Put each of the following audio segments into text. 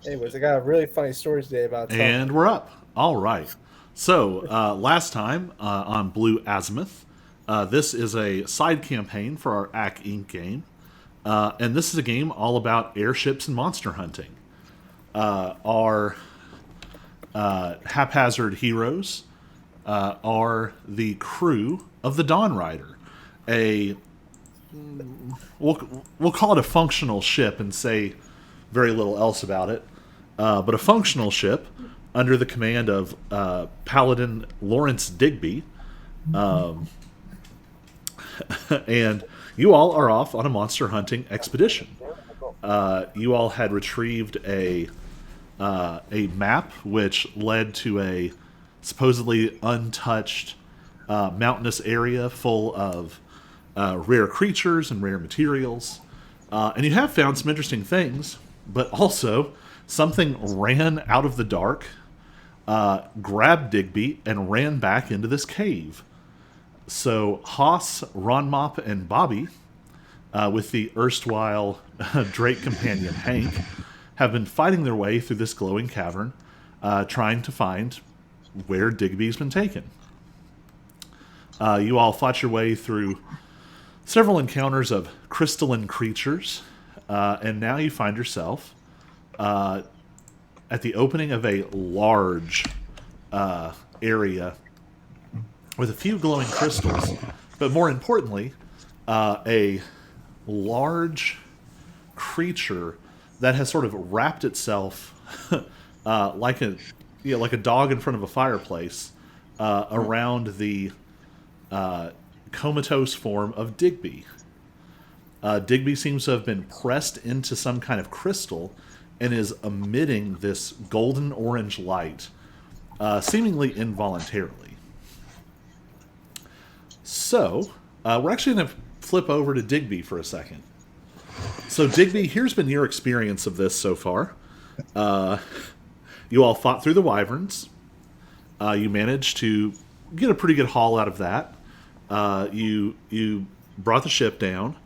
Anyways, I got a really funny story today about Tom. And we're up. All right. So, last time on Blue Azimuth, this is a side campaign for our AC Inc. game. And this is a game all about airships and monster hunting. Our haphazard heroes are the crew of the Dawn Rider, a we'll call it a functional ship and say very little else about it. But a functional ship under the command of Paladin Lawrence Digby. And you all are off on a monster hunting expedition. You all had retrieved a map which led to a supposedly untouched mountainous area full of rare creatures and rare materials. And you have found some interesting things, but also something ran out of the dark, grabbed Digby, and ran back into this cave. So Haas, Ronmop, and Bobby, with the erstwhile Drake companion Hank, have been fighting their way through this glowing cavern, trying to find where Digby's been taken. You all fought your way through several encounters of crystalline creatures, and now you find yourself at the opening of a large area with a few glowing crystals, but more importantly, a large creature that has sort of wrapped itself like a dog in front of a fireplace around the comatose form of Digby. Digby seems to have been pressed into some kind of crystal and is emitting this golden orange light, seemingly involuntarily. So, we're actually going to flip over to Digby for a second. So, Digby, here's been your experience of this so far. You all fought through the wyverns. You managed to get a pretty good haul out of that. You brought the ship down.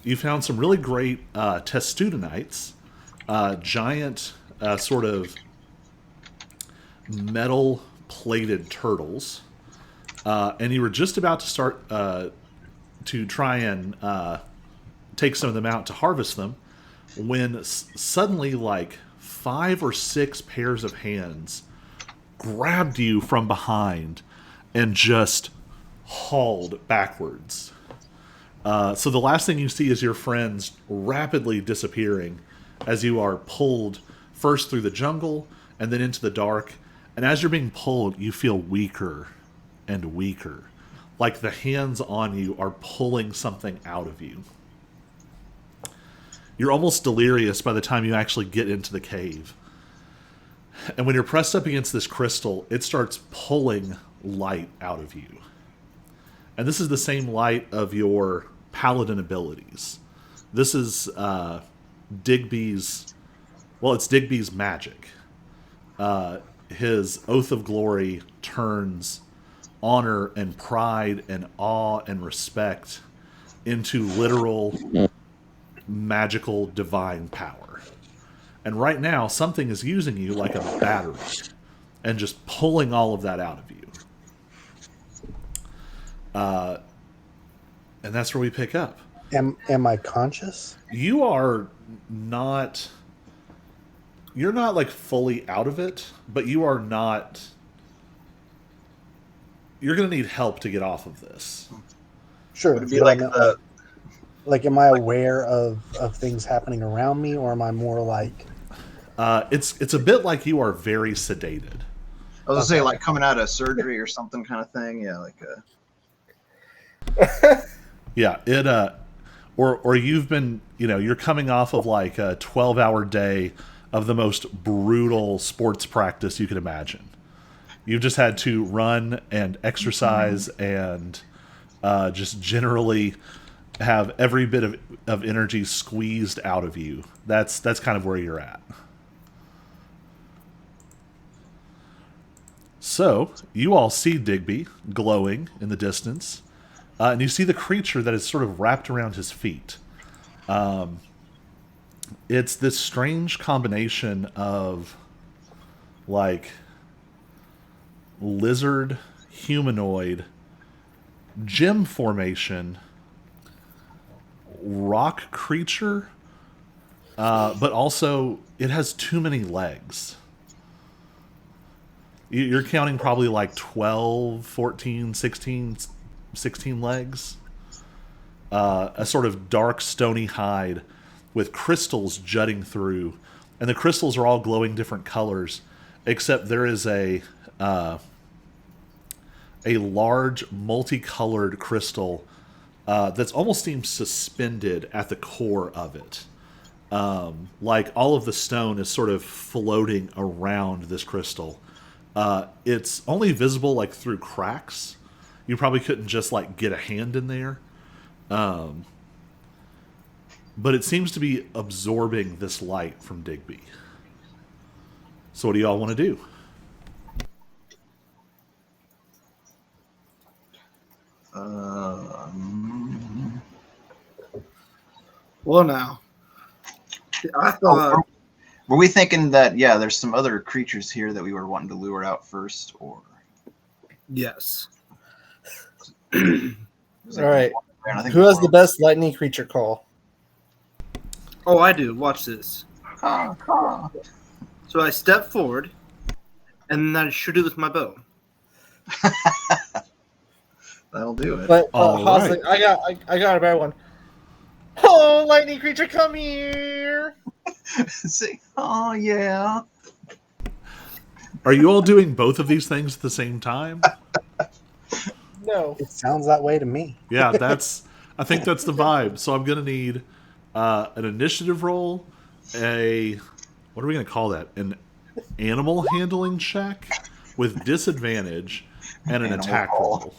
You found some really great testudinites, giant sort of metal-plated turtles, and you were just about to start to try and take some of them out to harvest them, when suddenly, like 5 or 6 pairs of hands grabbed you from behind and just hauled backwards. So the last thing you see is your friends rapidly disappearing as you are pulled first through the jungle and then into the dark. And as you're being pulled, you feel weaker and weaker, like the hands on you are pulling something out of you. You're almost delirious by the time you actually get into the cave. And when you're pressed up against this crystal, it starts pulling light out of you. And this is the same light of your paladin abilities. This is Digby's... Well, it's Digby's magic. His Oath of Glory turns honor and pride and awe and respect into literal magical divine power. And right now, something is using you like a battery and just pulling all of that out of you. And that's where we pick up. Am I conscious? You are not... You're not, like, fully out of it, but you are not... You're going to need help to get off of this. Sure. Would it be like the... Like, am I aware of things happening around me, or am I more like... It's a bit like you are very sedated. I was going to say, like, coming out of surgery or something kind of thing. Yeah, like Yeah, it... Or you've been... you're coming off of, like, a 12-hour day of the most brutal sports practice you could imagine. You've just had to run and exercise and just generally have every bit of energy squeezed out of you. That's kind of where you're at. So, you all see Digby glowing in the distance, and you see the creature that is sort of wrapped around his feet. It's this strange combination of like lizard, humanoid, gem formation, rock creature, but also it has too many legs. You're counting probably like 12, 14, 16 legs. A sort of dark stony hide with crystals jutting through. And the crystals are all glowing different colors, except there is a large multicolored crystal that's almost seems suspended at the core of it. Like all of the stone is sort of floating around this crystal. It's only visible like through cracks. You probably couldn't just like get a hand in there. But it seems to be absorbing this light from Digby. So what do y'all want to do? Well, now, I thought. Were we thinking that, yeah, there's some other creatures here that we were wanting to lure out first, or? Yes. All right. Who has the best lightning creature call? Oh, I do. Watch this. So I step forward, and then I shoot it with my bow. That'll do it. But Right. like, I got a better one. Oh, lightning creature, come here! See? Oh, yeah. Are you all doing both of these things at the same time? No. It sounds that way to me. Yeah, I think that's the vibe. So I'm gonna need an initiative roll, what are we gonna call that? An animal handling check with disadvantage, and an attack roll.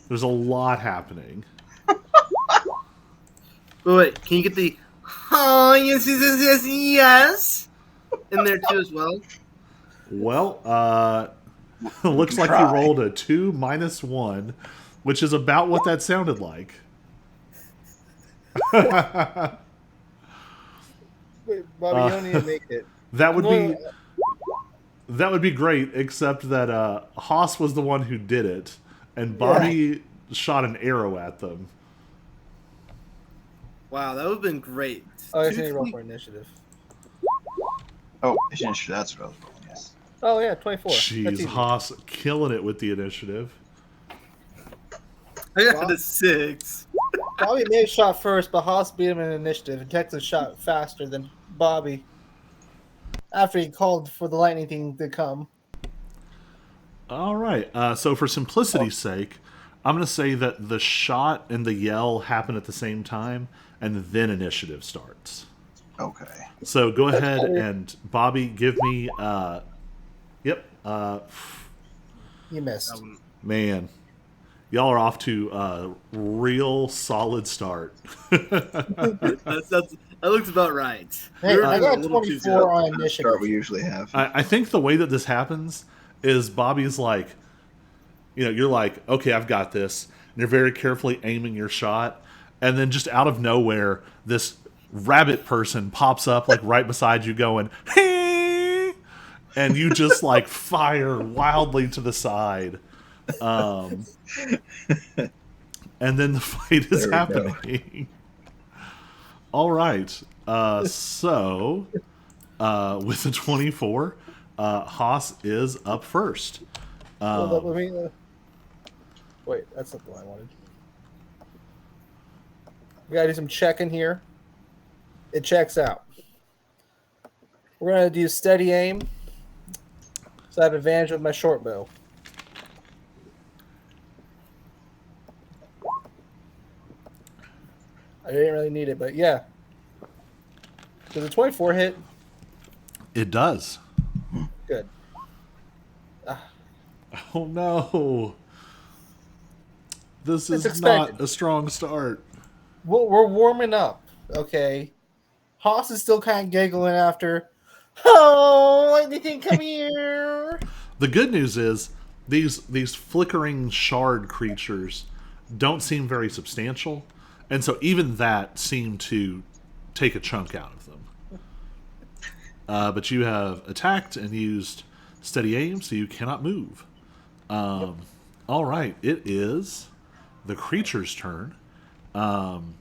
There's a lot happening. Wait, can you get the oh yes in there too as well? Well, looks like you rolled a 2 minus 1, which is about what that sounded like. Wait, Bobby, you don't need to make it. That would be great, except that Haas was the one who did it, and Bobby shot an arrow at them. Wow, that would have been great. Oh, I need to roll for initiative. Oh, that's what I was rolling, yes. Oh, yeah, 24. That's Jeez, easy. Haas killing it with the initiative. I got a 6. Bobby may have shot first, but Haas beat him in initiative, and Texas shot faster than Bobby after he called for the lightning thing to come. All right, so for simplicity's sake, I'm going to say that the shot and the yell happen at the same time, and then initiative starts. Okay. So go ahead and, Bobby, give me... Yep. You missed. Man, y'all are off to a real solid start. That looks about right. Hey, I a got little too 24 on Start initiative. we usually have. I think the way that this happens is Bobby's like, you're like, okay, I've got this. And you're very carefully aiming your shot. And then just out of nowhere, this rabbit person pops up like right beside you going, hey! And you just like fire wildly to the side. And then the fight is happening. All right. So, with the 24, Haas is up first. Hold up, let me, wait, that's not the one I wanted. We gotta do some checking here. It checks out. We're gonna do steady aim. So I have advantage with my short bow. I didn't really need it, but yeah. Does the 24 hit? It does. Good. Oh no. This It's is expected. not a strong start. We're warming up, okay? Haas is still kind of giggling after. Oh, anything come here? The good news is these flickering shard creatures don't seem very substantial, and so even that seemed to take a chunk out of them. But you have attacked and used steady aim, so you cannot move. All right, it is the creature's turn. And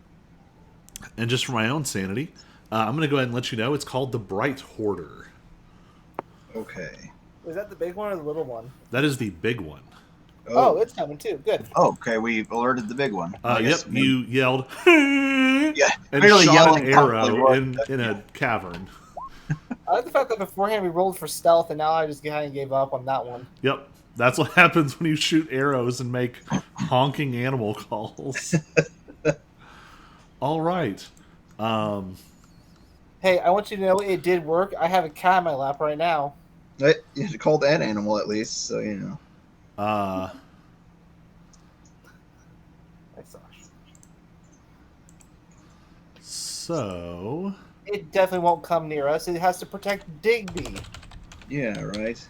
just for my own sanity, I'm going to go ahead and let you know it's called the Bright Hoarder. Okay. Was that the big one or the little one? That is the big one. Oh, it's coming too. Good. Oh, okay, we alerted the big one. I Yep, guess you yelled Yeah, and barely shot yelling an arrow confidently. in a cavern. I like the fact that beforehand we rolled for stealth, and now I just kind of gave up on that one. Yep, that's what happens when you shoot arrows and make honking animal calls. All right. Hey, I want you to know it did work. I have a cat in my lap right now. You called an animal at least, so you know. I saw. So It definitely won't come near us. It has to protect Digby. Yeah, right.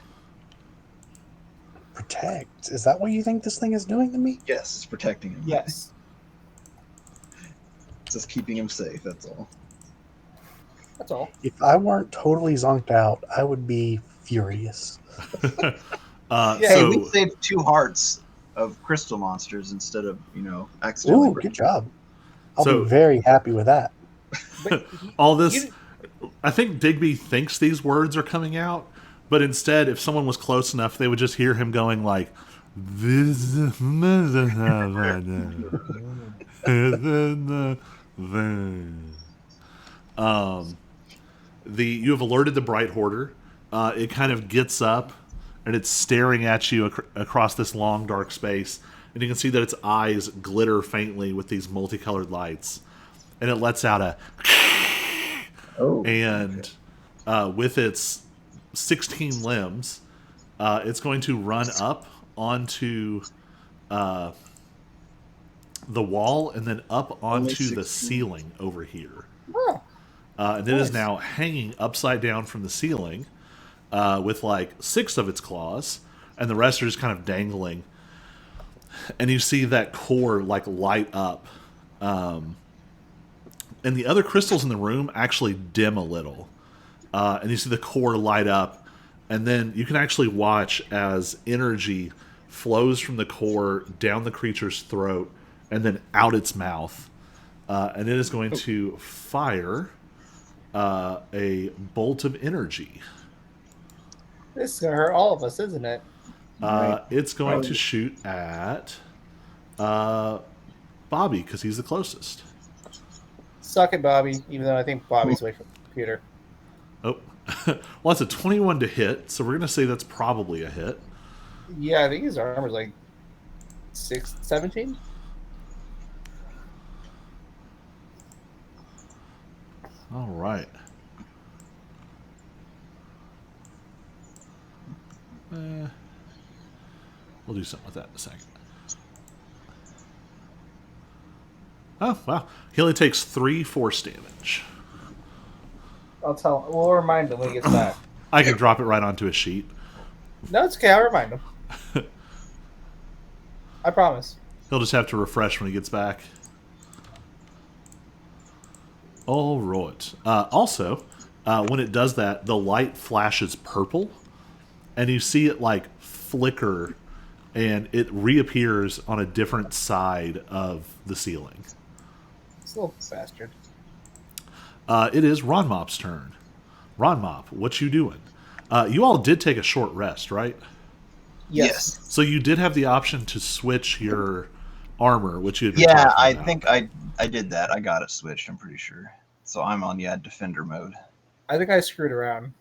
Protect? Is that what you think this thing is doing to me? Yes, it's protecting him. Yes. It's just keeping him safe, that's all. That's all. If I weren't totally zonked out, I would be furious. Hey, we saved 2 hearts of crystal monsters instead of, accidentally. Ooh, good job. I'll So- be very happy with that. But all this, I think Digby thinks these words are coming out, but instead, if someone was close enough, they would just hear him going like, "This." You have alerted the Bright Hoarder. It kind of gets up and it's staring at you across this long dark space, and you can see that its eyes glitter faintly with these multicolored lights, and it lets out a and with its 16 limbs, it's going to run up onto the wall and then up onto the ceiling over here. And it is now hanging upside down from the ceiling with like 6 of its claws, and the rest are just kind of dangling. And you see that core like light up. And the other crystals in the room actually dim a little. And you see the core light up. And then you can actually watch as energy flows from the core down the creature's throat and then out its mouth. And it is going to fire a bolt of energy. this is going to hurt all of us, isn't it? It's going to shoot at Bobby because he's the closest. Suck it, Bobby, even though I think Bobby's away from the computer. Oh, well, that's a 21 to hit, so we're going to say that's probably a hit. Yeah, I think his armor's like 17. All right. We'll do something with that in a second. Oh, wow. He only takes 3 force damage. We'll remind him when he gets back. I can drop it right onto a sheet. No, it's okay. I'll remind him. I promise. He'll just have to refresh when he gets back. All right. Also, when it does that, the light flashes purple, and you see it like flicker, and it reappears on a different side of the ceiling. This little bastard. It is Ronmop's turn. Ronmop, what you doing? You all did take a short rest, right? Yes. So you did have the option to switch your armor, which you had been Yeah, talking I about. think I did that. I got it switched, I'm pretty sure. So I'm on, defender mode. I think I screwed around.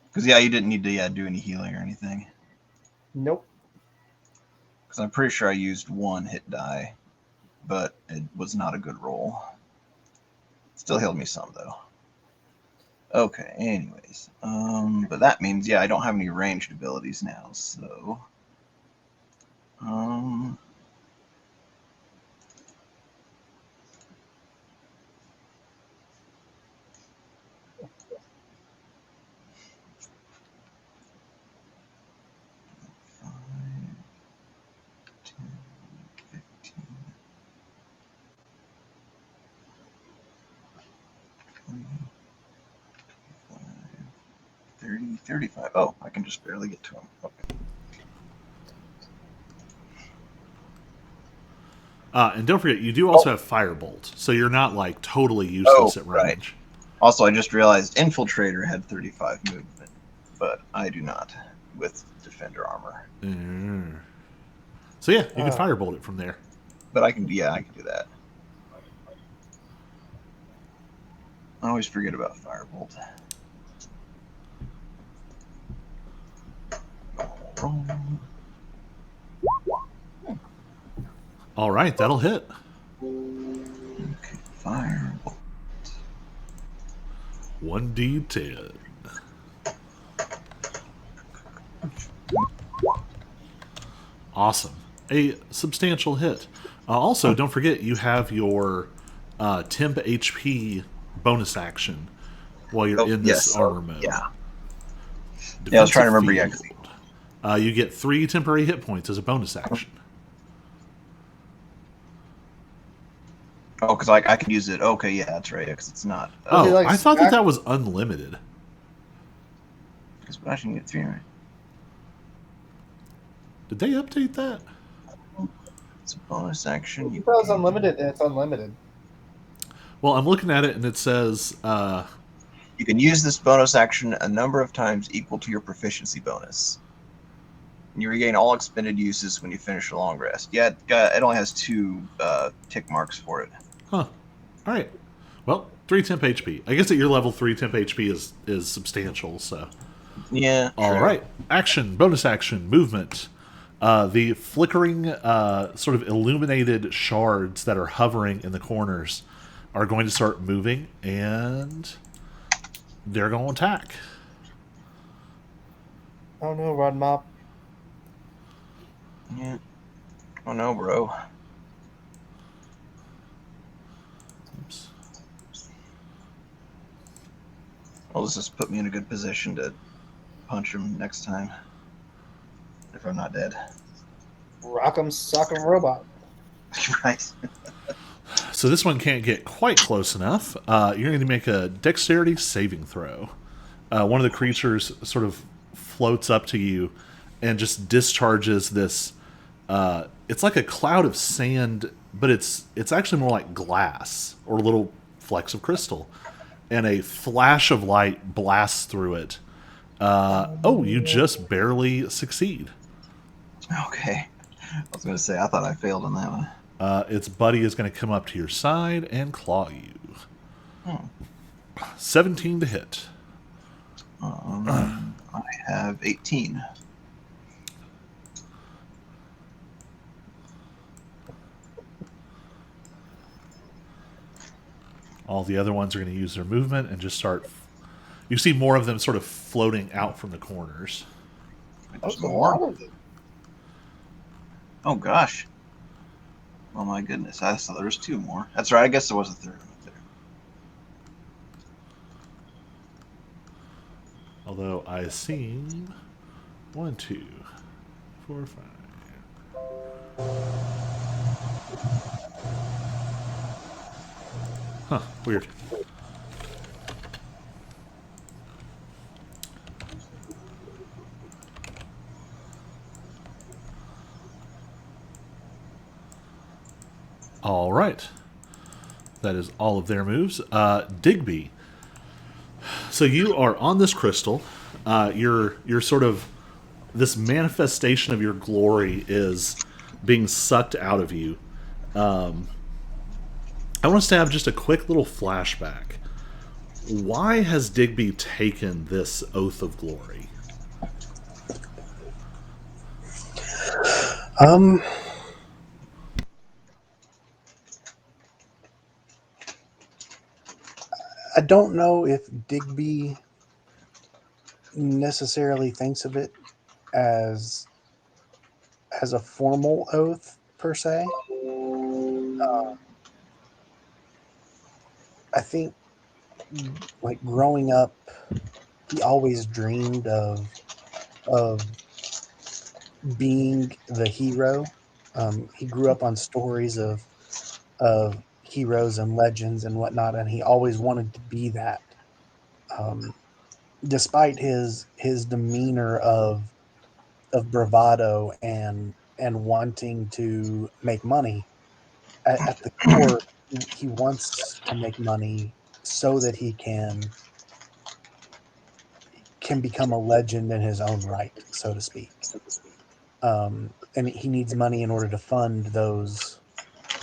Because, you didn't need to do any healing or anything. Nope. Because I'm pretty sure I used 1 hit die, but it was not a good roll. Still healed me some, though. Okay, anyways. But that means, I don't have any ranged abilities now, so... 35. Oh, I can just barely get to him. Okay. And don't forget, you do also have Firebolt, so you're not like totally useless at range. Right. Also, I just realized Infiltrator had 35 movement, but I do not with Defender armor. So yeah, you can Firebolt it from there. But I can do that. I always forget about Firebolt. All right, that'll hit. Okay, Firebolt. 1d10. Awesome. A substantial hit. Also, don't forget you have your temp HP bonus action while you're in this armor mode. Yeah. I was trying to remember. You get 3 temporary hit points as a bonus action. Oh, because I can use it. Okay, yeah, that's right. Because it's not. I thought that was unlimited. Because I can get 3, right? Did they update that? It's a bonus action. If it was unlimited, then it's unlimited. Well, I'm looking at it and it says you can use this bonus action a number of times equal to your proficiency bonus. And you regain all expended uses when you finish a long rest. Yeah, it only has 2 tick marks for it. Huh. All right. Well, 3 temp HP. I guess at your level, 3 temp HP is substantial. So. Yeah. All right. Action. Bonus action. Movement. The flickering, sort of illuminated shards that are hovering in the corners are going to start moving, and they're going to attack. Oh no, Rod Mop. Yeah. Oh no, bro. Oops. Well, this just put me in a good position to punch him next time. If I'm not dead. Rock'em Sock'em Robot. Right. So this one can't get quite close enough. You're going to make a dexterity saving throw. One of the creatures sort of floats up to you and just discharges this. It's like a cloud of sand, but it's actually more like glass or little flecks of crystal. And a flash of light blasts through it. You just barely succeed. Okay. I was going to say, I thought I failed on that one. Its buddy is going to come up to your side and claw you. 17 to hit. I have 18. All the other ones are going to use their movement and just start. You see more of them sort of floating out from the corners. There's more? Oh, gosh. Oh, my goodness. I thought there was 2 more. That's right. I guess there was a 3rd one up there. Although I see 1, 2, 4, 5. Huh, weird. All right. That is all of their moves. Digby. So you are on this crystal. You're sort of, this manifestation of your glory is being sucked out of you. I want us to have just a quick little flashback. Why has Digby taken this oath of glory? I don't know if Digby necessarily thinks of it as a formal oath per se. I think, like, growing up, he always dreamed of being the hero. He grew up on stories of heroes and legends and whatnot, and he always wanted to be that. despite his demeanor of bravado and wanting to make money, at the core, he wants to make money so that he can become a legend in his own right, so to speak. And he needs money in order to fund those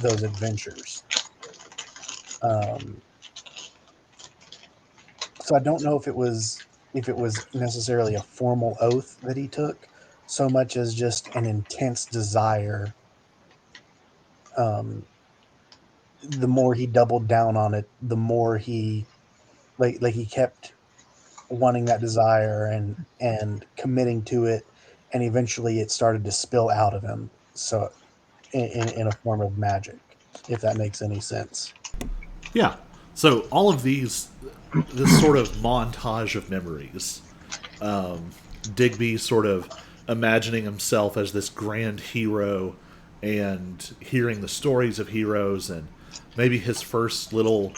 adventures. So I don't know if it was necessarily a formal oath that he took, so much as just an intense desire. The more he doubled down on it, the more he he kept wanting that desire and committing to it, and eventually it started to spill out of him. So in a form of magic, if that makes any sense. Yeah. So all of this sort of montage of memories, Digby sort of imagining himself as this grand hero and hearing the stories of heroes and maybe his first little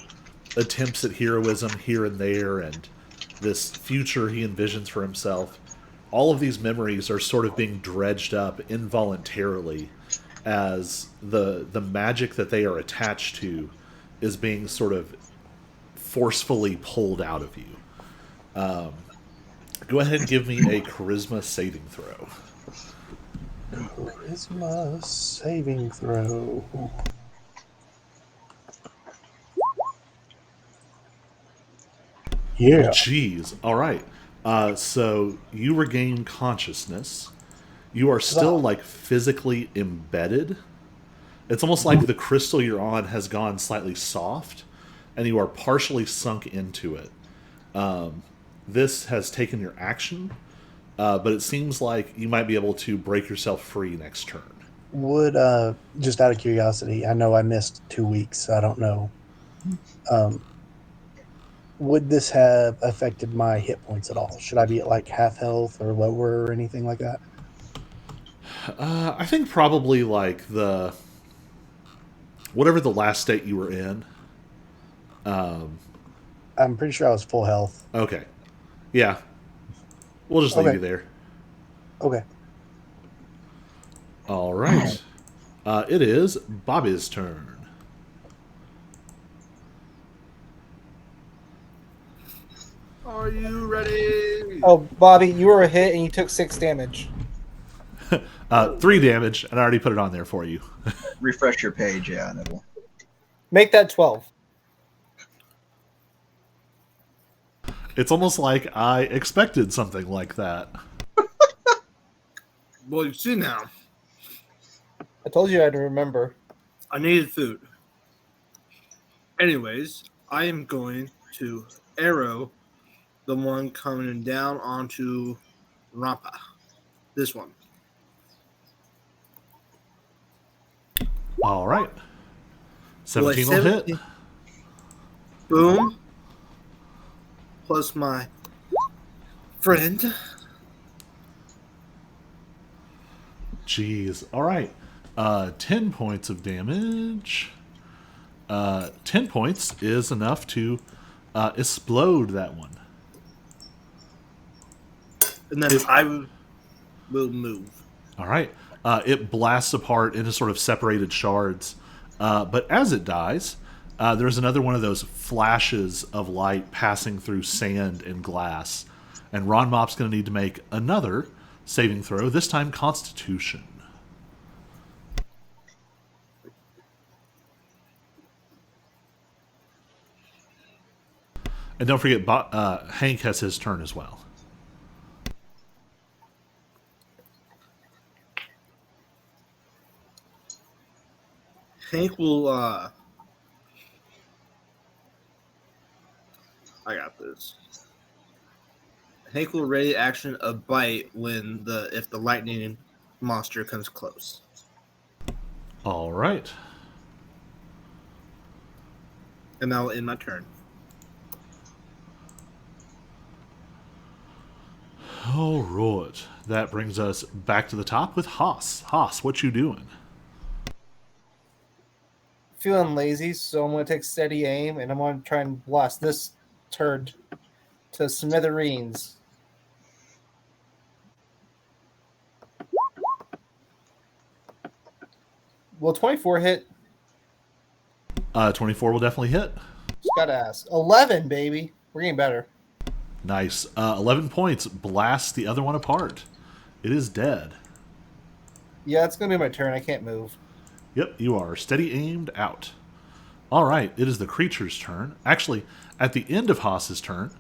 attempts at heroism here and there and this future he envisions for himself. All of these memories are sort of being dredged up involuntarily as the magic that they are attached to is being sort of forcefully pulled out of you. Go ahead and give me a charisma saving throw. Charisma saving throw. Yeah. Jeez. All right. So you regain consciousness. You are still like physically embedded. It's almost like the crystal you're on has gone slightly soft, and you are partially sunk into it. This has taken your action, but it seems like you might be able to break yourself free next turn. Would just out of curiosity, I know I missed 2 weeks, so I don't know. Would this have affected my hit points at all? Should I be at like half health or lower or anything like that? I think probably like the whatever the last state you were in. I'm pretty sure I was full health. Okay. Yeah. We'll just leave you there. Okay. All right. It is Bobby's turn. Are you ready? Oh, Bobby, you were a hit and you took 6 damage. 3 damage, and I already put it on there for you. Refresh your page, yeah, and it'll. Make that 12. It's almost like I expected something like that. Well, you see now. I told you I had to remember. I needed food. Anyways, I am going to arrow the one coming down onto Rampa. This one. All right. 17 will hit. Boom. Plus my friend. Jeez. All right. 10 points of damage. 10 points is enough to explode that one. And then I will move. All right. It blasts apart into sort of separated shards. But as it dies, there's another one of those flashes of light passing through sand and glass. And Ron Mop's going to need to make another saving throw, this time Constitution. And don't forget, Hank has his turn as well. Hank will I got this. Hank will ready action a bite when if the lightning monster comes close. All right. And that will end my turn. All right. That brings us back to the top with Haas. Haas, what you doing? Feeling lazy, so I'm going to take steady aim and I'm going to try and blast this turd to smithereens. Will 24 hit? 24 will definitely hit. Just gotta ask. 11, baby. We're getting better. Nice. 11 points. Blast the other one apart. It is dead. Yeah, it's gonna be my turn. I can't move. Yep, you are steady aimed out. All right, it is the creature's turn. Actually, at the end of Haas's turn,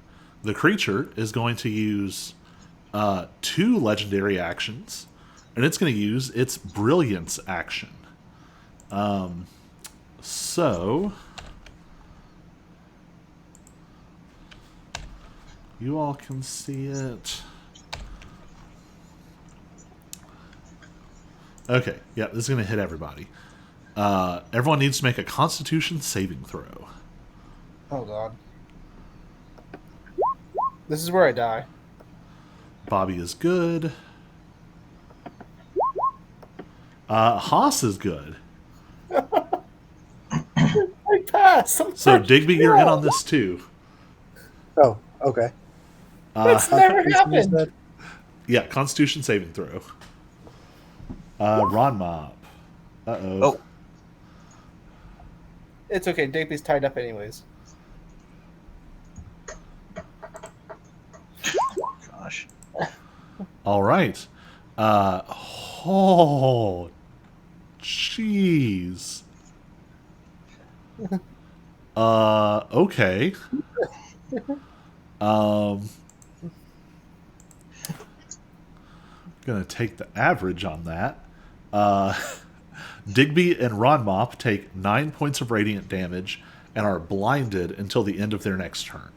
the creature is going to use 2 legendary actions, and it's going to use its brilliance action. So you all can see it. Okay, yeah, this is going to hit everybody. Everyone needs to make a Constitution saving throw. Oh, God. This is where I die. Bobby is good. Haas is good. I passed. So Digby, you're in on this too. Oh, okay. That's never happened. Yeah, Constitution saving throw. Ron Mop. Uh-oh. Oh. It's okay. Digby's tied up anyways. Gosh. All right. Oh, jeez. Okay. Gonna take the average on that. Digby and Ron Mop take 9 points of radiant damage and are blinded until the end of their next turn.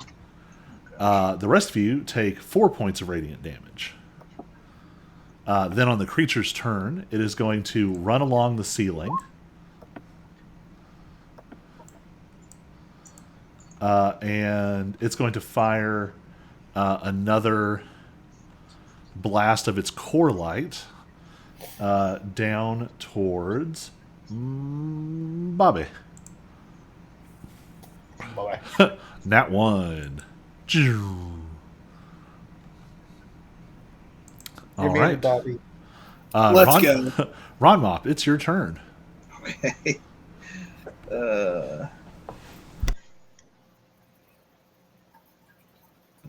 The rest of you take 4 points of radiant damage. Then on the creature's turn, it is going to run along the ceiling. And it's going to fire another blast of its core light down towards Bobby. Bye-bye. Nat 1. All You're right. Bobby. Let's go. Ron Mop, it's your turn. Okay. Let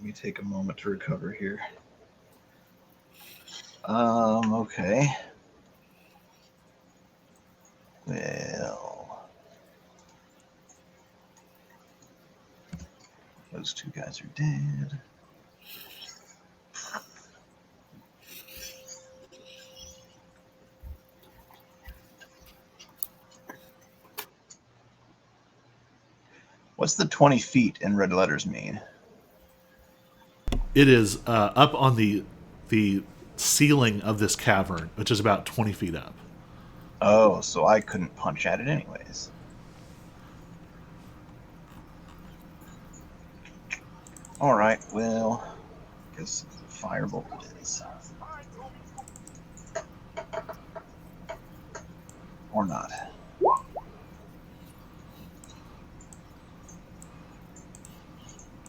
me take a moment to recover here. Okay. Well, those 2 guys are dead. What's the 20 feet in red letters mean? It is up on the ceiling of this cavern, which is about 20 feet up. Oh, so I couldn't punch at it anyways. All right, well, I guess firebolt it is. Or not.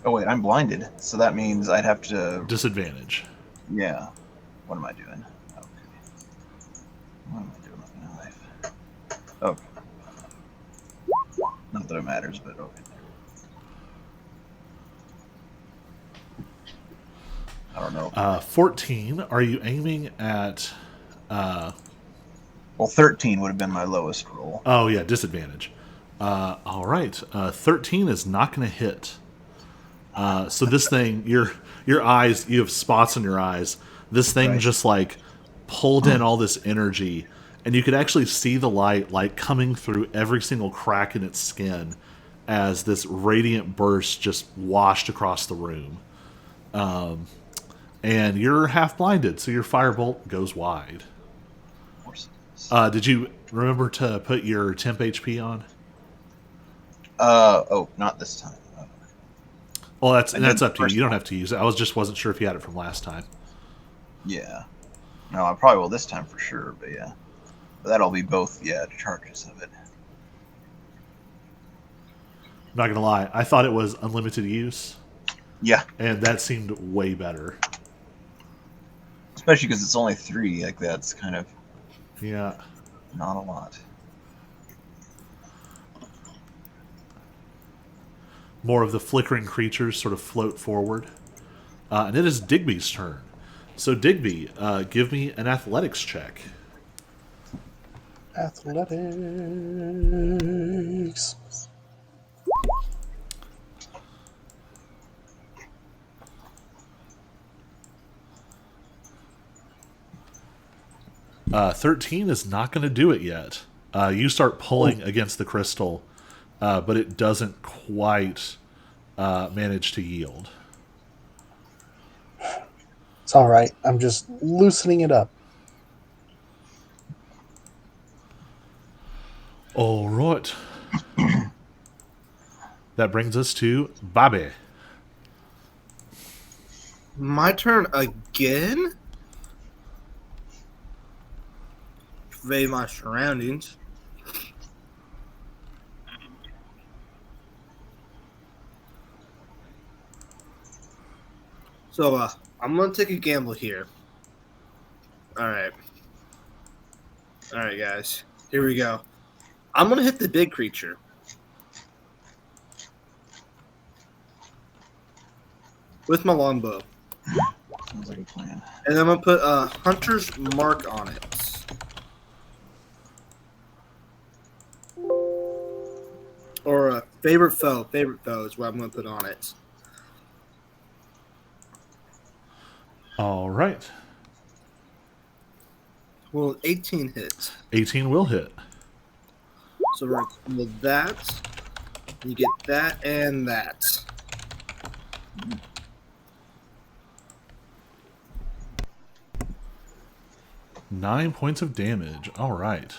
Oh wait, I'm blinded, so that means I'd have to... Disadvantage. Yeah. What am I doing? Okay. What am I doing with my life? Okay. Not that it matters, but okay. I don't know. 14. Are you aiming at... Well, 13 would have been my lowest roll. Oh, yeah, disadvantage. All right. 13 is not going to hit. So this thing, your eyes, you have spots in your eyes. This thing Right. just like pulled in all this energy, and you could actually see the light like coming through every single crack in its skin as this radiant burst just washed across the room. And you're half blinded, so your firebolt goes wide. Of course it is. Did you remember to put your temp HP on? Oh, not this time. Well, that's I did up to you. first You don't time. have to use it. I wasn't sure if you had it from last time. Yeah. No, I probably will this time for sure, but yeah. But that'll be both, charges of it. I'm not gonna lie, I thought it was unlimited use. Yeah, and that seemed way better. especially because it's only 3. Like that's kind of Yeah. not a lot. More of the flickering creatures sort of float forward. And it is Digby's turn. So, Digby, give me an athletics check. Athletics. Uh, 13 is not going to do it yet. You start pulling against the crystal, but it doesn't quite manage to yield. It's all right. I'm just loosening it up. All right. That brings us to Bobby. My turn again? Survey my surroundings. So, I'm gonna take a gamble here. Alright. Alright, guys. Here we go. I'm gonna hit the big creature. With my longbow. Sounds like a plan. And I'm gonna put a hunter's mark on it. Or a favorite foe. Favorite foe is what I'm gonna put on it. All right. Well, 18 hits. 18 will hit. So we're gonna do that. You get that and that. Nine points of damage. All right.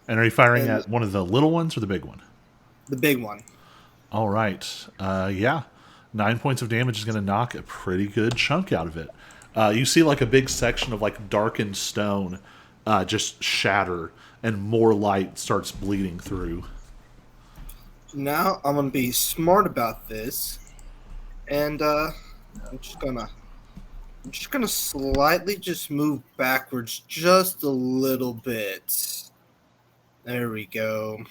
And are you firing at one of the little ones or the big one? The big one. All right. Yeah. 9 points of damage is going to knock a pretty good chunk out of it. You see like a big section of like darkened stone just shatter, and more light starts bleeding through. Now I'm gonna be smart about this, and I'm just gonna slightly just move backwards just a little bit. There we go.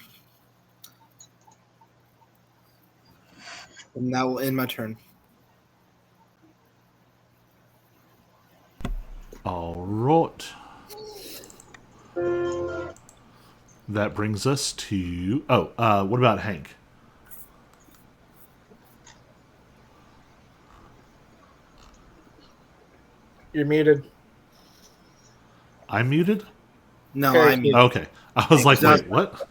And that will end my turn. All right. That brings us to... what about Hank? You're muted. I'm muted? No, Okay. I'm muted. Okay. I was like, wait, what?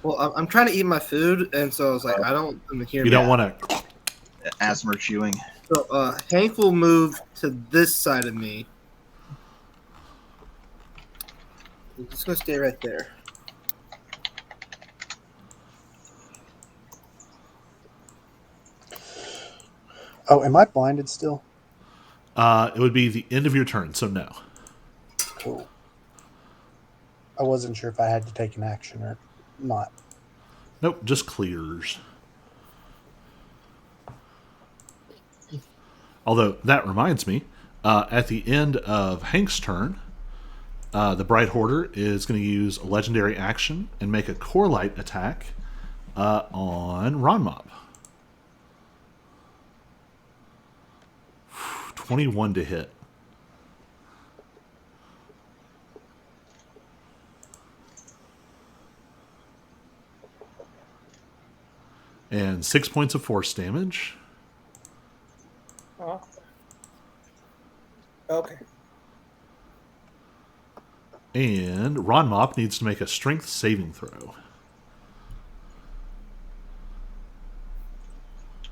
Well, I'm trying to eat my food, and so I was like, I don't want them to hear You me. don't want to... Asthma chewing. So Hank will move to this side of me. I'm just gonna stay right there. Oh, am I blinded still? It would be the end of your turn, so no. Cool. I wasn't sure if I had to take an action or not. Nope, just clears. Although, that reminds me, at the end of Hank's turn, the Bright Hoarder is going to use a legendary action and make a Core Light attack on Ronmop. 21 to hit. And 6 points of force damage. Oh. Okay. And Ronmop needs to make a strength saving throw.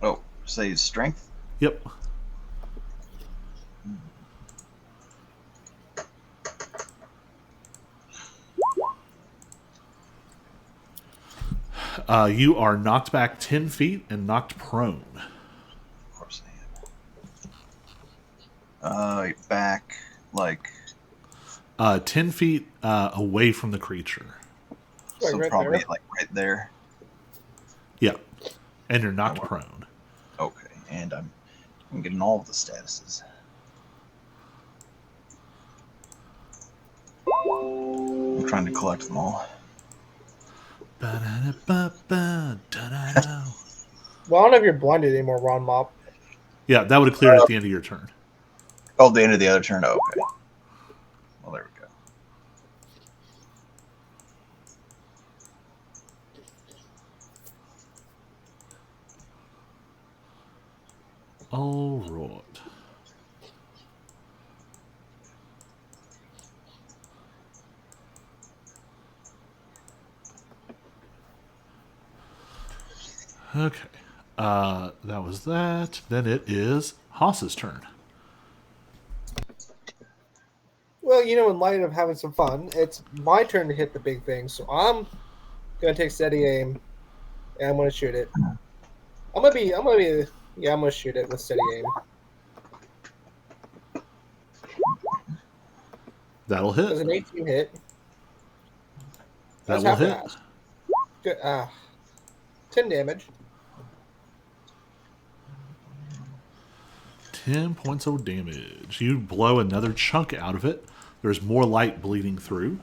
Oh, say strength. Yep. You are knocked back 10 feet and knocked prone. Of course I am. Back like 10 feet away from the creature. Like so right probably there? like right there. Yeah. And you're knocked prone. Okay, and I'm getting all of the statuses. I'm trying to collect them all. Ba-da-da-ba-ba, da-da-da. Well, I don't know if you're blinded anymore, Ron Mop. Yeah, that would have cleared at the end of your turn. Oh, the end of the other turn. Oh, okay. Well, there we go. All right. Okay. That was that. Then it is Haas's turn. Well, in light of having some fun, it's my turn to hit the big thing. So I'm gonna take steady aim, and I'm gonna shoot it. I'm gonna shoot it with steady aim. That'll Does hit. an 18 hit? That That's will half an hit. ass. Good. 10 damage. 10 points of damage. You blow another chunk out of it. There's more light bleeding through.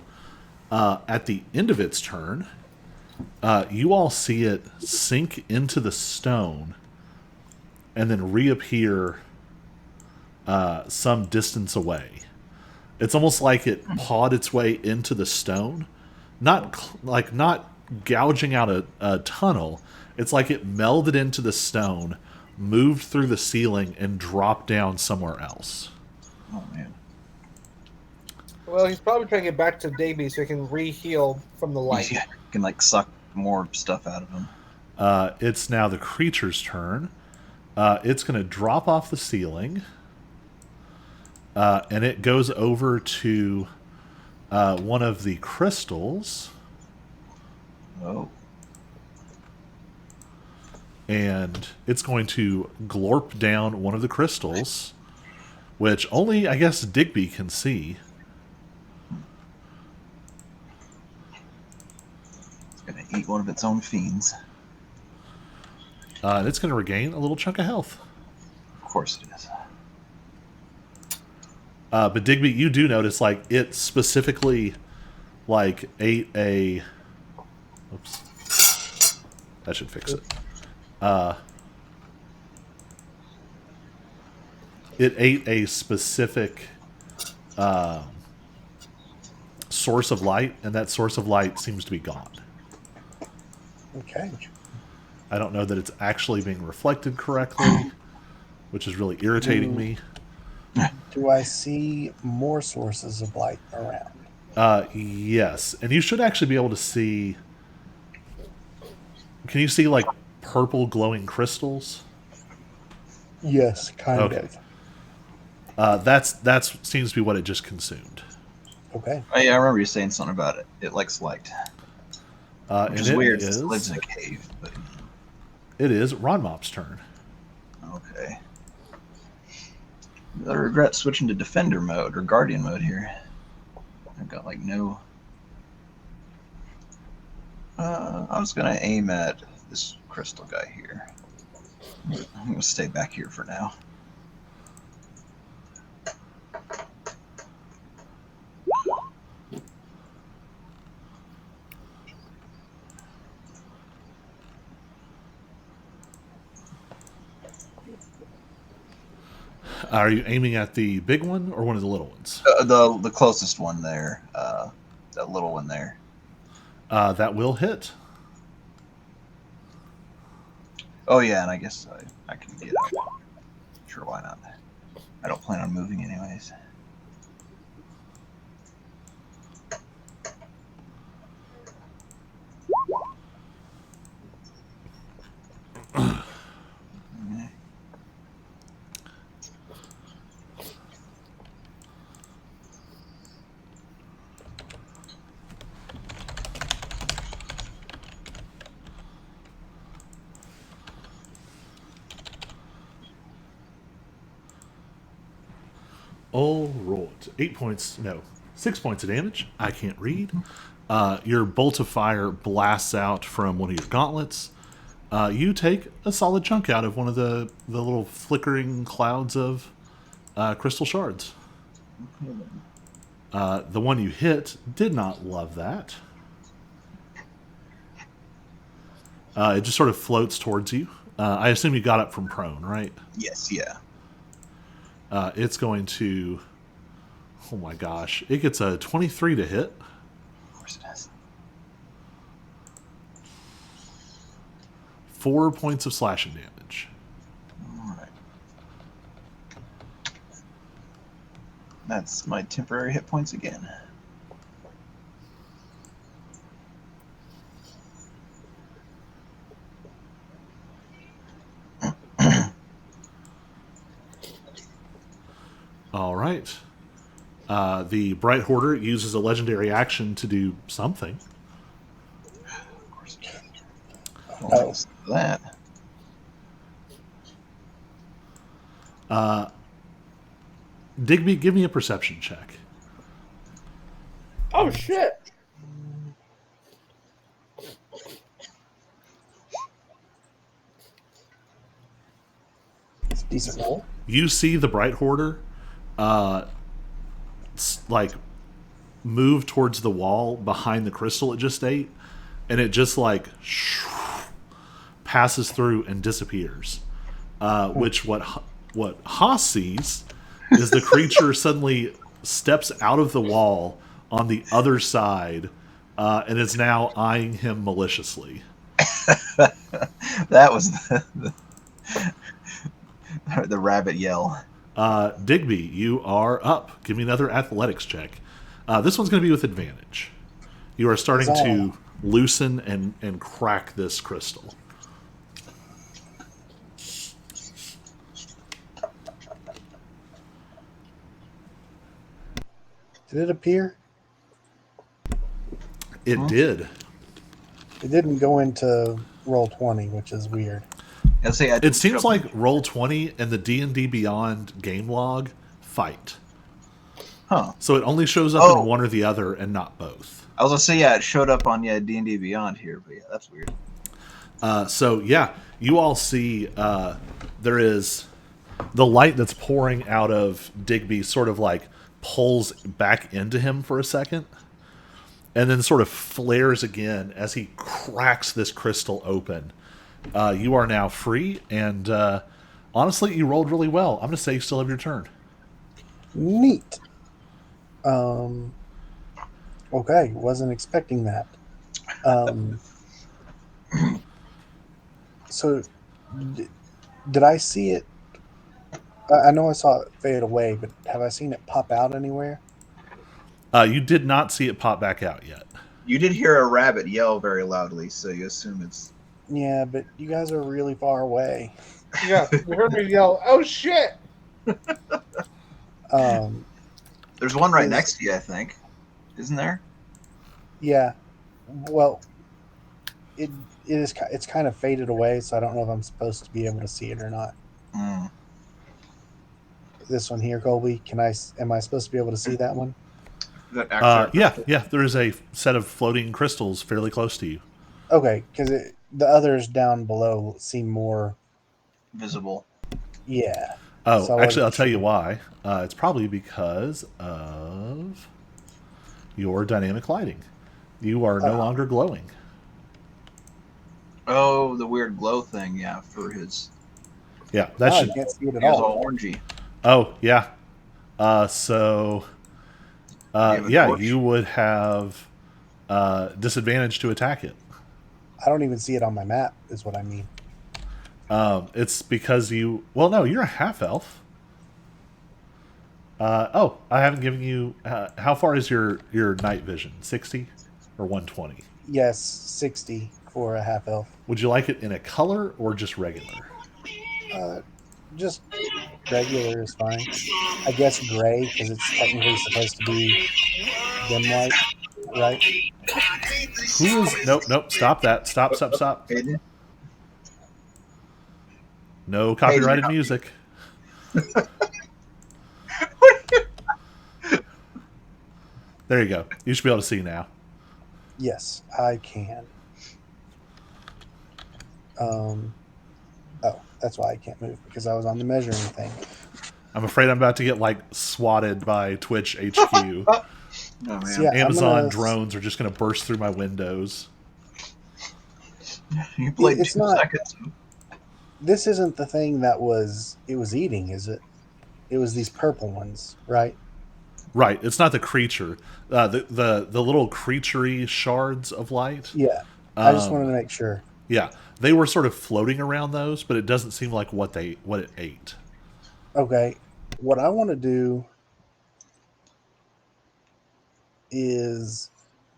At the end of its turn, you all see it sink into the stone and then reappear some distance away. It's almost like it pawed its way into the stone, not gouging out a tunnel. It's like it melded into the stone, moved through the ceiling, and dropped down somewhere else. Oh man. Well, he's probably trying to get back to Digby so he can re-heal from the light. Yeah, you can like suck more stuff out of him. It's now the creature's turn. It's going to drop off the ceiling, and it goes over to one of the crystals, Oh. and it's going to glorp down one of the crystals, which only, I guess, Digby can see. It's gonna eat one of its own fiends. And it's going to regain a little chunk of health. Of course it is. But Digby, you do notice, like, it specifically, like, ate a... Oops. That should fix it. It ate a specific source of light, and that source of light seems to be gone. Okay. I don't know that it's actually being reflected correctly, which is really irritating me. Do I see more sources of light around? Yes, and you should actually be able to see... Can you see, like, purple glowing crystals? Yes, kind Okay. of. That's seems to be what it just consumed. Okay. Oh yeah, I remember you saying something about it. It likes light. Which And is it weird since it lives in a cave, but It is Ron Mop's turn. okay. I regret switching to defender mode or guardian mode here. I've got like no. I was gonna aim at this crystal guy here. I'm gonna stay back here for now. Are you aiming at the big one or one of the little ones? The closest one there, that little one there. That will hit. Oh yeah, and I guess I can get up. Sure, why not? I don't plan on moving anyways. All right. 8 points. No, 6 points of damage. I can't read. Your bolt of fire blasts out from one of your gauntlets. You take a solid chunk out of one of the little flickering clouds of crystal shards. The one you hit did not love that. It just sort of floats towards you. I assume you got up from prone, right? Yes, yeah. It's going to... Oh my gosh. It gets a 23 to hit. Of course it does. 4 points of slashing damage. All right. That's my temporary hit points again. All right. The Bright Hoarder uses a legendary action to do something. Of course it does. I'll listen to that. Digby, give me a perception check. Oh shit! It's a decent roll. You see the Bright Hoarder like move towards the wall behind the crystal it just ate, and it just like passes through and disappears. Which what Haas sees is the creature suddenly steps out of the wall on the other side and is now eyeing him maliciously. That was the rabbit yell. Digby, you are up. Give me another athletics check. This one's going to be with advantage. You are starting to loosen and crack this crystal. Did it appear? It did. It didn't go into roll 20, which is weird. It seems like Roll20 and the D&D Beyond game log fight. Huh. So it only shows up in one or the other and not both. I was going to say, yeah, it showed up on D&D Beyond here, but yeah, that's weird. So, yeah, you all see there is the light that's pouring out of Digby sort of like pulls back into him for a second and then sort of flares again as he cracks this crystal open. You are now free, and honestly, you rolled really well. I'm going to say you still have your turn. Neat. Okay, wasn't expecting that. So, did I see it? I know I saw it fade away, but have I seen it pop out anywhere? You did not see it pop back out yet. You did hear a rabbit yell very loudly, so you assume it's... Yeah, but you guys are really far away. Yeah, you heard me yell, "Oh shit!" There's one right next to you, I think. Isn't there? Yeah. Well, it's kind of faded away, so I don't know if I'm supposed to be able to see it or not. Mm. This one here, Colby, am I supposed to be able to see that one? Yeah. There is a set of floating crystals fairly close to you. Okay, because the others down below seem more visible. Yeah. Oh, So actually, I'll tell you why. It's probably because of your dynamic lighting. You are no longer glowing. Oh, the weird glow thing, yeah, for his... Yeah, that should... I can't see it at He was all. all orangey. Oh, yeah. You would have disadvantage to attack it. I don't even see it on my map, is what I mean. It's because you... Well, no, you're a half-elf. I haven't given you... how far is your night vision? 60 or 120? Yes, 60 for a half elf. Would you like it in a color or just regular? Just regular is fine. I guess gray, because it's technically supposed to be dim light, right? Who is... Nope, stop that. Stop. Hayden? No copyrighted music. There you go. You should be able to see now. Yes, I can. Oh, that's why I can't move, because I was on the measuring thing. I'm afraid I'm about to get like swatted by Twitch HQ. Oh man, So yeah, Amazon drones are just going to burst through my windows. you played it's 2 not. seconds. This isn't the thing that it was eating, is it? It was these purple ones, right? Right, it's not the creature. The little creaturey shards of light. Yeah. I just wanted to make sure. Yeah, they were sort of floating around those, but it doesn't seem like what it ate. Okay. What I want to do is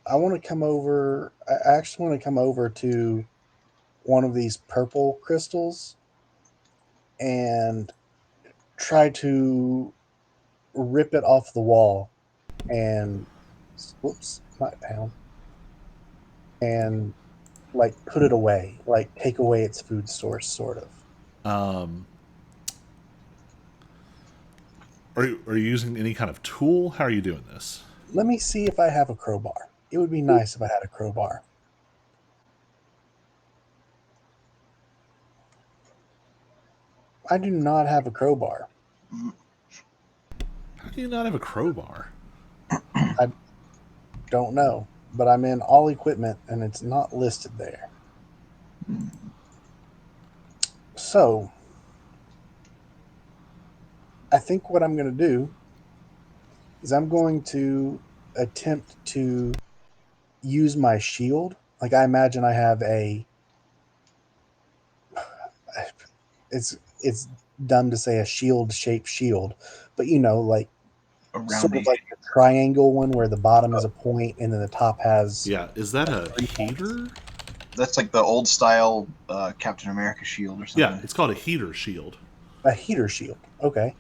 I want to come over. I actually want to come over to one of these purple crystals and try to rip it off the wall and whoops, not down, and like put it away, like take away its food source, sort of. Are you using any kind of tool? How are you doing this? Let me see if I have a crowbar. It would be nice if I had a crowbar. I do not have a crowbar. How do you not have a crowbar? I don't know, but I'm in all equipment and it's not listed there. So, I think what I'm going to do is I'm going to attempt to use my shield. Like, I imagine I have it's dumb to say a shield-shaped shield, but like A sort roundy. of like a triangle one where the bottom is a point and then the top has Yeah, is that a heater? That's like the old style Captain America shield or something. Yeah, it's called a heater shield. a heater shield. Okay.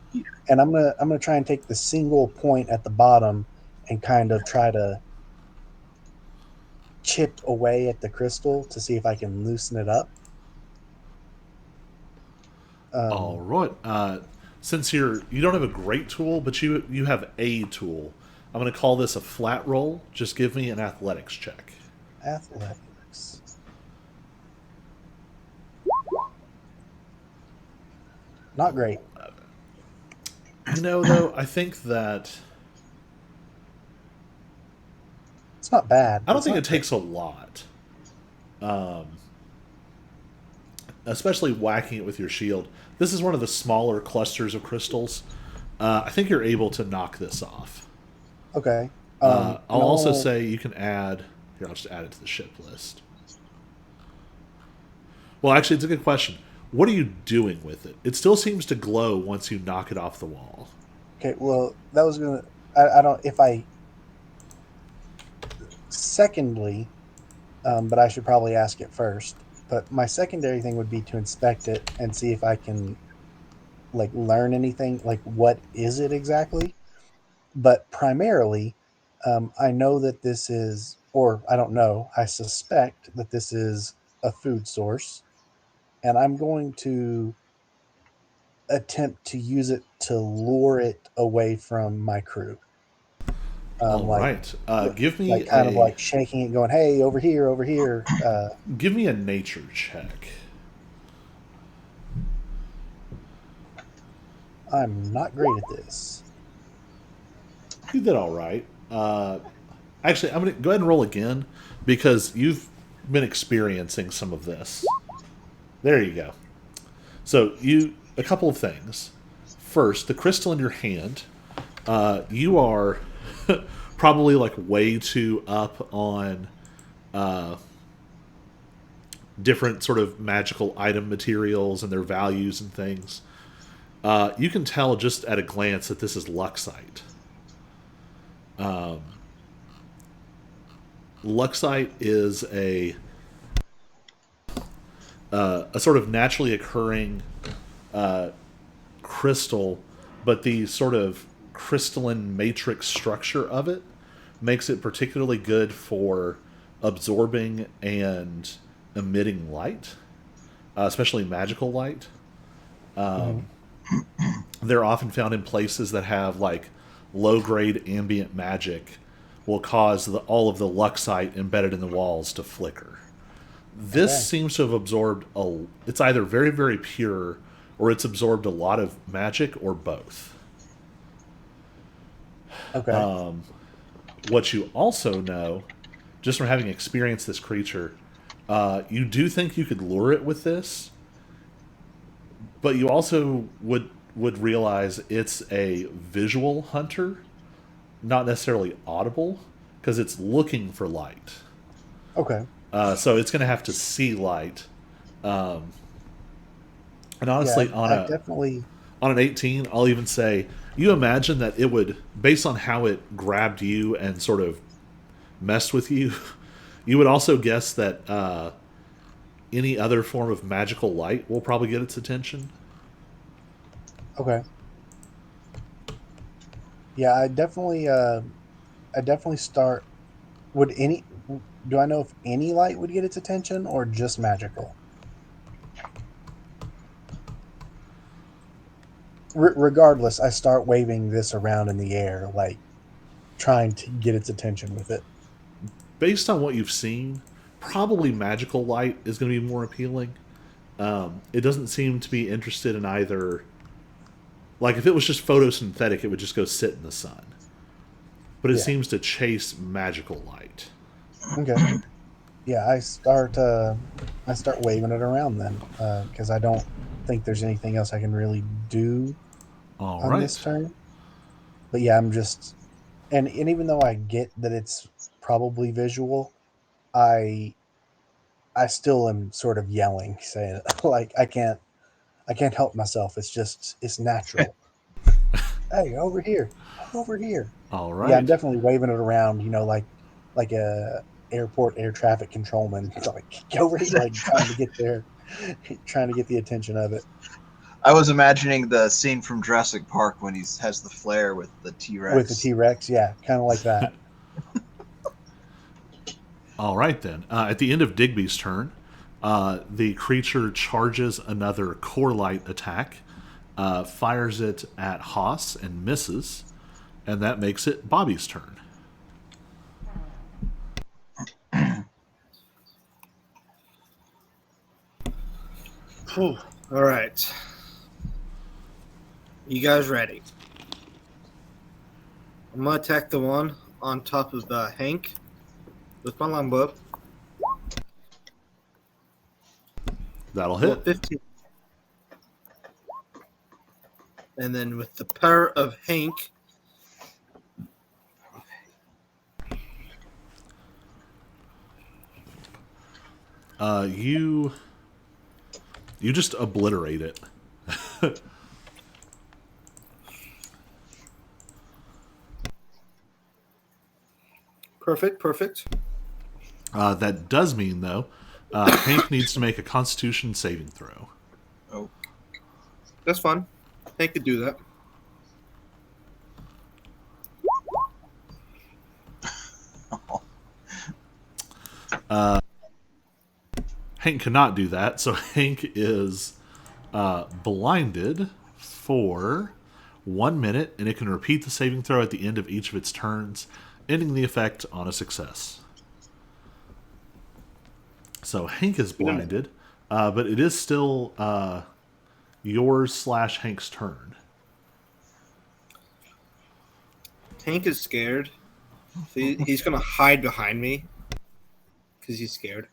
And I'm gonna try and take the single point at the bottom and kind of try to chip away at the crystal to see if I can loosen it up. All right. Since you don't have a great tool, but you have a tool, I'm going to call this a flat roll. Just give me an athletics check. Athletics. Not great. Though, I think that It's not bad. I don't think it takes a lot. Especially whacking it with your shield. This is one of the smaller clusters of crystals. I think you're able to knock this off. Okay. I'll also say you can add... Here, I'll just add it to the ship list. Well, actually, it's a good question. What are you doing with it? It still seems to glow once you knock it off the wall. Okay, well, that was going to... I don't... If I... Secondly, but I should probably ask it first, but my secondary thing would be to inspect it and see if I can, like, learn anything, like, what is it exactly? But primarily, I know that this is, or I don't know, I suspect that this is a food source, and I'm going to attempt to use it to lure it away from my crew. All right. Give me like kind of like shaking it, going, "Hey, over here, over here." Give me a nature check. I'm not great at this. You did all right. Actually, I'm going to go ahead and roll again because you've been experiencing some of this. There you go. So a couple of things. First, the crystal in your hand. You are probably like way too up on different sort of magical item materials and their values and things. You can tell just at a glance that this is Luxite. Luxite is a sort of naturally occurring crystal, but the sort of crystalline matrix structure of it makes it particularly good for absorbing and emitting light, especially magical light. They're often found in places that have like low-grade ambient magic will cause all of the Luxite embedded in the walls to flicker. This Okay. seems to have absorbed it's either very, very pure, or it's absorbed a lot of magic, or both. Okay. What you also know, just from having experienced this creature, you do think you could lure it with this, but you also would realize it's a visual hunter, not necessarily audible, because it's looking for light. Okay. So it's going to have to see light. And Yeah, honestly, I definitely. on an 18, I'll even say you imagine that it would, based on how it grabbed you and sort of messed with you, you would also guess that any other form of magical light will probably get its attention. Okay. Yeah, I definitely. I definitely start. Would any? Do I know if any light would get its attention or just magical? Regardless, I start waving this around in the air, like trying to get its attention with it. Based on what you've seen, probably magical light is going to be more appealing. It doesn't seem to be interested in either. Like, if it was just photosynthetic, it would just go sit in the sun. But it Yeah. seems to chase magical light. Okay. Yeah, I start waving it around then, because I don't think there's anything else I can really do All on this right. turn. But yeah, I'm just and even though I get that it's probably visual, I I still am sort of yelling, saying like I can't help myself. It's natural. Hey, over here, over here. All Yeah, I'm right. definitely waving it around, like a airport air traffic controlman. It's like get over here, like trying to get there, trying to get the attention of it I was imagining the scene from Jurassic Park when he has the flare with the T with the Rex. T Rex. Yeah, kind of like that. All right, then. At the end of Digby's turn, the creature charges another core light attack, fires it at Haas and misses, and that makes it Bobby's turn. Whew. All right. You guys ready? I'm gonna attack the one on top of Hank with my longbow. That'll Roll hit. 15. And then with the power of Hank, You just obliterate it. perfect. That does mean, though, Hank needs to make a Constitution saving throw. Oh, That's fun. Hank could do that. Hank cannot do that, so Hank is blinded for 1 minute, and it can repeat the saving throw at the end of each of its turns, ending the effect on a success. So Hank is blinded, but it is still yours/Hank's turn. Hank is scared. So he's gonna hide behind me because he's scared.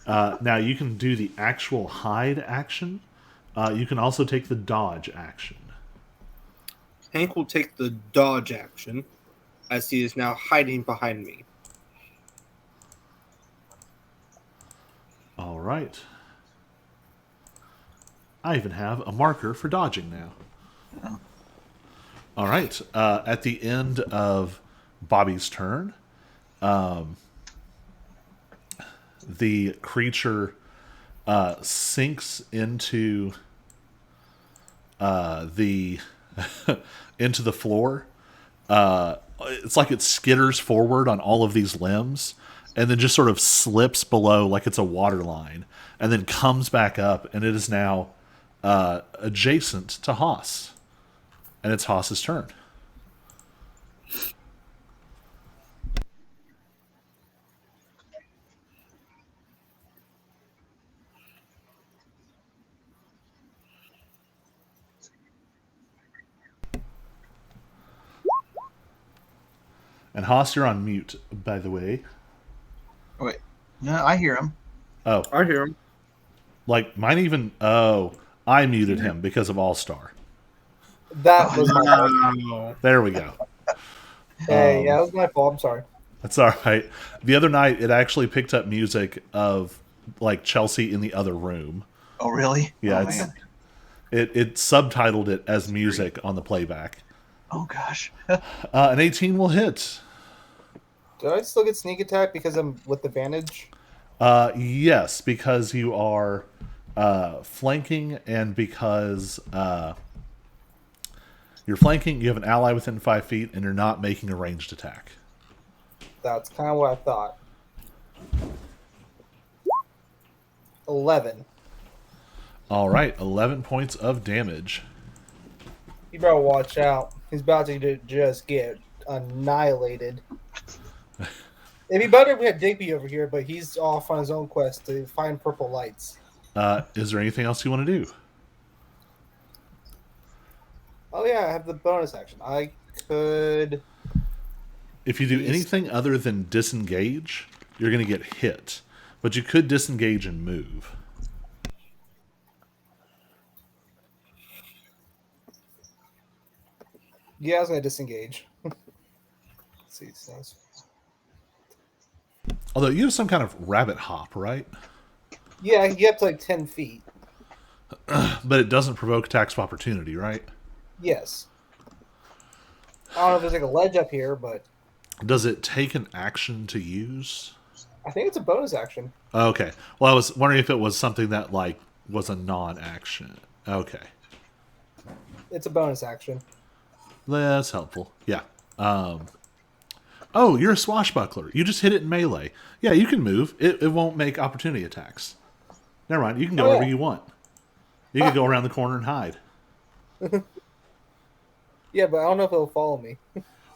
Now you can do the actual hide action. You can also take the dodge action. Hank will take the dodge action as he is now hiding behind me. All right. I even have a marker for dodging now. All right. At the end of Bobby's turn, the creature sinks into the into the floor. It's like it skitters forward on all of these limbs, and then just sort of slips below like it's a water line, and then comes back up, and it is now adjacent to Haas, and it's Haas's turn. And Haas, you're on mute, by the way. Wait, no, I hear him. Oh, I hear him. like mine even. Oh, I muted him because of All Star. That was my fault. Wow. There we go. Hey, yeah, that was my fault. I'm sorry. That's all right. The other night, it actually picked up music of like Chelsea in the other room. Oh, really? Yeah, Oh, it's, man. it subtitled it as music on the playback. Oh gosh. An 18 will hit. Do I still get sneak attack because I'm with advantage? Yes, because you are flanking, and because you're flanking, you have an ally within 5 feet, and you're not making a ranged attack. That's kind of what I thought. 11. All right, 11 points of damage. You better watch out. He's about to just get annihilated. It'd be better if we had Digby over here, but he's off on his own quest to find purple lights. Is there anything else you want to do? Oh yeah, I have the bonus action. I could... If you do anything other than disengage, you're going to get hit. But you could disengage and move. Yeah, I was going to disengage. Let's see these things. Although you have some kind of rabbit hop, right? Yeah, I can get up to like 10 feet. But it doesn't provoke attacks of opportunity, right? Yes. I don't know if there's like a ledge up here, but Does it take an action to use? I think it's a bonus action. Okay. Well, I was wondering if it was something that like was a non-action. Okay. It's a bonus action. That's helpful. Yeah. Oh, you're a swashbuckler. You just hit it in melee. Yeah, you can move. It won't make opportunity attacks. Never mind. You can go Oh, wherever yeah. you want. You can go around the corner and hide. Yeah, but I don't know if it'll follow me.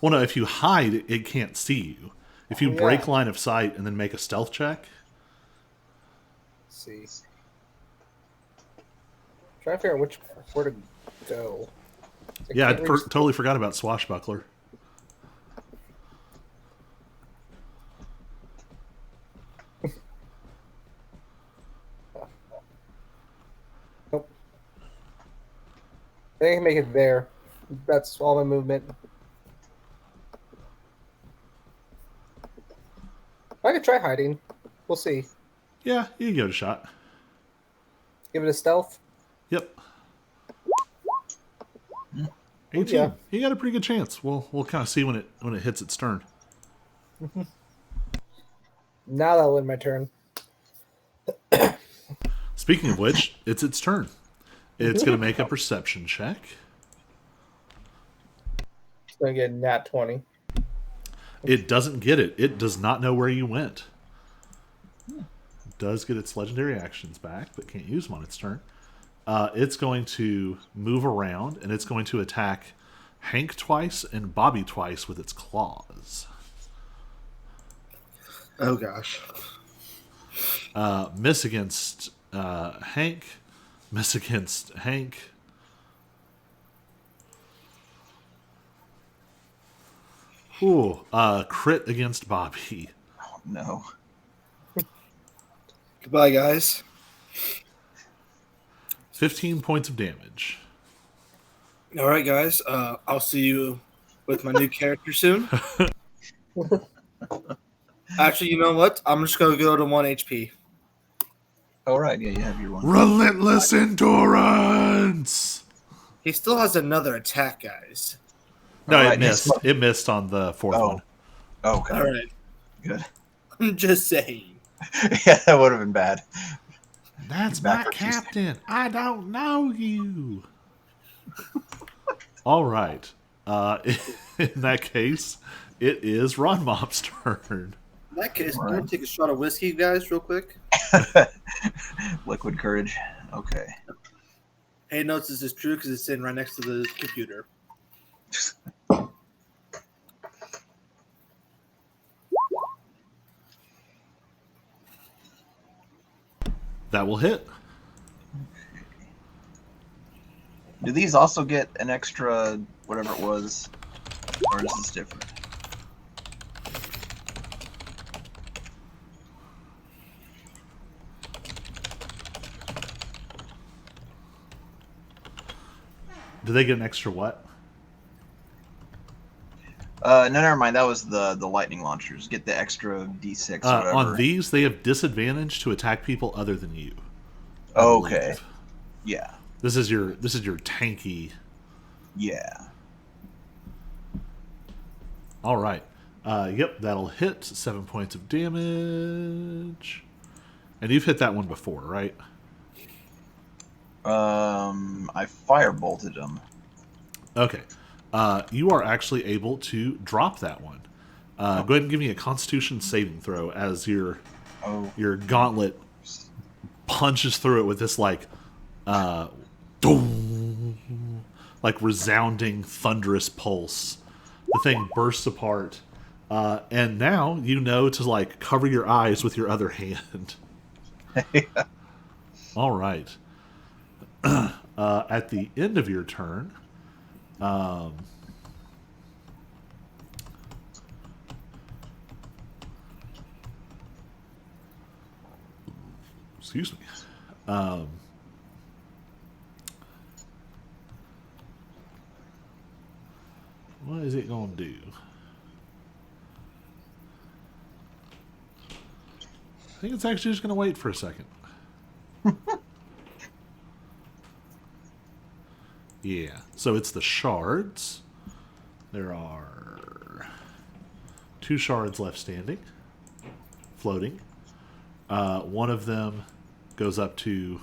Well, no, if you hide, it can't see you. If you Oh, yeah. break line of sight and then make a stealth check, Let's see. Try to figure out where to go. yeah, I can't reach- totally forgot about swashbuckler. Nope. I think I can make it there. That's all my movement. I could try hiding. We'll see. Yeah, you can give it a shot. Give it a stealth. Yep. 18. yeah. You got a pretty good chance. We'll kind of see when it hits its turn. Now that'll end my turn. Speaking of which, it's its turn. It's going to make a perception check. It's going to get a nat 20. It doesn't get it. It does not know where you went. It does get its legendary actions back, but can't use them on its turn. It's going to move around, and it's going to attack Hank twice and Bobby twice with its claws. Oh gosh. Miss against Hank. Miss against Hank. Ooh, crit against Bobby. Oh, no. Goodbye, guys. 15 points of damage. All right, guys. I'll see you with my new character soon. Actually, you know what? I'm just gonna go to 1 HP. All right. Yeah, you have your one. Relentless endurance! He still has another attack, guys. No, All it right, missed. next one. It missed on the fourth Oh. one. Okay. All right. Good. I'm just saying. Yeah, that would have been bad. That's Back my up, she's- captain. I don't know you. All right. In that case, it is Ron Mop's turn. In that case, I'm All gonna right. take a shot of whiskey, guys, real quick. Liquid courage. Okay. Hey, notes this is true because it's sitting right next to the computer. That will hit. Do these also get an extra whatever it was, or is this different? Do they get an extra what? No, never mind. That was the lightning launchers. Get the extra D6 or whatever. On these, they have disadvantage to attack people other than you. I Okay. believe. Yeah. This is your tanky. Yeah. All right. Yep, that'll hit 7 points of damage. And you've hit that one before, right? I firebolted him. Okay. You are actually able to drop that one. Go ahead and give me a Constitution saving throw as your gauntlet punches through it with this resounding thunderous pulse. The thing bursts apart, and now you know to cover your eyes with your other hand. All right. At the end of your turn, excuse me. What is it going to do? I think it's actually just going to wait for a second. Yeah, so it's the shards. There are 2 shards left standing, floating. One of them goes up to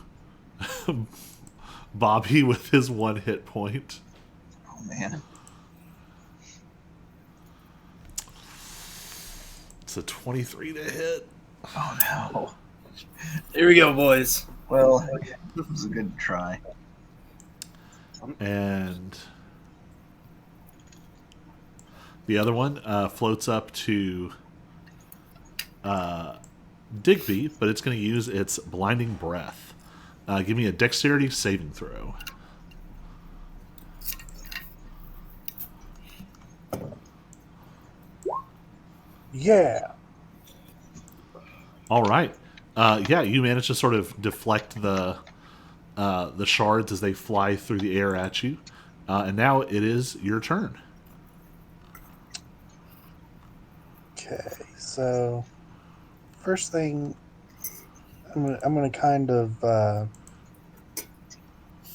Bobby with his 1 hit point. Oh, man. It's a 23 to hit. Oh, no. Here we go, boys. Well, it was a good try. And the other one floats up to Digby, but it's going to use its blinding breath. Give me a dexterity saving throw. Yeah. All right. Yeah, you manage to sort of deflect the shards as they fly through the air at you. And now it is your turn. Okay, so first thing, I'm gonna kind of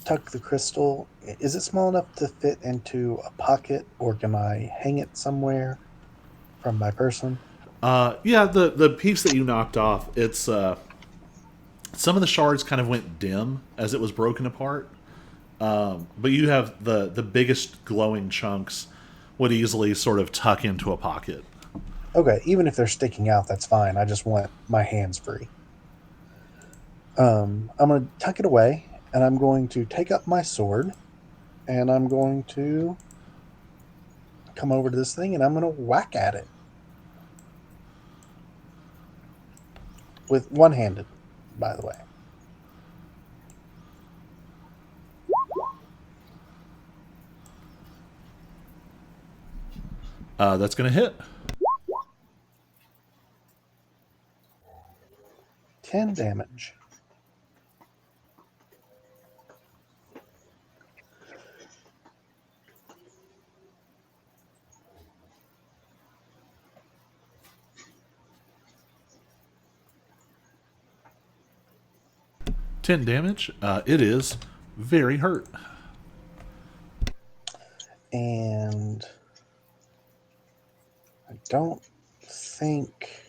tuck the crystal. Is it small enough to fit into a pocket, or can I hang it somewhere from my person? Yeah, the piece that you knocked off, it's some of the shards kind of went dim as it was broken apart. But you have the biggest glowing chunks would easily sort of tuck into a pocket. Okay, even if they're sticking out, that's fine. I just want my hands free. I'm going to tuck it away, and I'm going to take up my sword, and I'm going to come over to this thing, and I'm going to whack at it. With one-handed, by the way. That's going to hit. 10 damage. It is very hurt. And I don't think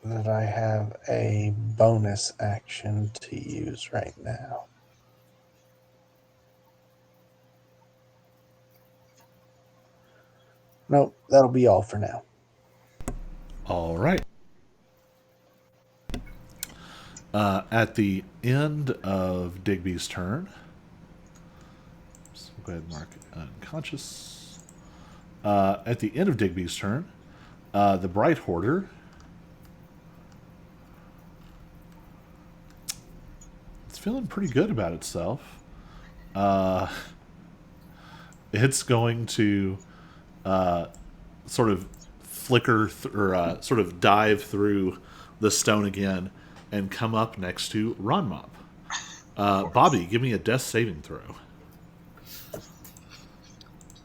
that I have a bonus action to use right now. Nope, that'll be all for now. All right. At the end of Digby's turn, so go ahead and mark it unconscious. At the end of Digby's turn, the Bright Hoarder it's feeling pretty good about itself. It's going to sort of flicker or sort of dive through the stone again and come up next to Ronmop. Bobby, give me a death saving throw.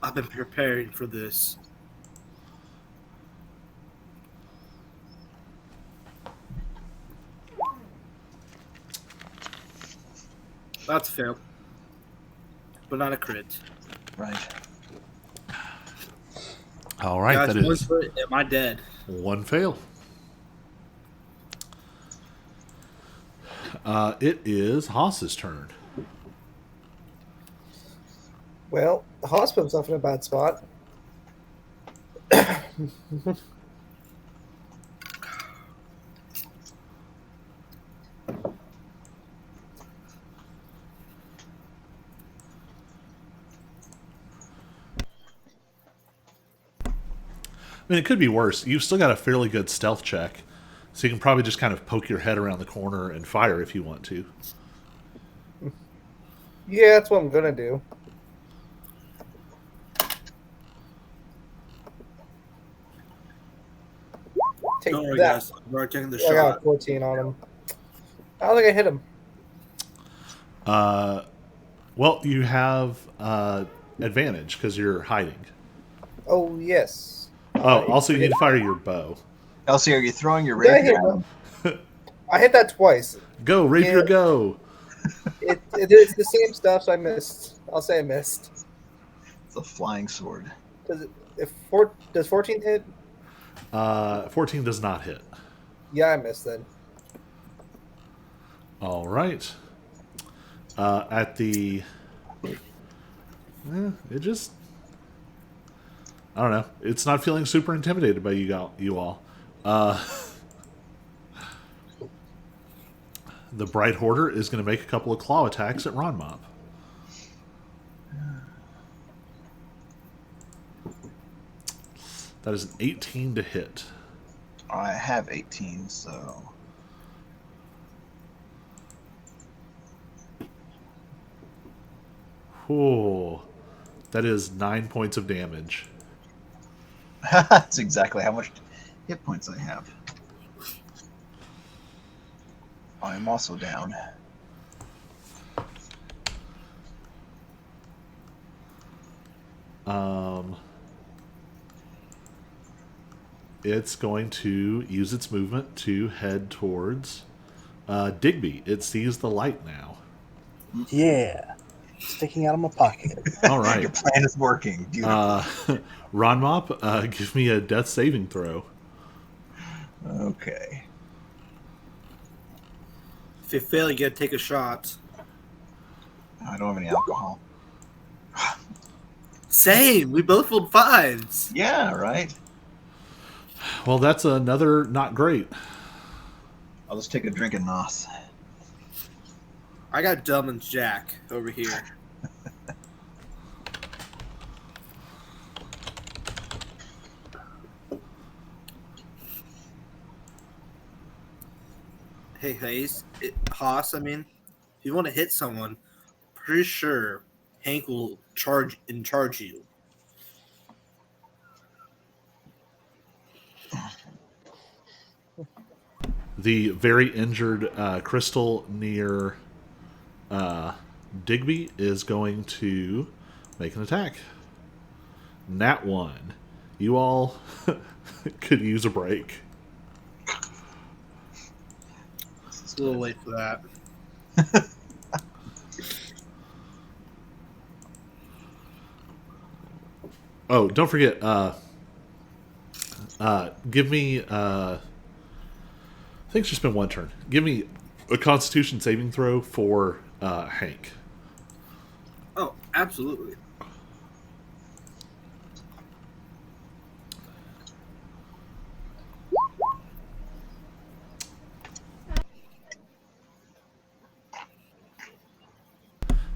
I've been preparing for this. That's a fail. But not a crit. Right. All right, Guys, that one is crit, am I dead? one fail. It is Haas's turn. Well, the Haas put himself in a bad spot. I mean, it could be worse. You've still got a fairly good stealth check, so you can probably just kind of poke your head around the corner and fire if you want to. Yeah, that's what I'm gonna do. Take Don't worry, that. guys. We're taking the I got shot. a 14 on him. I don't think I hit him. Well, you have advantage because you're hiding. Oh, yes. Also, you need to fire your bow. Elsie, are you throwing your Did I rapier? hit I hit that twice. Go, rapier, Yeah. go! It's the same stuff, so I missed. I'll say I missed. It's a flying sword. Does 14 hit? 14 does not hit. Yeah, I missed then. All right. At the... it just... I don't know. It's not feeling super intimidated by you all. The Bright Hoarder is going to make a couple of claw attacks at Ronmop. That is an 18 to hit. I have 18, so... Whew. That is 9 points of damage. That's exactly how much hit points I have. I am also down. It's going to use its movement to head towards Digby. It sees the light now. Yeah. Sticking out of my pocket. All right. Your plan is working. Beautiful. Ronmop, give me a death saving throw. Okay. If you fail, you gotta take a shot. I don't have any alcohol. Same. We both rolled 5s. Yeah, right. Well, that's another not great. I'll just take a drink of Nos. I got Dumb and Jack over here. Hey, Haas, I mean, if you want to hit someone, pretty sure Hank will charge you. The very injured Crystal near Digby is going to make an attack. Nat 1. You all could use a break. It's a little late for that. Oh, don't forget, give me, I think it's just been one turn. Give me a Constitution saving throw for Hank. Oh, absolutely.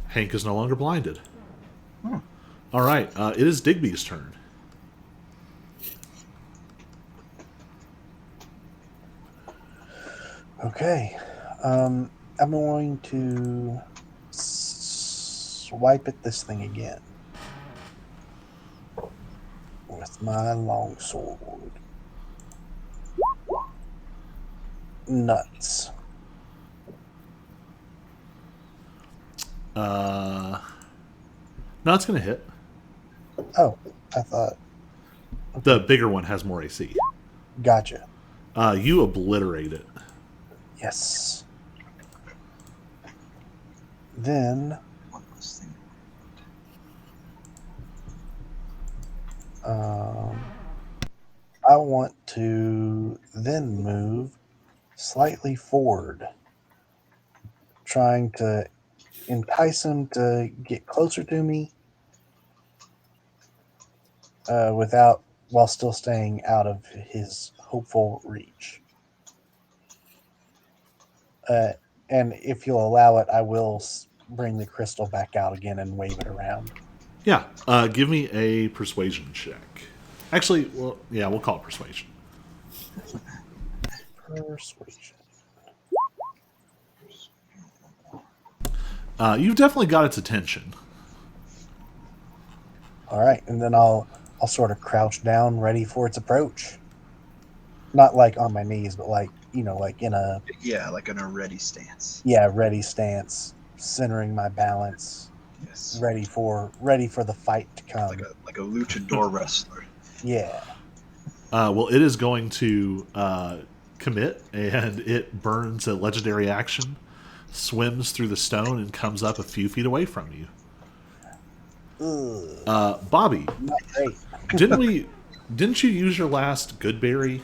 Hank is no longer blinded. All right, it is Digby's turn. Okay. I'm going to swipe at this thing again with my longsword. Nuts. No, it's going to hit. Oh, I thought. The bigger one has more AC. Gotcha. You obliterate it. Yes. Then One less thing. I want to then move slightly forward, trying to entice him to get closer to me while still staying out of his hopeful reach. And if you'll allow it, I will bring the crystal back out again and wave it around. Yeah. Give me a persuasion check. Actually, well, yeah, we'll call it persuasion. Persuasion. You've definitely got its attention. All right, and then I'll sort of crouch down, ready for its approach. Not like on my knees, but like like in a Yeah, like in a ready stance. ready stance, centering my balance, Yes. ready for the fight to come. Like a luchador wrestler. Yeah. Well, it is going to commit, and it burns a legendary action, swims through the stone, and comes up a few feet away from you. Bobby, Not great. didn't you use your last good berry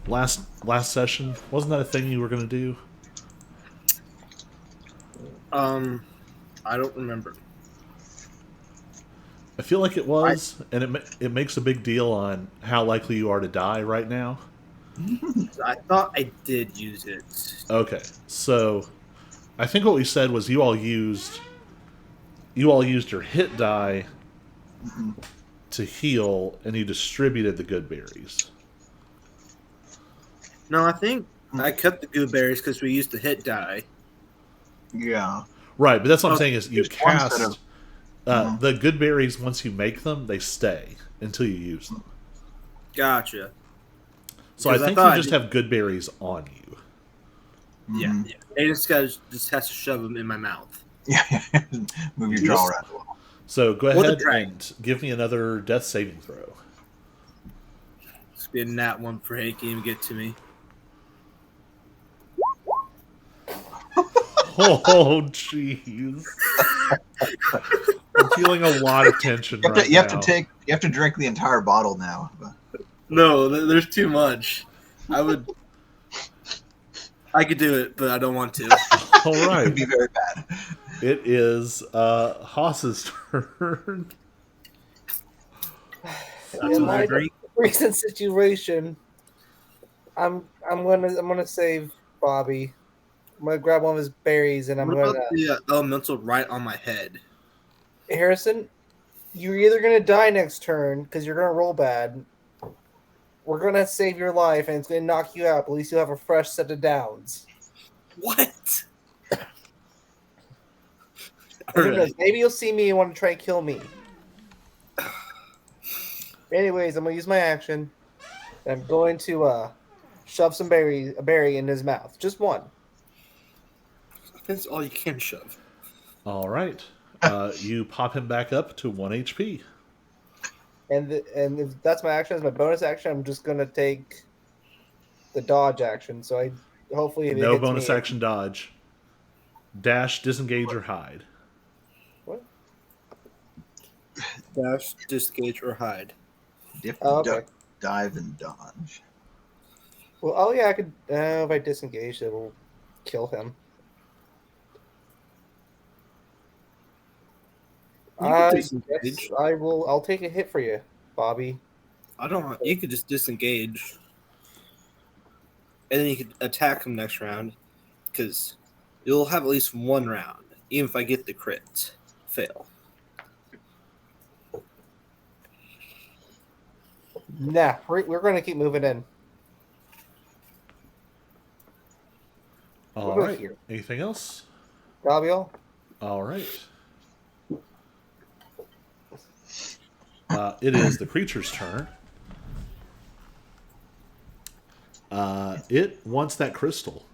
last session? Wasn't that a thing you were going to do? I don't remember. I feel like it was, and it makes a big deal on how likely you are to die right now. I thought I did use it. Okay, so I think what we said was you all used your hit die to heal, and you distributed the good berries. No, I think I kept the gooseberries because we used the hit die. Yeah. Right, but that's what I'm saying is you There's one set cast of- the good berries. Once you make them, they stay until you use them. Gotcha. So I Because I think thought you I just did- have good berries on you. Yeah. Aiden just has to shove them in my mouth. Yeah. Move your jaw around a little. So go Or the ahead dragon. and give me another death saving throw. It's been that one for Hank to even get to me. Oh, jeez. I'm feeling a lot of tension right now. You have to drink the entire bottle now. No, there's too much. I could do it, but I don't want to. All It right. would be very bad. It is Haas's turn. In my recent situation, I'm gonna save Bobby. I'm gonna grab one of his berries and I'm What gonna about the elemental right on my head? Harrison, you're either gonna die next turn because you're gonna roll bad. We're gonna save your life and it's gonna knock you out, but at least you'll have a fresh set of downs. What? Who knows? Maybe you'll see me and want to try and kill me. Anyways, I'm gonna use my action. I'm going to shove a berry in his mouth. Just one. That's all you can shove. All right. You pop him back up to 1 HP. And if that's my action, as my bonus action, I'm just gonna take the dodge action. So hopefully if it No hits bonus me, action dodge. Dash, disengage, or hide. What? Dash, disengage, or hide. Dip, Okay. duck, dive, and dodge. Well, oh yeah, I could. If I disengage, it will kill him. You can disengage. Yes, I will. I'll take a hit for you, Bobby. I don't want. You could just disengage, and then you could attack him next round, because you'll have at least one round, even if I get the crit fail. Nah, we're going to keep moving in. All We'll go right. here. Anything else? Gabriel? All right. It is the creature's turn. It wants that crystal.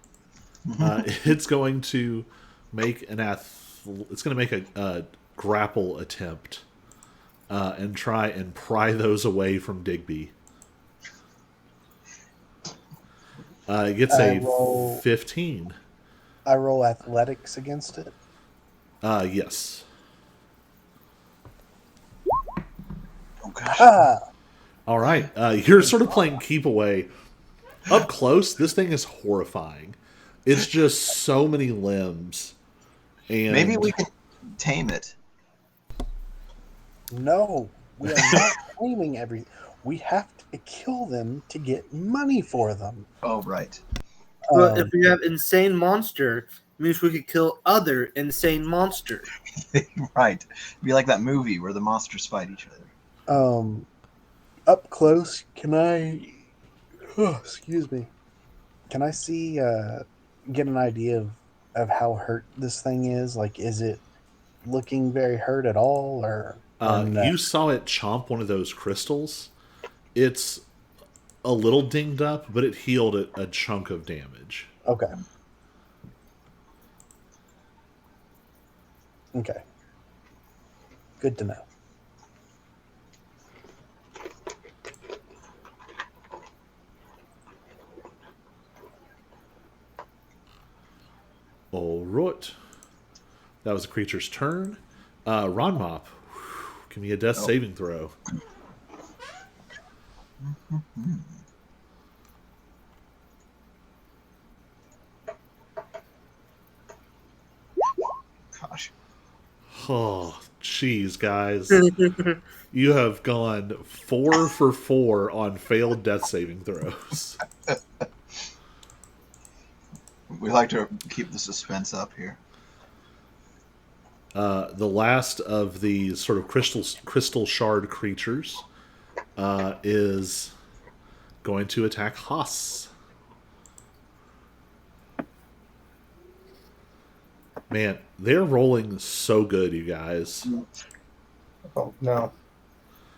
It's going to make an it's going to make a grapple attempt and try and pry those away from Digby. It gets a 15. I roll athletics against it. Yes. Oh gosh. Ah, All right. You're sort of playing keep away. Up close, this thing is horrifying. It's just so many limbs. And Maybe we can tame it. no, we are not claiming every. We have to kill them to get money for them. Oh, right. But Um, if we have insane monster, it means we could kill other insane monster. Right. Be like that movie where the monsters fight each other. Up close, can I? Excuse me. Can I see? Get an idea of how hurt this thing is? Like, is it looking very hurt at all, or no? you saw it chomp one of those crystals. It's a little dinged up, but it healed a chunk of damage. Okay. Okay. Good to know. All right. That was a creature's turn. Ronmop, give me a death saving throw. Gosh. Oh, jeez, guys. You have gone 4 for 4 on failed death saving throws. We like to keep the suspense up here. The last of these sort of crystal shard creatures is going to attack Haas. Man, they're rolling so good, you guys. Oh no.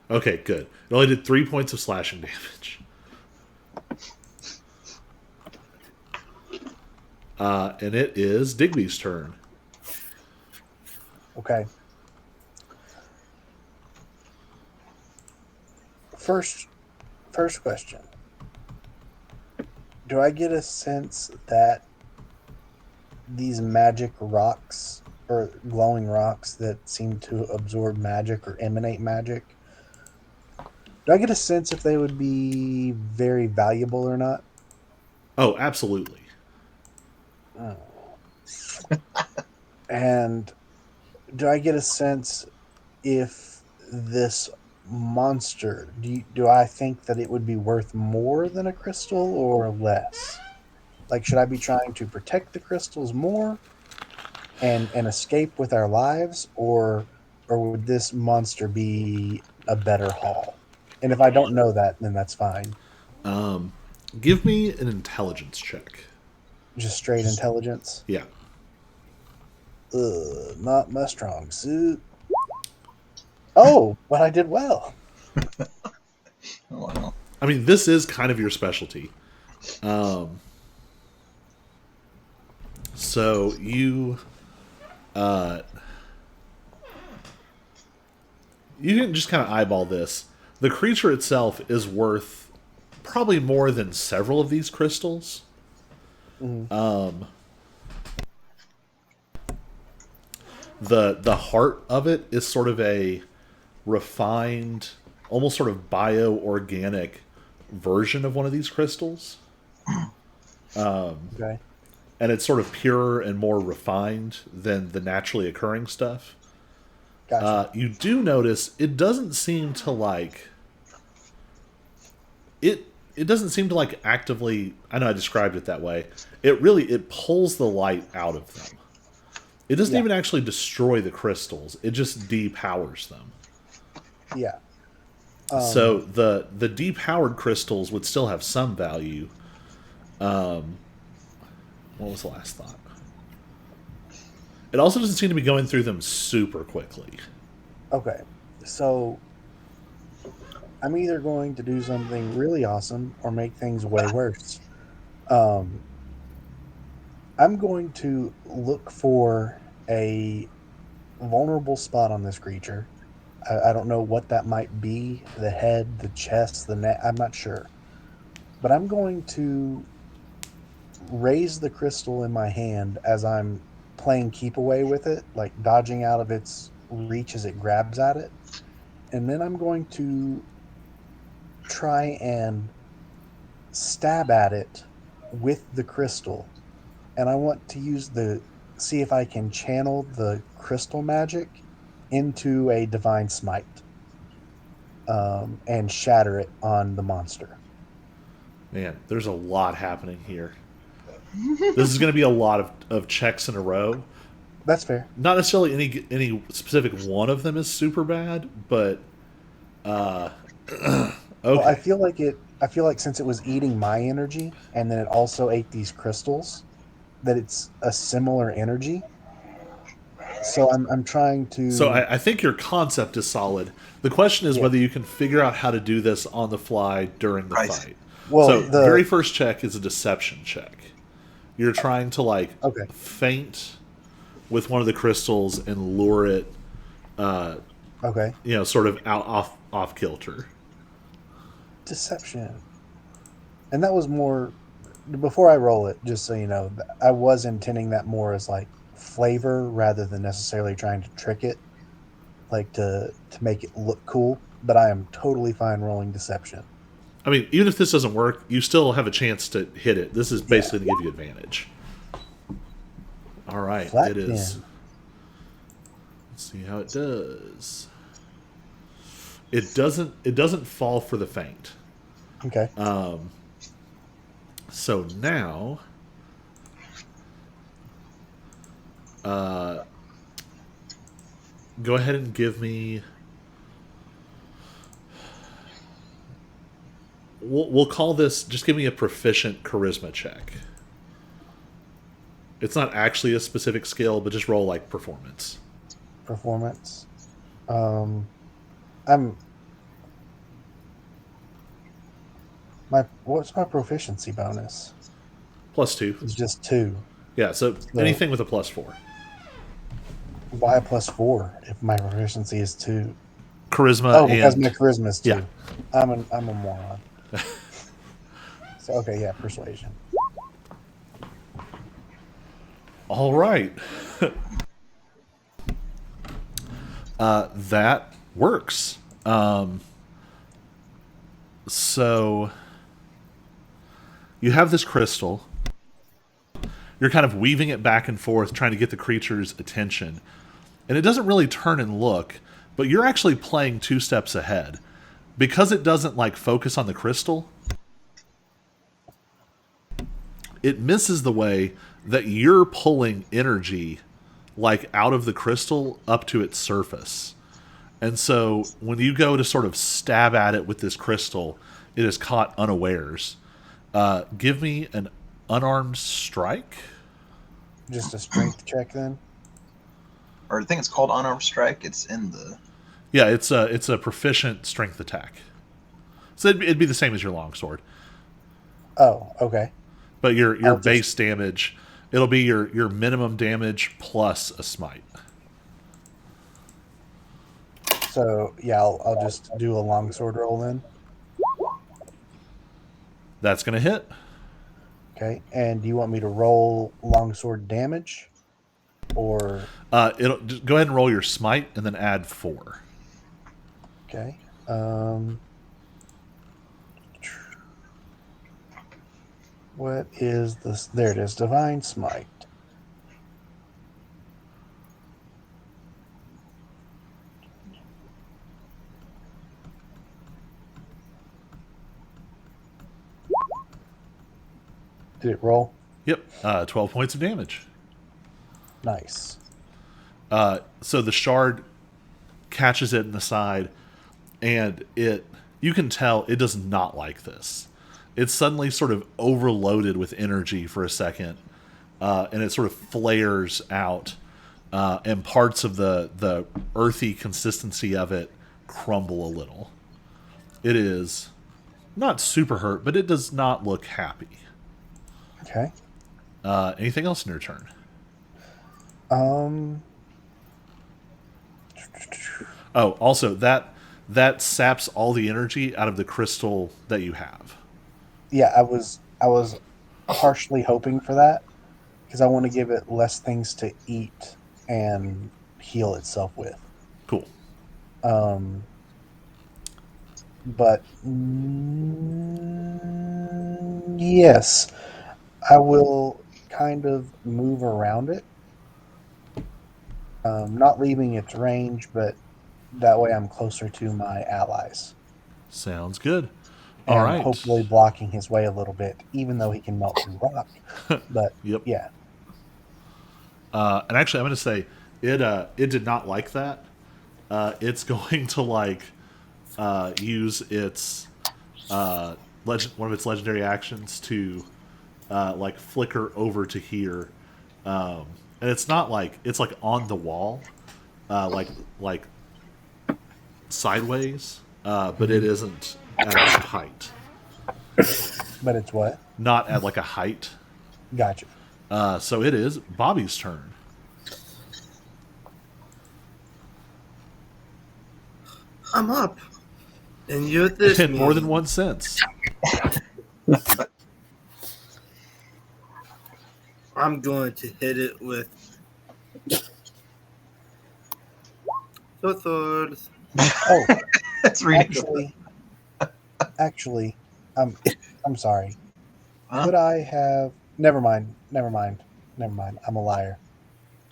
Okay, good. It only did 3 points of slashing damage. And it is Digby's turn. Okay. First question. Do I get a sense that these magic rocks or glowing rocks that seem to absorb magic or emanate magic, do I get a sense if they would be very valuable or not? Oh, absolutely. Oh. And do I get a sense if this monster, do I think that it would be worth more than a crystal or less? Like, should I be trying to protect the crystals more and escape with our lives, or would this monster be a better haul? And if I don't know that, then that's fine. Give me an intelligence check. Just straight intelligence. Yeah. Not my strong suit. Oh, but I did well. Wow. I mean, this is kind of your specialty. So you can just kind of eyeball this. The creature itself is worth probably more than several of these crystals. The heart of it is sort of a refined, almost sort of bio-organic version of one of these crystals. Okay. And it's sort of purer and more refined than the naturally occurring stuff. Gotcha. You do notice it doesn't seem to like... It doesn't seem to like actively... I know I described it that way. It pulls the light out of them. It doesn't even actually destroy the crystals. It just depowers them. Yeah. So the depowered crystals would still have some value. What was the last thought? It also doesn't seem to be going through them super quickly. Okay. So I'm either going to do something really awesome or make things way worse. I'm going to look for a vulnerable spot on this creature. I don't know what that might be, the head, the chest, the neck, I'm not sure. But I'm going to raise the crystal in my hand as I'm playing keep away with it, like dodging out of its reach as it grabs at it. And then I'm going to try and stab at it with the crystal. And I want to see if I can channel the crystal magic into a divine smite, and shatter it on the monster. Man, there's a lot happening here. This is going to be a lot of checks in a row. That's fair. Not necessarily any specific one of them is super bad, but okay. Well, I feel like since it was eating my energy and then it also ate these crystals, that it's a similar energy. So I'm trying to. So I think your concept is solid. The question is whether you can figure out how to do this on the fly during the fight. Well, so the very first check is a deception check. You're trying to feint with one of the crystals and lure it, sort of out off kilter. Deception. And that was more before I roll it, just so you know, I was intending that more as like flavor rather than necessarily trying to trick it, like to make it look cool. But I am totally fine rolling deception. I mean, even if this doesn't work, you still have a chance to hit it. This is basically to give you advantage. All right, Flat it is. 10. Let's see how it does. It doesn't fall for the feint. Okay. So now, go ahead and give me. We'll call this. Just give me a proficient charisma check. It's not actually a specific skill, but just roll like performance. Performance. What's my proficiency bonus? +2. It's just 2. Yeah, so anything with a +4. Why a +4 if my proficiency is 2? Charisma. Oh, because my charisma is 2. Yeah. I'm a moron. So okay, yeah, persuasion. All right. That works. So you have this crystal. You're kind of weaving it back and forth, trying to get the creature's attention. And it doesn't really turn and look, but you're actually playing 2 steps ahead. Because it doesn't focus on the crystal, it misses the way that you're pulling energy out of the crystal up to its surface. And so when you go to sort of stab at it with this crystal, it is caught unawares. Give me an unarmed strike. Just a strength check then? Or I think it's called unarmed strike. It's in the... Yeah, it's a proficient strength attack. So it'd be the same as your longsword. Oh, okay. But your base damage, it'll be your minimum damage plus a smite. So yeah, I'll just do a longsword roll then. That's gonna hit. Okay, and do you want me to roll longsword damage, or just go ahead and roll your smite and then add 4. Okay. What is this? There it is. Divine Smite. Did it roll? Yep. 12 points of damage. Nice. So the shard catches it in the side, and you can tell it does not like this. It's suddenly sort of overloaded with energy for a second, and it sort of flares out, and parts of the earthy consistency of it crumble a little. It is not super hurt, but it does not look happy. Okay. Anything else in your turn? Um. Oh, also that saps all the energy out of the crystal that you have. Yeah, I was partially hoping for that because I want to give it less things to eat and heal itself with. Cool. Um. But yes, I will kind of move around it, not leaving its range, but that way I'm closer to my allies Sounds good. All and right. hopefully blocking his way a little bit, even though he can melt through rock. But Yep. yeah, And actually, I'm going to say it did not like that. It's going to use its one of its legendary actions to flicker over to here, and it's not like it's like on the wall, like sideways, but it isn't at a height, but it's what? not at like a height. Gotcha. So it is Bobby's turn. I'm up. And you're this In more than mean. one sense. I'm going to hit it with the third. Oh, That's ridiculous. actually, I'm sorry. Huh? Could I have? Never mind. I'm a liar.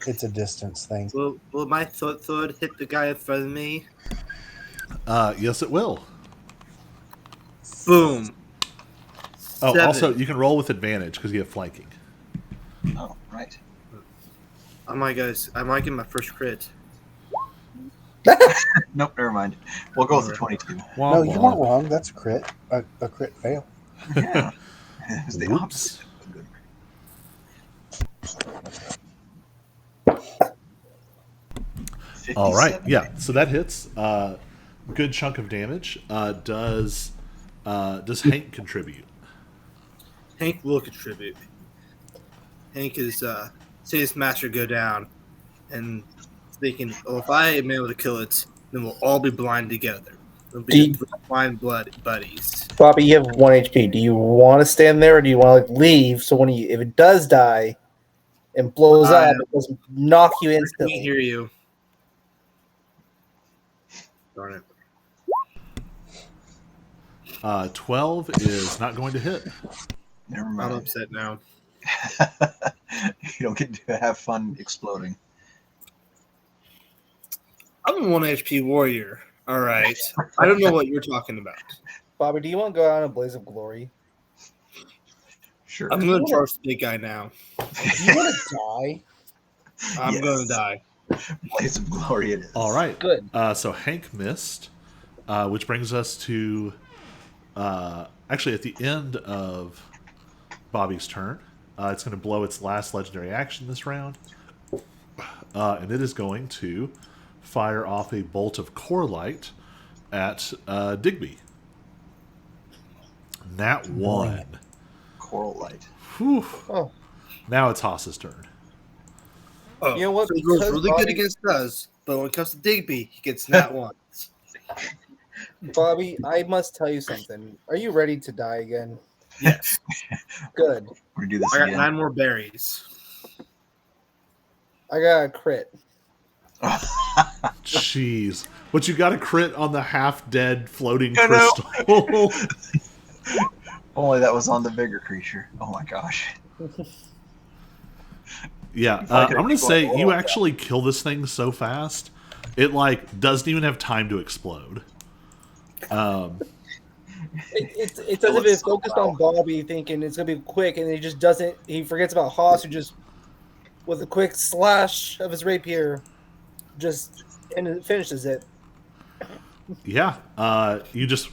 It's a distance thing. Will my third hit the guy in front of me? Yes, it will. Boom. Oh, 7. also, you can roll with advantage because you have flanking. Oh, right. Oh my gosh, I might get my first crit. Nope, never mind. We'll go with the 22. No, you weren't wrong. That's a crit. A crit fail. Yeah. It was the Whoops. opposite of good. 57. All right, yeah. So that hits. Good chunk of damage. Does Hank contribute? Hank will contribute. Hank is see his master go down, and thinking, "Oh, if I am able to kill it, then we'll all be blind together. We'll be blind blood buddies." Bobby, you have 1 HP. Do you want to stand there, or do you want to leave? So when if it does die and blows up, it doesn't knock you I can't instantly. hear you. Darn it. 12 is not going to hit. Never I'm mind. upset now. You don't get to have fun exploding. I'm a 1 HP warrior. All right. I don't know what you're talking about. Bobby, do you want to go out in a blaze of glory? Sure. I'm going to charge the big guy now. Do you want to die? I'm Yes. going to die. Blaze of glory it is. All right. Good. So Hank missed, which brings us to actually at the end of Bobby's turn. It's going to blow its last legendary action this round, and it is going to fire off a bolt of core light at Digby. Nat 1. Coral light. Whew. Oh, Now it's Haas's turn. Oh, You know what, so he goes because really Bobby- good against us, but when it comes to Digby, he gets nat 1. Bobby, I must tell you something. Are you ready to die again? Yes. Good. We're gonna do this I got again. 9 more berries. I got a crit. Jeez. But you got a crit on the half-dead floating I know. crystal. Only that was on the bigger creature. Oh my gosh. Yeah, If I I'm could going to keep say going, you actually kill this thing so fast, it doesn't even have time to explode. It's as if it's focused on Bobby, thinking it's gonna be quick, and he just doesn't. He forgets about Haas, who just with a quick slash of his rapier, just and it finishes it. Yeah, you just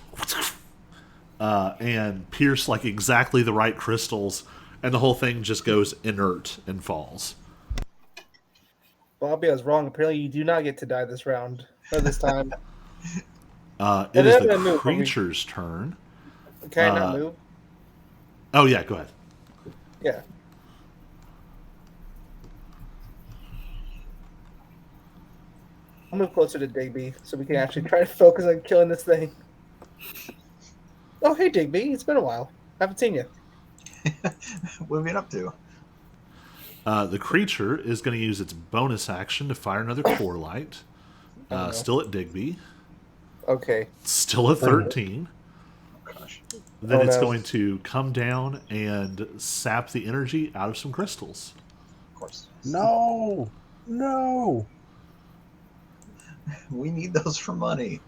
and pierce exactly the right crystals, and the whole thing just goes inert and falls. Bobby, I was wrong. Apparently, you do not get to die this round or this time. It is the move, creature's turn. Can I not move? Oh yeah, go ahead. Yeah. I'll move closer to Digby so we can actually try to focus on killing this thing. Oh, hey, Digby. It's been a while. Haven't seen you. What have you been up to? The creature is going to use its bonus action to fire another core light. Oh, no. Still at Digby. Okay. Still a 13. Gosh. Then Oh, it's no. going to come down and sap the energy out of some crystals. Of course. No, no. We need those for money.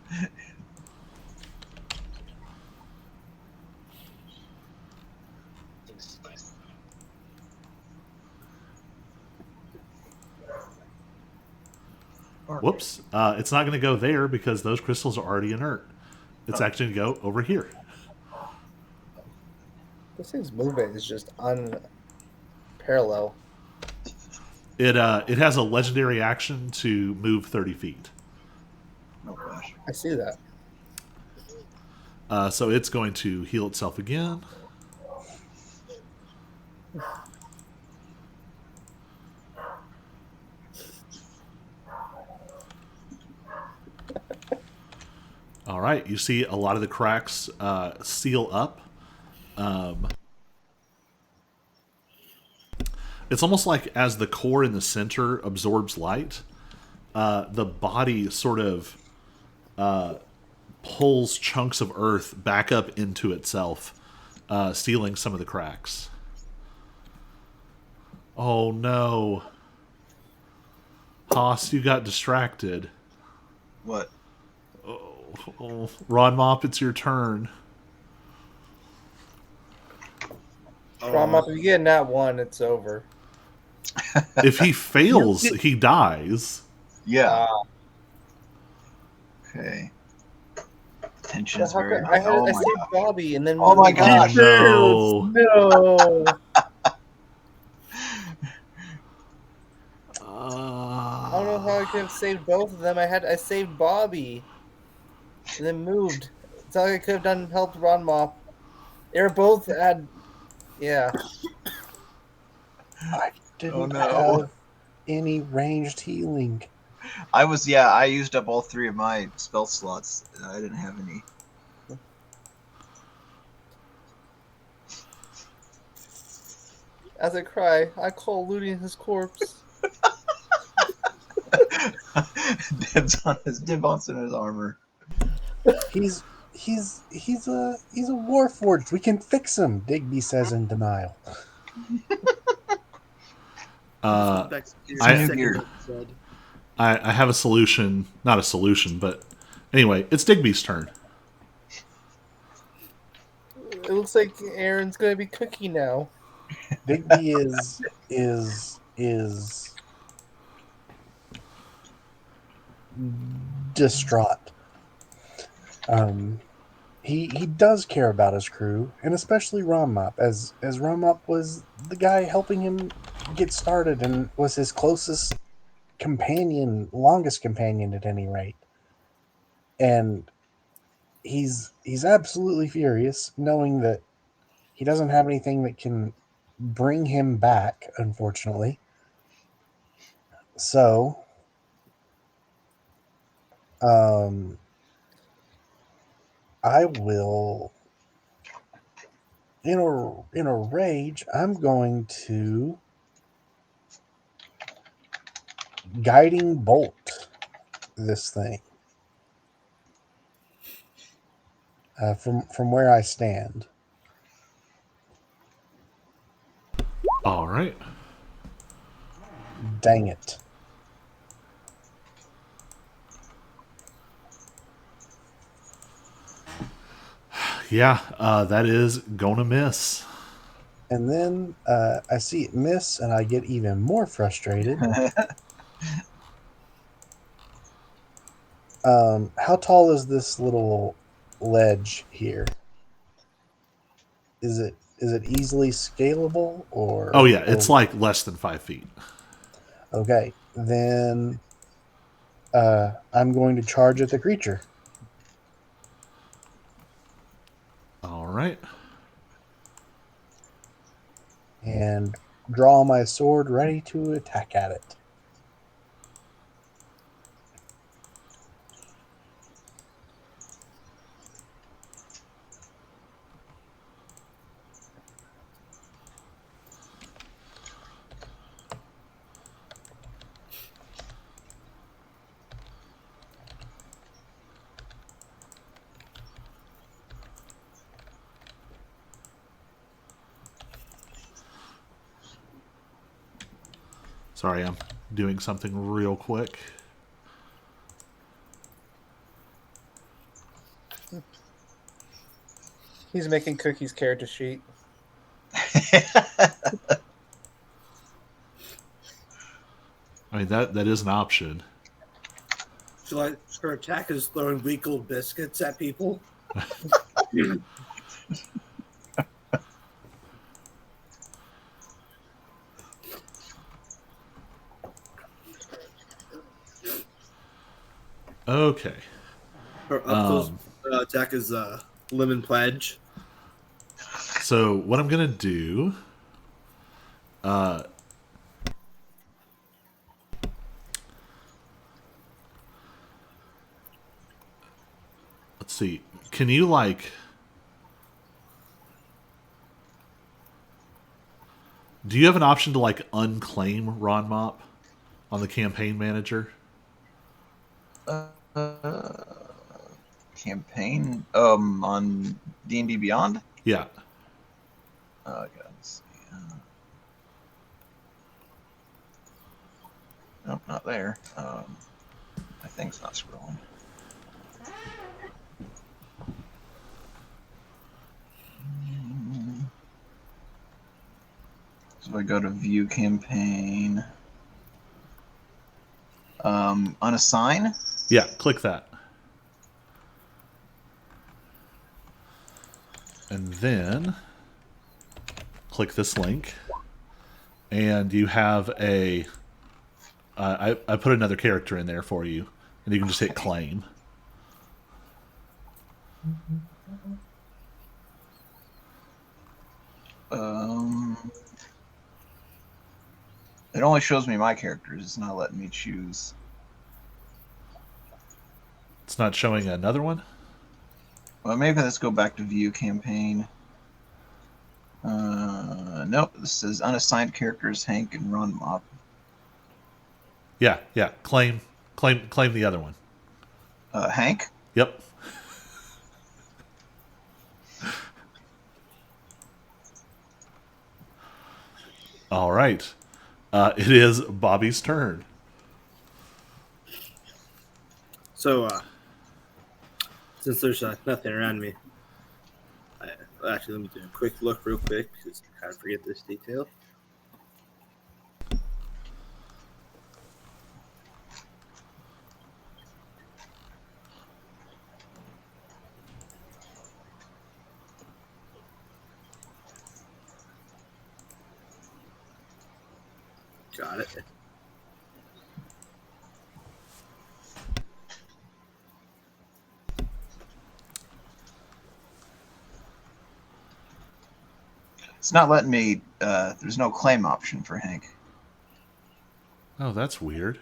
Whoops. It's not going to go there because those crystals are already inert. It's actually going to go over here. This thing's movement is just unparalleled. It has a legendary action to move 30 feet. Oh gosh. I see that. So it's going to heal itself again. All right, you see a lot of the cracks seal up. It's almost like as the core in the center absorbs light, the body sort of pulls chunks of earth back up into itself, sealing some of the cracks. Oh no. Haas, you got distracted. What? Oh, Ron Mop, it's your turn. Ron Mop, if you get that one, it's over. If he fails, he dies. Yeah. Okay. Tension is very high. I saved Bobby and then. Oh my moved. gosh. Oh no. No. I don't know how I could have saved both of them. I saved Bobby, and then moved. It's all I could have done. Helped Ron Mop. They were both yeah. I didn't no. have any ranged healing. I used up all 3 of my spell slots. I didn't have any. As I cry, I call looting his corpse. Dibs on his armor. He's a warforged. We can fix him, Digby says in denial. I have a solution. Not a solution, but anyway, it's Digby's turn. It looks like Aaron's gonna be cookie now. Digby is distraught. He does care about his crew, and especially Rommop, as Rommop was the guy helping him get started and was his closest companion, longest companion at any rate. And he's absolutely furious, knowing that he doesn't have anything that can bring him back, unfortunately. So, I will, in a rage, I'm going to guiding bolt this thing from where I stand. All right. Dang it. Yeah, that is gonna miss. And then I see it miss, and I get even more frustrated. How tall is this little ledge here? Is it easily scalable, or? Oh yeah, it's like less than 5 feet. Okay, then I'm going to charge at the creature. All right. And draw my sword ready to attack at it. Sorry, I'm doing something real quick. He's making Cookie's character sheet. I mean, that is an option. So like her attack is throwing weak old biscuits at people. Okay. Her up close attack is lemon pledge. So what I'm going to do... let's see. Can you, like... Do you have an option to, like, unclaim Ron Mop on the campaign manager? Campaign on D&D Beyond? Yeah. God, let's see. Nope, not there. My thing's not scrolling. So I go to View Campaign. Unassign? Yeah, click that. And then click this link. And you have a... I put another character in there for you. And you can just hit claim. It only shows me my characters. It's not letting me choose. It's not showing another one? Well, maybe let's go back to View Campaign. Nope. This says unassigned characters Hank and Ron Mop. Yeah. Claim the other one. Hank? Yep. All right. It is Bobby's turn. So, since there's nothing around me, actually, let me do a quick look real quick because I kind of forget this detail. Got it. It's not letting me. There's no claim option for Hank. Oh, that's weird.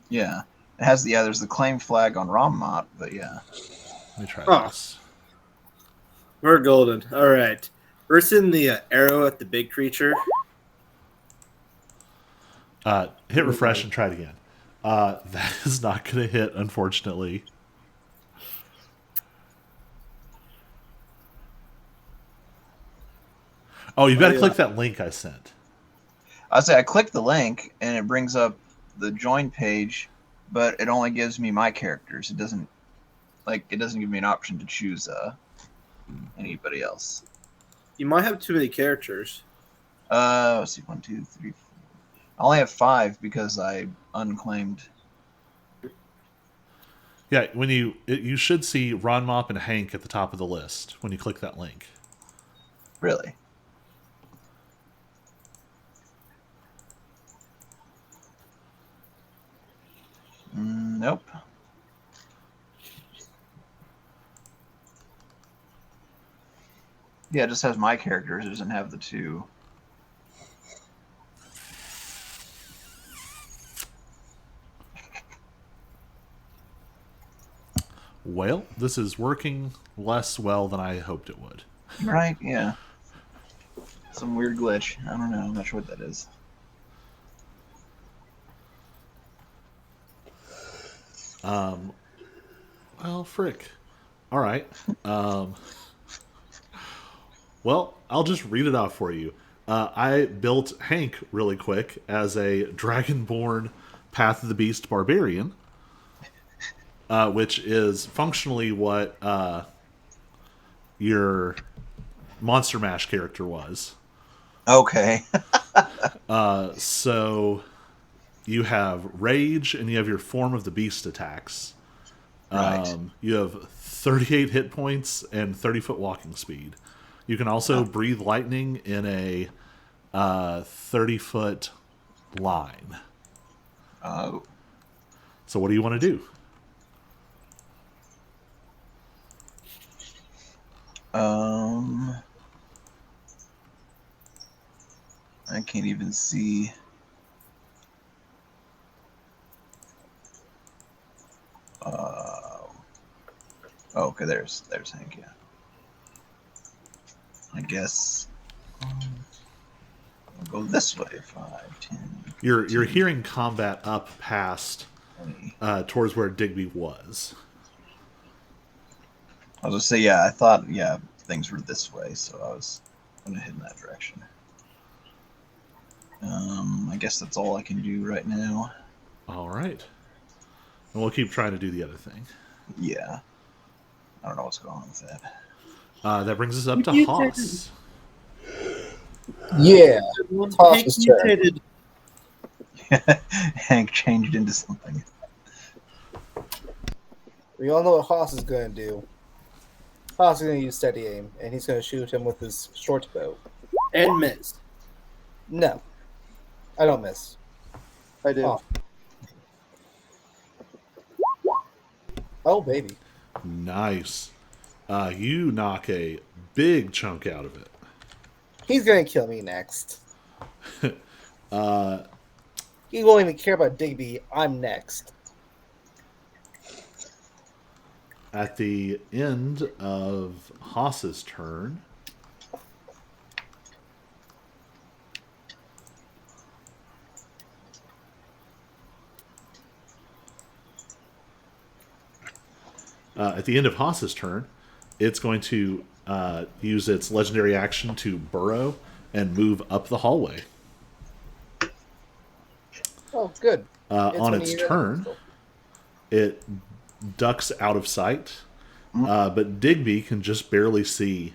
Yeah. It has there's the claim flag on Ron Mop, but yeah. Let me try this. We're golden. All right. First in the arrow at the big creature. Hit refresh and try it again. That is not going to hit, unfortunately. Oh, you've got to click that link I sent. I clicked the link and it brings up the join page, but it only gives me my characters. It doesn't give me an option to choose anybody else. You might have too many characters. Let's see, 1, 2, 3, 4. I only have 5 because I unclaimed. Yeah, when you should see Ron Mop and Hank at the top of the list when you click that link. Really? Nope. Yeah, it just has my characters. It doesn't have the 2. Well, this is working less well than I hoped it would. Right, yeah. Some weird glitch. I don't know. I'm not sure what that is. Well, frick. All right. Well, I'll just read it off for you. I built Hank really quick as a Dragonborn Path of the Beast Barbarian, which is functionally what your Monster Mash character was. Okay. So you have Rage and you have your Form of the Beast attacks. Right. You have 38 hit points and 30-foot walking speed. You can also breathe lightning in a 30-foot line. Oh. So what do you want to do? I can't even see. Okay, there's Hank. Yeah. I guess I'll go this way. 5, 10. You're hearing combat up past 20. towards where Digby was. I was gonna say, yeah. I thought, things were this way, so I was gonna head in that direction. I guess that's all I can do right now. All right. And we'll keep trying to do the other thing. Yeah. I don't know what's going on with that. That brings us up to Haas. Yeah. Hank mutated. Hank changed into something. We all know what Haas is going to do. Haas is going to use steady aim, and he's going to shoot him with his short bow. And miss. No. I don't miss. I did. Oh, baby. Nice. You knock a big chunk out of it. He's going to kill me next. He won't even care about Digby. I'm next. At the end of Haas's turn, it's going to use its legendary action to burrow and move up the hallway. Oh, good. On its turn, it ducks out of sight, but Digby can just barely see.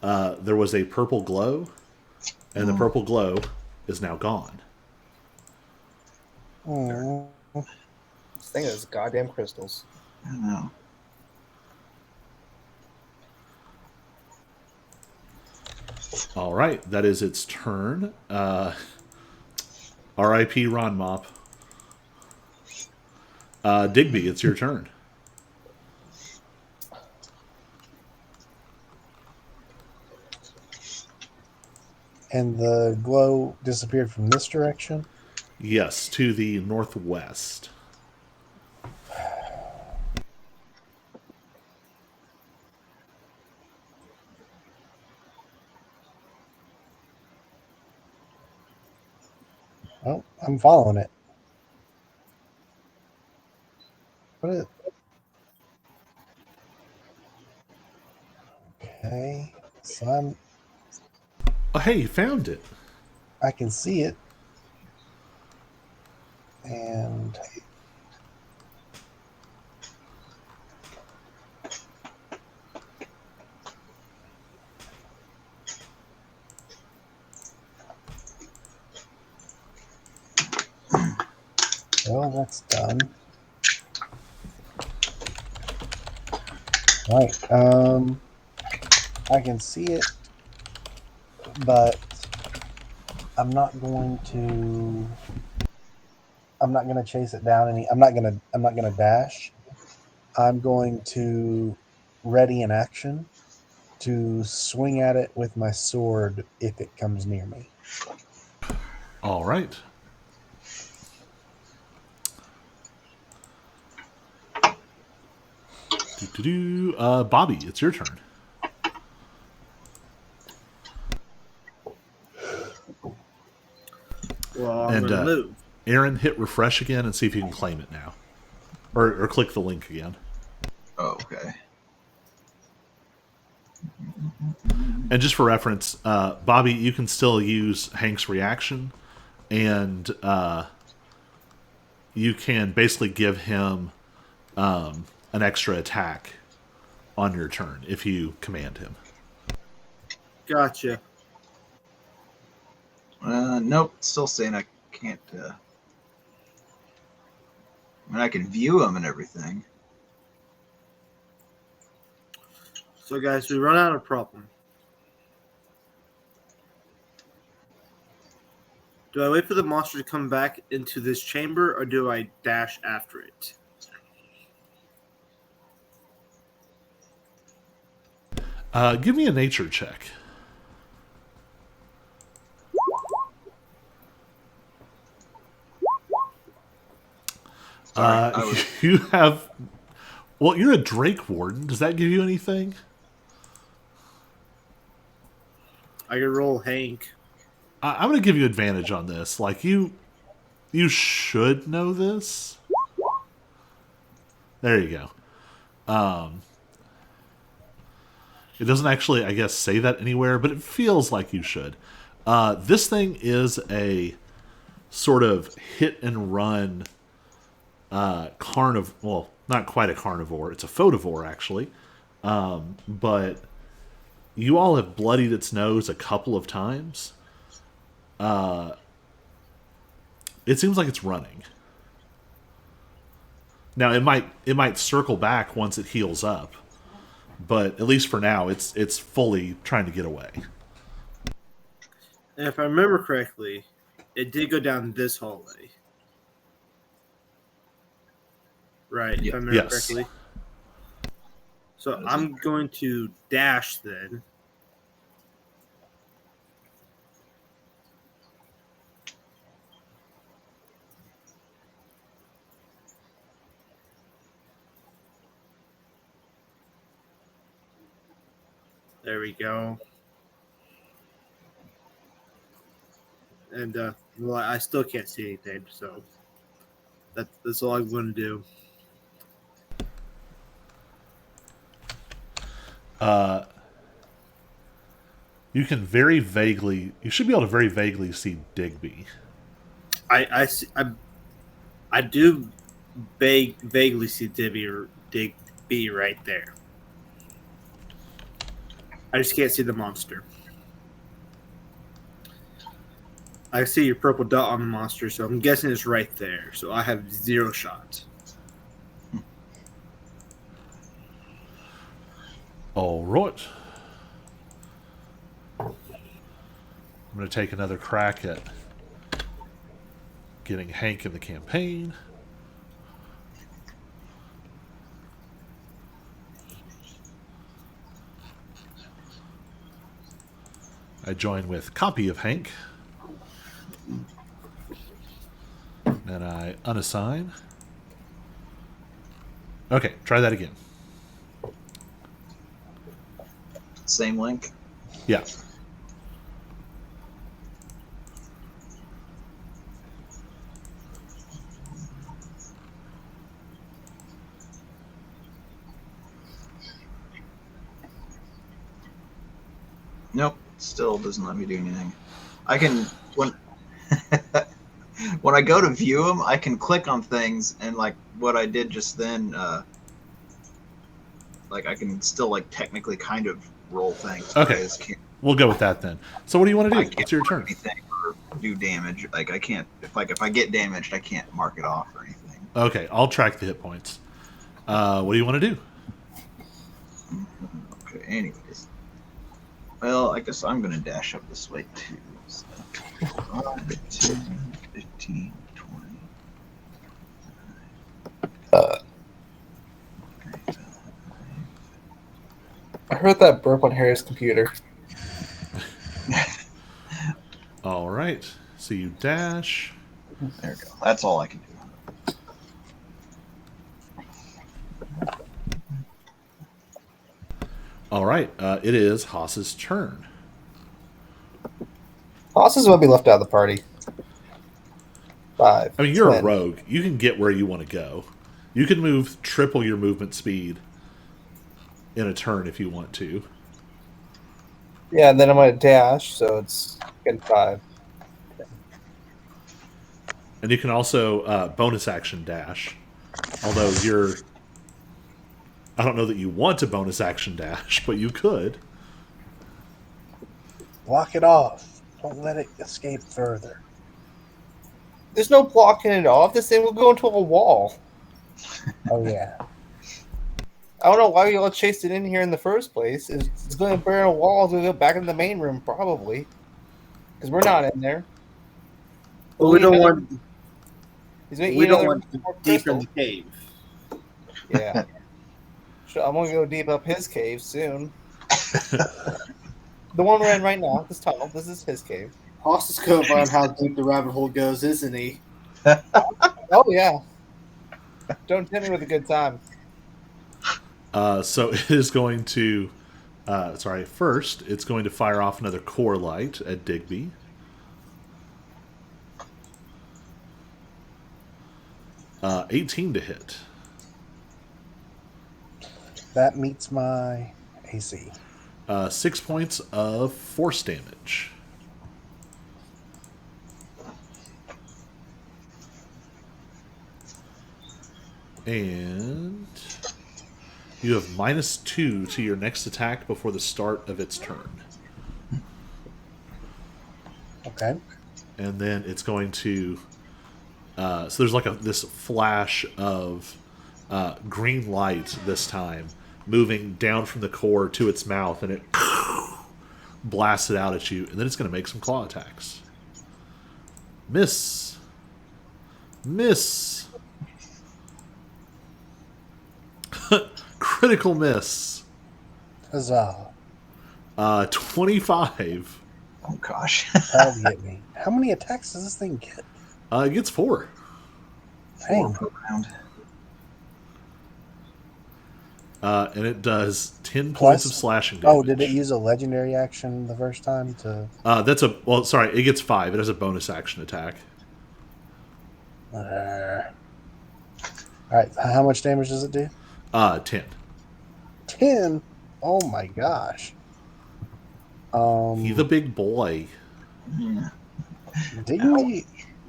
There was a purple glow, and the purple glow is now gone. Oh. This thing is goddamn crystals. I don't know. All right, that is its turn. R.I.P. Ron Mop. Digby, it's your turn. And the glow disappeared from this direction? Yes, to the northwest. Oh, I'm following it. What is it? Okay. So Oh, hey, you found it. I can see it. And well, that's done. Right. I can see it, but I'm not going to chase it down I'm not gonna dash. I'm going to ready an action to swing at it with my sword if it comes near me. All right. Bobby, it's your turn. Well, I'm gonna move. Aaron, hit refresh again and see if you can claim it now. Or click the link again. Oh, okay. And just for reference, Bobby, you can still use Hank's reaction, and you can basically give him an extra attack on your turn if you command him. Gotcha. Nope. Still saying I can't. I mean, I can view them and everything. So, guys, we run out of problem. Do I wait for the monster to come back into this chamber, or do I dash after it? Give me a nature check. You have... Well, you're a Drake Warden. Does that give you anything? I can roll Hank. I'm going to give you advantage on this. Like, you should know this. There you go. It doesn't actually, I guess, say that anywhere, but it feels like you should. This thing is a sort of hit-and-run carnivore. Well, not quite a carnivore. It's a photovore, actually. But you all have bloodied its nose a couple of times. It seems like it's running. Now, it might circle back once it heals up. But at least for now, it's fully trying to get away. And if I remember correctly, it did go down this hallway. Right, if I remember correctly. So I'm going to dash then. There we go. And well, I still can't see anything, so that's all I'm going to do. You can very vaguely... You should be able to very vaguely see Digby. I do vaguely see Digby right there. I just can't see the monster. I see your purple dot on the monster, so I'm guessing it's right there. So I have 0 shots. All right. I'm going to take another crack at getting Hank in the campaign. I join with copy of Hank. And I unassign. Okay, try that again. Same link? Yeah. Nope. Still doesn't let me do anything. I can... When I go to view them, I can click on things, and like what I did just then, like I can still like technically kind of roll things. Okay, we'll go with that then. So what do you want to do? It's your turn. Anything or do damage. Like I can't. If I get damaged, I can't mark it off or anything. Okay, I'll track the hit points. What do you want to do? Okay. Anyways, well, I guess I'm gonna dash up this way too. So 5, 10, 15, 20. I heard that burp on Harry's computer. All right. So you dash. There we go. That's all I can do. All right. It is Haas's turn. Haas is going to be left out of the party. 5. I mean, you're 10. a rogue. You can get where you want to go. You can move triple your movement speed in a turn if you want to. Yeah, and then I'm gonna dash, so it's getting 5. And you can also bonus action dash. Although you're, I don't know that you want to bonus action dash, but you could. Block it off. Don't let it escape further. There's no blocking it off. This thing will go into a wall. Oh yeah. I don't know why you all chased it in here in the first place. It's going to burn a wall. It's going to go back into the main room, probably. Because we're not in there. But we don't want He's going to we eat don't another want deeper in the cave. Yeah. So I'm going to go deep up his cave soon. The one we're in right now, this tunnel, this is his cave. Hoss is going to learn how deep the rabbit hole goes, isn't he? Oh, yeah. Don't tempt me with a good time. So it is going to. First, it's going to fire off another core light at Digby. Uh, 18 to hit. That meets my AC. 6 points of force damage. And you have -2 to your next attack before the start of its turn. Okay. And then it's going to. So there's like this flash of green light this time, moving down from the core to its mouth, and it blasts it out at you, and then it's going to make some claw attacks. Miss. Critical miss. Huzzah. 25. Oh gosh. That'll get me. How many attacks does this thing get? It gets 4. 4 Dang. per round. And it does 10 Plus- points of slashing damage. Oh, did it use a legendary action the first time to? It gets 5. It has a bonus action attack. All right. How much damage does it do? 10. 10. Oh my gosh. He's a big boy.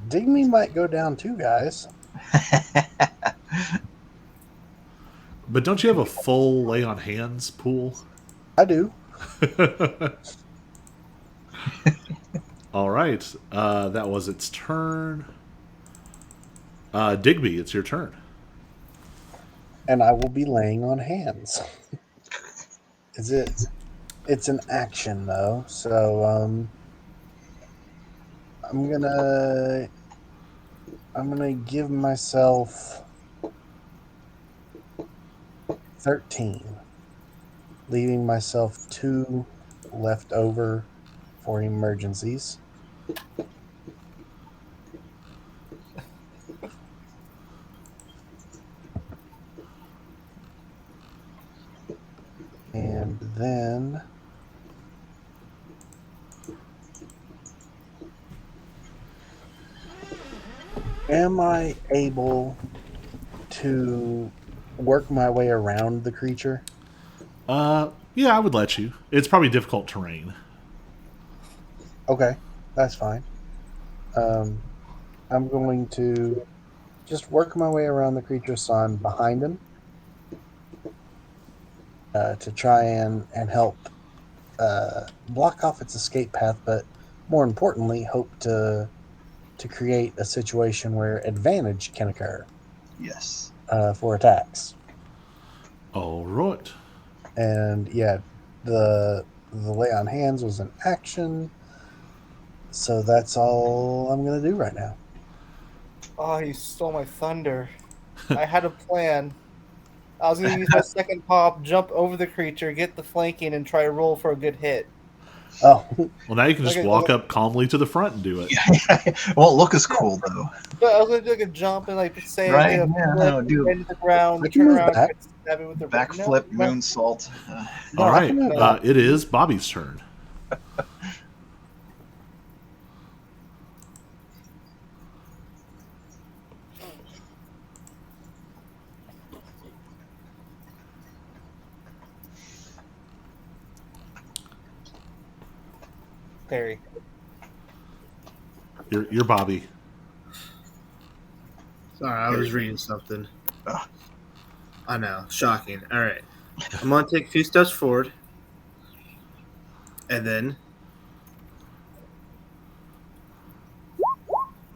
Digby might go down too, guys. But don't you have a full lay on hands pool? I do. All right. That was its turn. Digby, it's your turn. And I will be laying on hands. It's an action though, so I'm gonna give myself 13, leaving myself 2 left over for emergencies. And then am I able to work my way around the creature? Yeah, I would let you. It's probably difficult terrain. Okay, that's fine. I'm going to just work my way around the creature so I'm behind him to try and help block off its escape path, but more importantly, hope to create a situation where advantage can occur Yes. for attacks. All right. And yeah, the lay on hands was an action, so that's all I'm gonna do right now. Oh, you stole my thunder. I had a plan. I was going to use my second pop, jump over the creature, get the flanking, and try to roll for a good hit. Oh, Well, now you can just Okay, walk okay. up calmly to the front and do it. Won't look as cool though. But I was going to do like a jump and like say Right, I did a yeah, flip, no, do into the ground, I can turn move around, back. stab it with the Backflip, no, moonsault. no, All right. no. It is Bobby's turn. Parry. You're Bobby. Sorry, I was reading something. Ugh. I know. Shocking. All right. I'm going to take a few steps forward. And then.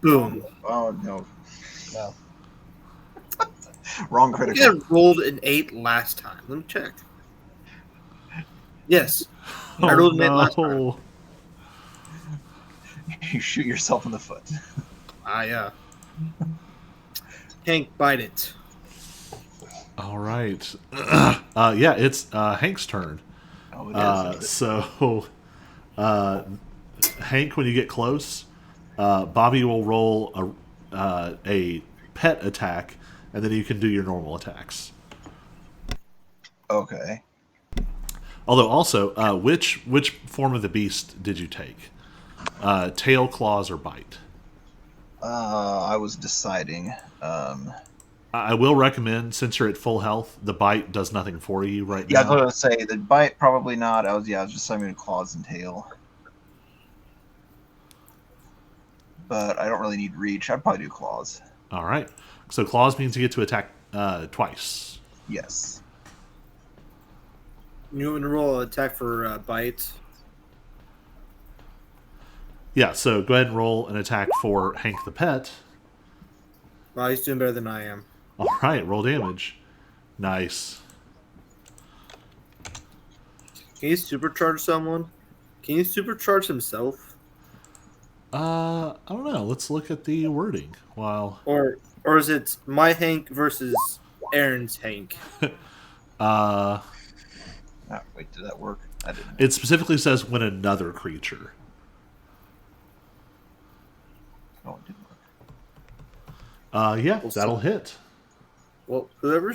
Boom. Oh, no. No. Wrong I critical. rolled an 8 last time. Let me check. Yes. Oh, I rolled an 8 last time. no. You shoot yourself in the foot. Yeah. Hank, bite it. All right. Yeah, it's Hank's turn. Oh, it is. So, Hank, when you get close, Bobby will roll a pet attack, and then you can do your normal attacks. Okay. Although, also, which form of the beast did you take? Tail, claws, or bite? I was deciding. I will recommend, since you're at full health, the bite does nothing for you right Yeah, I was now. going to say the bite probably not. I was just deciding claws and tail. But I don't really need reach. I'd probably do claws. All right. So claws means you get to attack twice. Yes. You want to roll an attack for bite? Yeah, so go ahead and roll an attack for Hank the pet. Wow, he's doing better than I am. All right, roll damage. Nice. Can you supercharge someone? Can you supercharge himself? I don't know. Let's look at the wording. While Or is it my Hank versus Aaron's Hank? Oh, wait, did that work? I didn't. it specifically says when another creature. Oh, it didn't work. Yeah, that'll hit. Well, whoever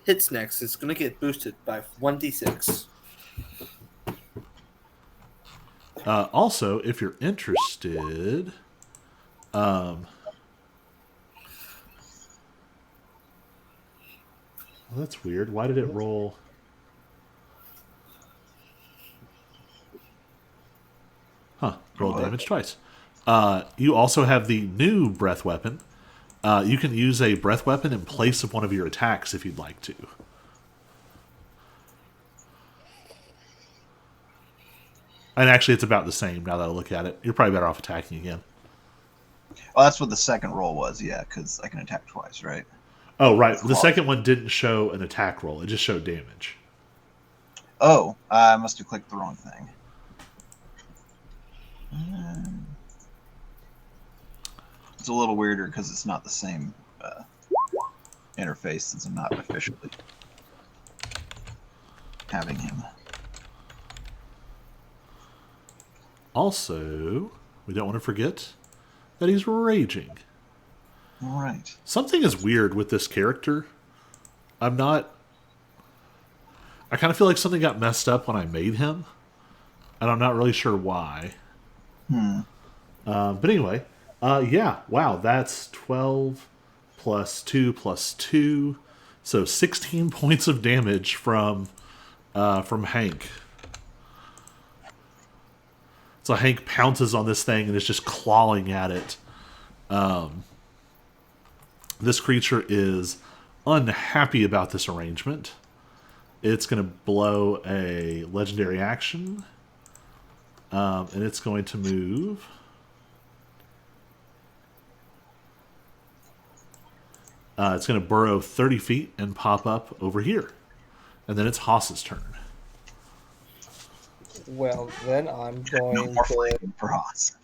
hits next is going to get boosted by 1d6. Also, if you're interested, well, that's weird. Why did it roll? Huh, roll damage twice. You also have the new breath weapon. You can use a breath weapon in place of one of your attacks if you'd like to. And actually, it's about the same now that I look at it. You're probably better off attacking again. Oh, that's what the second roll was, yeah, because I can attack twice, right? Oh, right. The second one didn't show an attack roll. It just showed damage. Oh, I must have clicked the wrong thing. It's a little weirder because it's not the same interface since I'm not officially having him. Also, we don't want to forget that he's raging. All right. Something is weird with this character. I kind of feel like something got messed up when I made him, and I'm not really sure why. But anyway, yeah, wow, that's 12 plus 2 plus 2, so 16 points of damage from Hank. So Hank pounces on this thing and is just clawing at it. This creature is unhappy about this arrangement. It's going to blow a legendary action. And it's going to move. It's going to burrow 30 feet and pop up over here. And then it's Haas's turn. Well, then I'm No going more to flanking for Haas.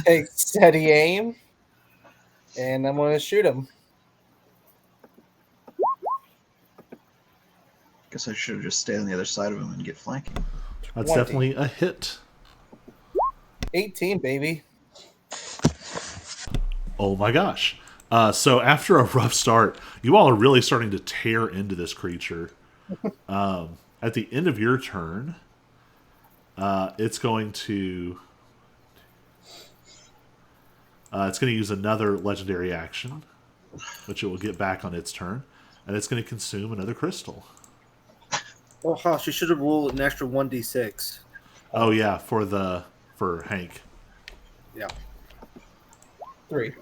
take steady aim, and I'm going to shoot him. Guess I should have just stayed on the other side of him and get flanking. That's 20. definitely a hit. 18, baby. Oh my gosh. So after a rough start, you all are really starting to tear into this creature. At the end of your turn, it's going to use another legendary action, which it will get back on its turn, and it's going to consume another crystal. Oh, Haas, you should have rolled an extra 1d6. Oh yeah, for the for Hank. Yeah. 3.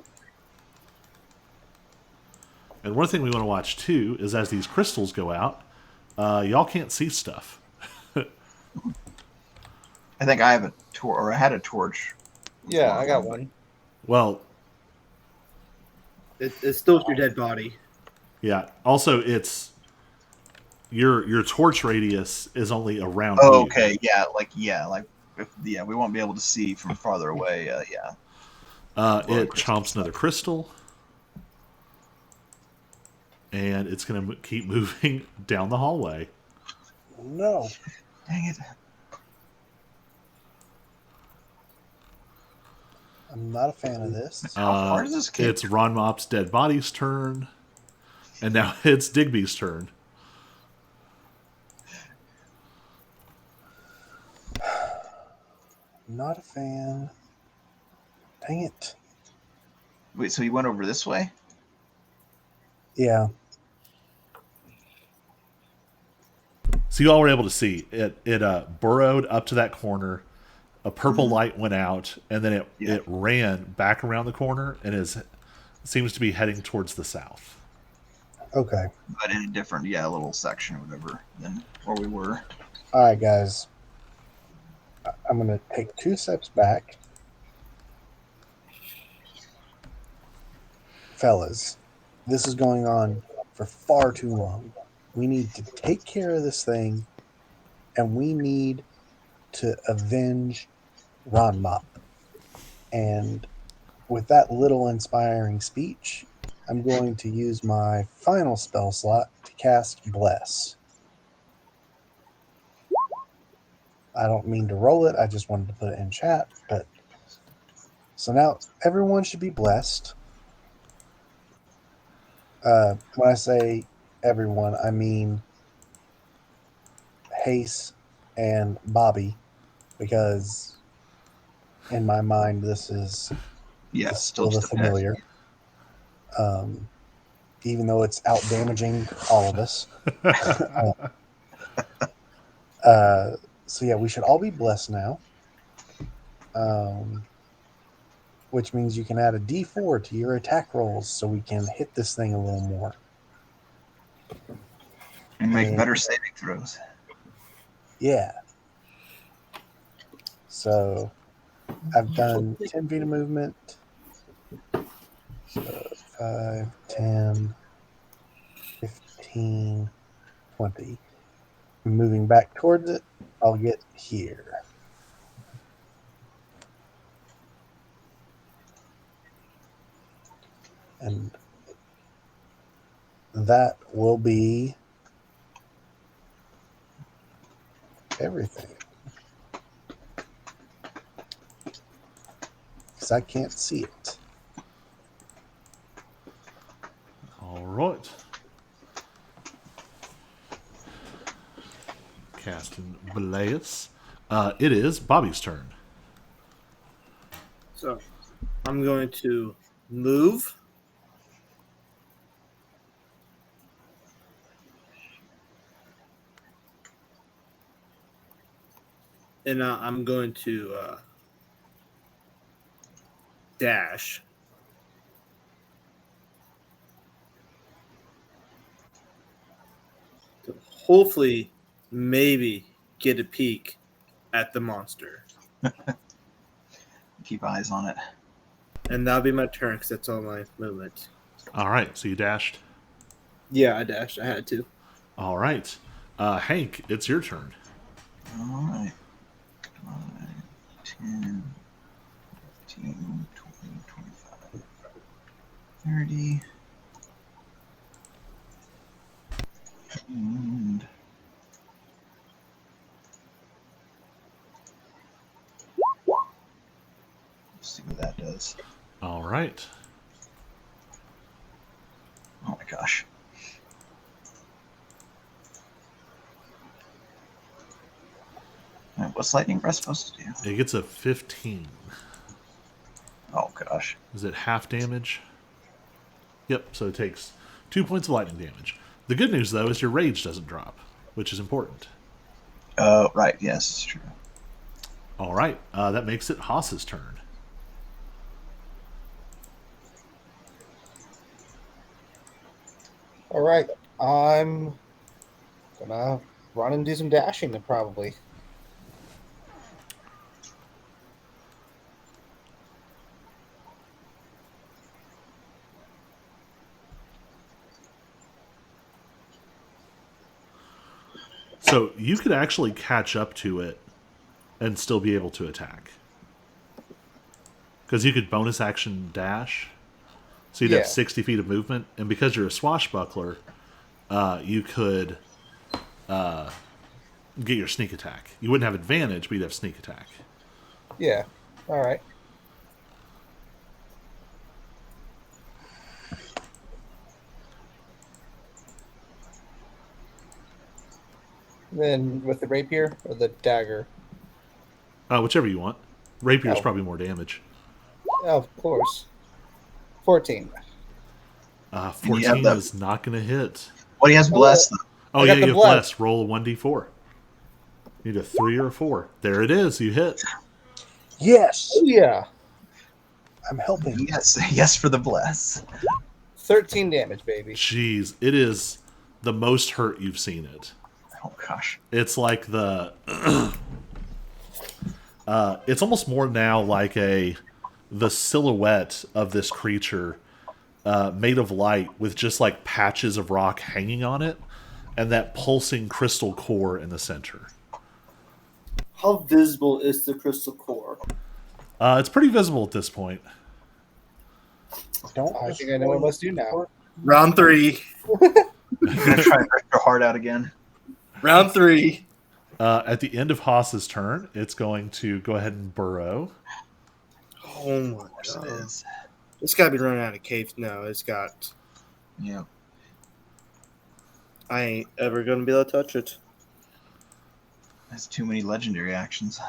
And one thing we want to watch too is as these crystals go out, y'all can't see stuff. I think I have a torch, or I had a torch. Yeah, I got one. Well, It's still your dead body. yeah. Also, it's your torch radius is only around Oh, you. okay, yeah, we won't be able to see from farther away. Yeah. It chomps another crystal, and it's going to keep moving down the hallway. No. Dang it! I'm not a fan of this. How far does this get? It's Ron Mop's dead body's turn, and now it's Digby's turn. Not a fan. Dang it. Wait, so you went over this way? Yeah. So you all were able to see it. It burrowed up to that corner. A purple light went out, and then it ran back around the corner and seems to be heading towards the south. Okay. But in a different, little section or whatever than where we were. All right, guys. I'm going to take 2 steps back. Fellas, this is going on for far too long. We need to take care of this thing, and we need to avenge Ron Mop. And with that little inspiring speech, I'm going to use my final spell slot to cast Bless. I don't mean to roll it, I just wanted to put it in chat. But so now everyone should be blessed. When I say everyone, I mean Hace and Bobby, because in my mind this is still the familiar. Even though it's out damaging all of us. So yeah, we should all be blessed now. Which means you can add a D4 to your attack rolls so we can hit this thing a little more. And make better saving throws. Yeah. So I've done 10 feet of movement. So 5, 10, 15, 20. Moving back towards it, I'll get here. And that will be everything. Because I can't see it. All right. Casting Blaze. It is Bobby's turn. So I'm going to move. And I'm going to dash. To hopefully, maybe get a peek at the monster. Keep eyes on it. And that'll be my turn because that's all my movement. All right, so you dashed. Yeah, I dashed. I had to. All right. Hank, it's your turn. All right. 5, 10, 15, 20, 25, 30. And let's see what that does. All right. Oh my gosh. Alright, what's Lightning Breath supposed to do? It gets a 15. Oh gosh. Is it half damage? Yep, so it takes 2 points of lightning damage. The good news, though, is your rage doesn't drop, which is important. Oh, right. Yes, it's true. All right. That makes it Haas's turn. All right, I'm gonna run and do some dashing then probably. So you could actually catch up to it and still be able to attack. Because you could bonus action dash. So you'd Yeah. have 60 feet of movement. And because you're a swashbuckler, you could get your sneak attack. You wouldn't have advantage, but you'd have sneak attack. Yeah. All right. Then with the rapier or the dagger? Whichever you want. Rapier's Oh. probably more damage. Oh, of course. 14. 14 is not going to hit. What he has blessed though. Oh, I yeah, got the you have bless. bless. Roll a 1d4. You need a 3 or a 4. There it is. You hit. Yes, Oh, yeah. I'm helping. Yes, yes for the bless. 13 damage, baby. Jeez, it is the most hurt you've seen it. Oh gosh. It's like the... it's almost more now like the silhouette of this creature made of light with just like patches of rock hanging on it and that pulsing crystal core in the center. How visible is the crystal core? It's pretty visible at this point. Don't I think I know what I must do now. Round 3. You're gonna try and rip your heart out again. Round 3. At the end of Haas's turn, it's going to go ahead and burrow. Oh my Of course it god. is. It's got to be running out of caves. No, it's got. Yeah. I ain't ever going to be able to touch it. That's too many legendary actions.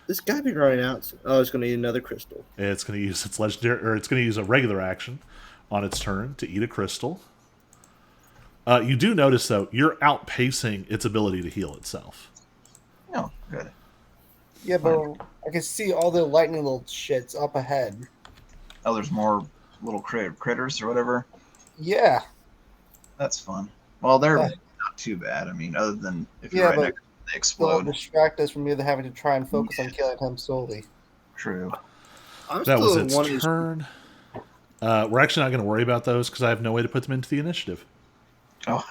It's got to be running out. Oh, it's going to need another crystal. It's going to use its legendary, or it's going to use a regular action on its turn to eat a crystal. You do notice, though, you're outpacing its ability to heal itself. No, good. Yeah, but I can see all the lightning little shits up ahead. Oh, there's more little critters or whatever. Yeah. That's fun. Well, they're Yeah. not too bad. I mean, other than if you're Yeah, right but next to them, they They'll explode. distract us from either having to try and focus on killing him solely. True. I'm That was still its one of these. turn. We're actually not going to worry about those because I have no way to put them into the initiative. Oh,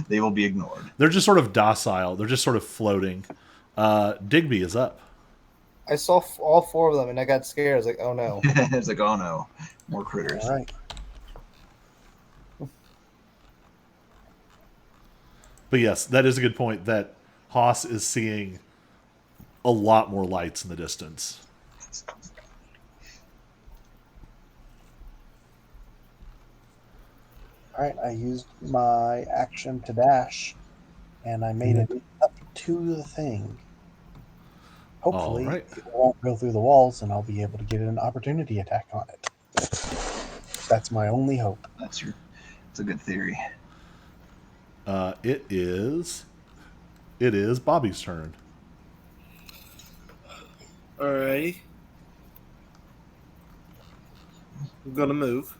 they will be ignored. They're just sort of docile. They're just sort of floating. Digby is up. I saw all 4 of them and I got scared. I was like, oh no. It's like, oh no, more critters. All right. But yes, that is a good point that Haas is seeing a lot more lights in the distance. All right. I used my action to dash, and I made it up to the thing. Hopefully, All right. it won't go through the walls, and I'll be able to get an opportunity attack on it. That's my only hope. It's a good theory. It is Bobby's turn. Alrighty. I'm going to move.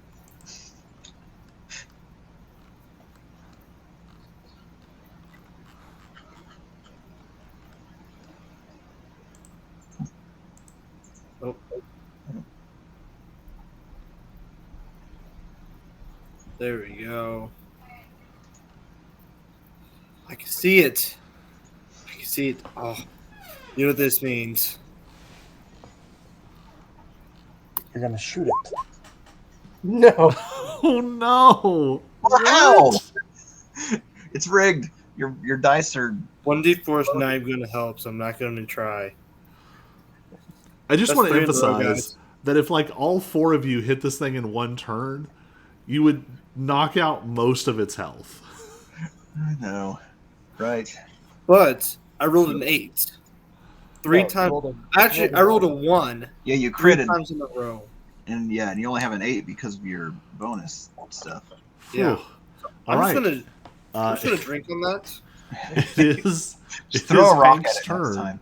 Oh. There we go. I can see it. I can see it. Oh, you know what this means. You're gonna shoot it. No. Oh no! Wow! It's rigged. Your dice are. 1d4 is not even going to help, so I'm not going to try. I just That's want to 3 in a row, emphasize guys. that if like all 4 of you hit this thing in one turn, you would knock out most of its health. I know. Right. But I rolled an 8. 3 No, times. rolled a- Actually, I rolled a 1. Yeah, you 3 critted, times in a row. and you only have an 8 because of your bonus stuff. Yeah. Whew. I'm All just right. gonna drink on that. It is Just throw a rock Hank's at it next time.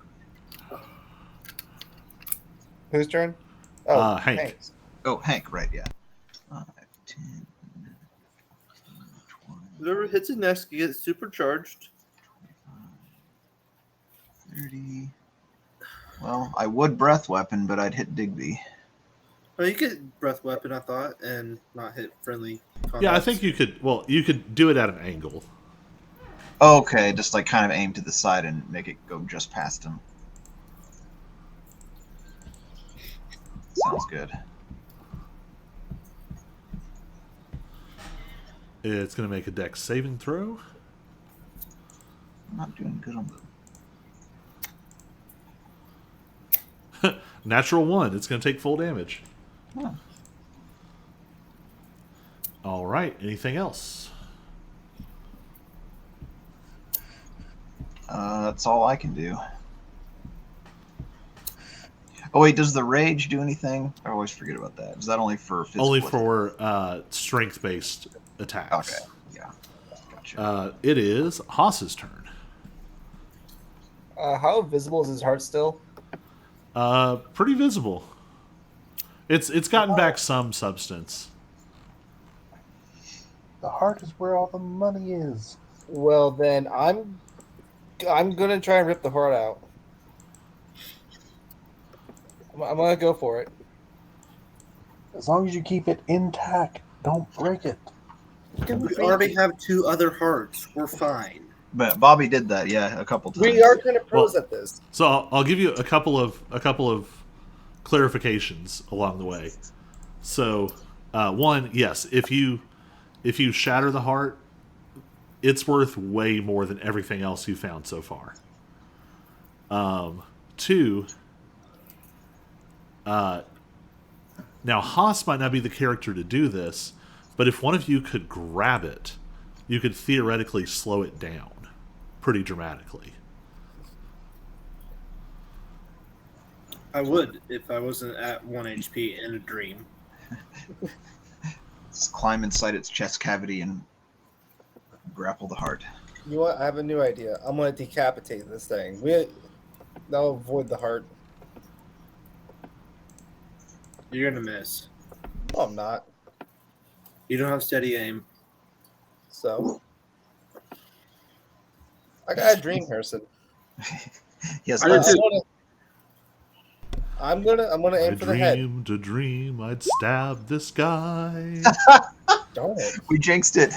Whose turn? Oh, Hank. Hank's. Oh, Hank, right? Yeah. 5, 10, 20, Whoever hits it next gets supercharged. 30. Well, I would breath weapon, but I'd hit Digby. Oh, you get breath weapon, I thought, and not hit friendly contacts. Yeah, I think you could. Well, you could do it at an angle. Okay, just like kind of aim to the side and make it go just past him. Sounds good. It's going to make a dex saving throw. I'm not doing good on the. Natural 1. It's going to take full damage. Huh. All right. Anything else? That's all I can do. Oh wait, does the rage do anything? I always forget about that. Is that only for physical? Only for strength-based attacks. Okay, yeah, gotcha. It is Haas's turn. How visible is his heart still? Pretty visible. It's gotten back some substance. The heart is where all the money is. Well, then I'm gonna try and rip the heart out. I'm gonna go for it. As long as you keep it intact, don't break it. We already have 2 other hearts. We're fine. But Bobby did that, yeah, a couple times. We are kind of pros at this. So I'll give you a couple of clarifications along the way. So, one, yes, if you shatter the heart, it's worth way more than everything else you found so far. 2, now Haas might not be the character to do this, but if one of you could grab it, you could theoretically slow it down pretty dramatically. I would if I wasn't at 1 HP in a dream. Just climb inside its chest cavity and grapple the heart. You know what? I have a new idea. I'm gonna decapitate this thing. That'll avoid the heart. You're gonna miss. No, I'm not. You don't have steady aim. So I got a dream, Harrison. Yes, I did that's too. I'm gonna aim I for the head. dreamed a dream I'd stab this guy. Darn it. we jinxed it.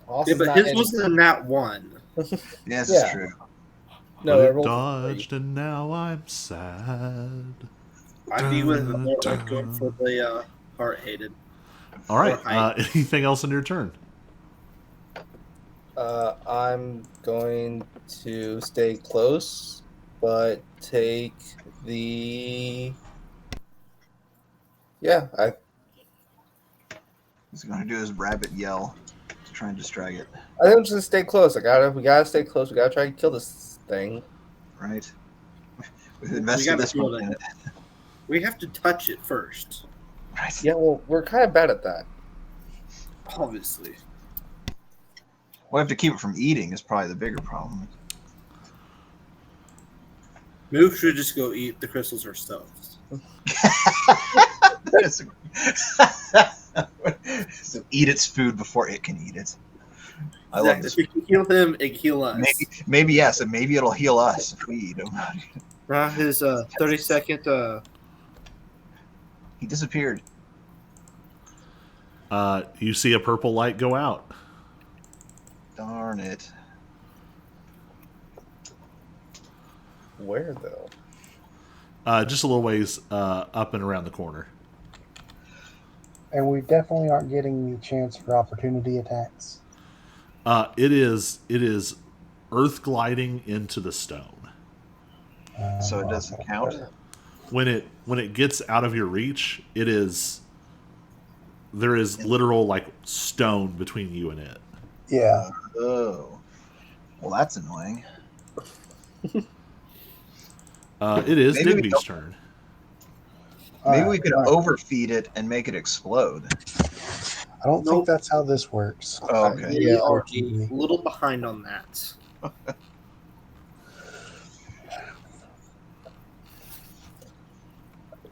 Austin's Yeah, but not his in- wasn't a nat 1. Yes, Yeah. it's true. No, But I it rolled dodged, and now I'm sad. I'd be with the more like going for the heart hated. All right. Or height. Anything else on your turn? I'm going to stay close, but take the. Yeah, He's going to do his rabbit yell to try and distract it. I think I'm just gonna stay close. We gotta stay close. We gotta try and kill this thing. Right? We've invested gotta this kill much in it. We have to touch it first, Right. Yeah, well, we're kind of bad at that. obviously. We have to keep it from eating is probably the bigger problem. Move should just go eat the crystals ourselves. So eat its food before it can eat it. I love Exactly. this. If we can heal him, it can heal us. Maybe yes, and maybe it'll heal us if we eat him. His 30-second. He disappeared. You see a purple light go out. Darn it. Where though? Just a little ways up and around the corner. And we definitely aren't getting the chance for opportunity attacks. It is earth gliding into the stone. So it doesn't count. When it gets out of your reach, there is literal like stone between you and it. Yeah. Oh. Well, that's annoying. It is Maybe we Digby's don't- turn. Maybe we could Alright. overfeed it and make it explode. I don't think that's how this works. Oh, okay. We Yeah, are okay. a little behind on that.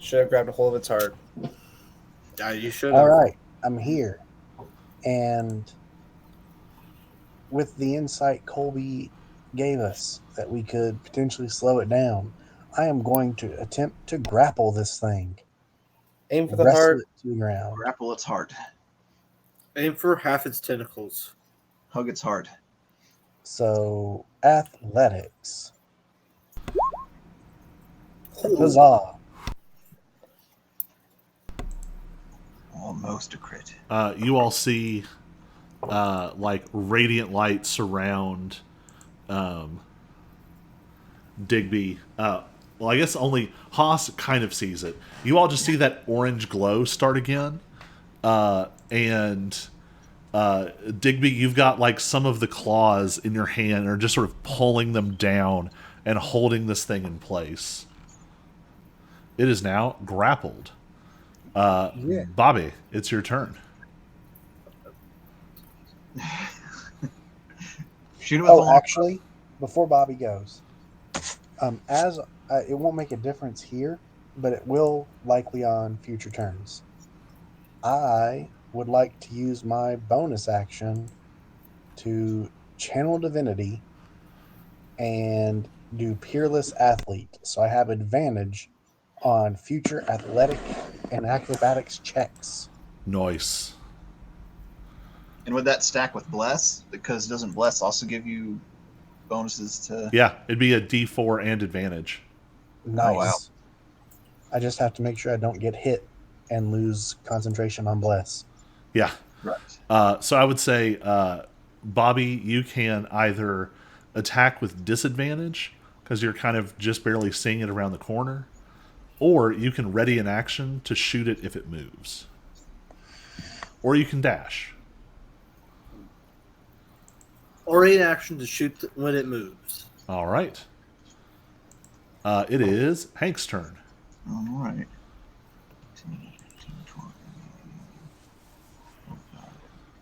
Should have grabbed a hold of its heart. You should have. All right, I'm here. And with the insight Colby gave us that we could potentially slow it down, I am going to attempt to grapple this thing. Aim for the Wrestle heart. it to the ground. Grapple its heart. Aim for half its tentacles. Hug its heart. So, athletics. Huzzah. Almost a crit. You all see like radiant light surround Digby. Well, I guess only Haas kind of sees it. You all just see that orange glow start again, and Digby, you've got like some of the claws in your hand, and are just sort of pulling them down and holding this thing in place. It is now grappled. Bobby, it's your turn. Shoot it with a long Actually, before Bobby goes, as it won't make a difference here, but it will likely on future turns. I would like to use my bonus action to channel divinity and do peerless athlete, so I have advantage on future athletic and acrobatics checks. Nice. And would that stack with bless? Because doesn't bless also give you bonuses to? Yeah, it'd be a D4 and advantage. Nice. Oh, wow. I just have to make sure I don't get hit and lose concentration on bless. Yeah. Right. So I would say, Bobby, you can either attack with disadvantage because you're kind of just barely seeing it around the corner, or you can ready an action to shoot it if it moves, or you can dash. Or an action to shoot when it moves. All right. It is Hank's turn. All right. 10, 15,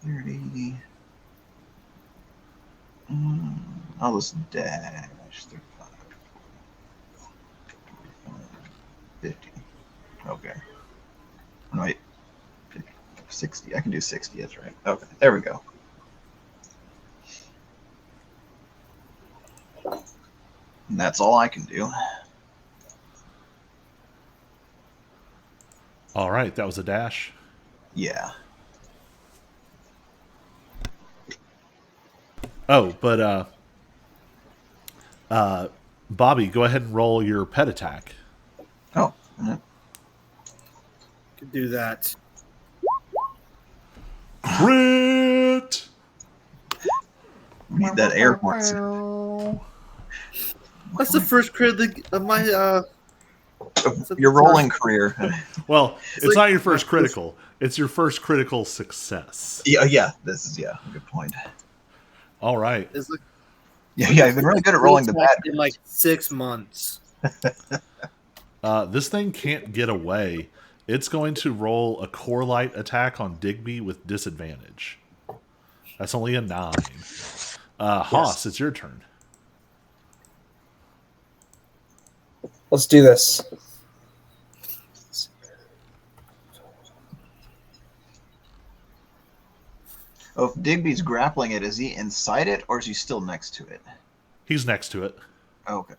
20, 30. I'll just dash 35, 50. Okay. Wait. 60. I can do 60. That's right. Okay. There we go. And that's all I can do. All right, that was a dash. Yeah. Oh, but Bobby, go ahead and roll your pet attack. Oh. Could do that. Crit! We need that airport sound. That's the first crit of my Your rolling career. Well, it's like not your first critical. It's your first critical success. Yeah. This is a good point. All right. It's like Yeah. You've been really good at rolling the bad. in like 6 months. This thing can't get away. It's going to roll a core light attack on Digby with disadvantage. That's only a 9. Haas, it's your turn. Let's do this. Oh, if Digby's grappling it, is he inside it or is he still next to it? He's next to it. Okay.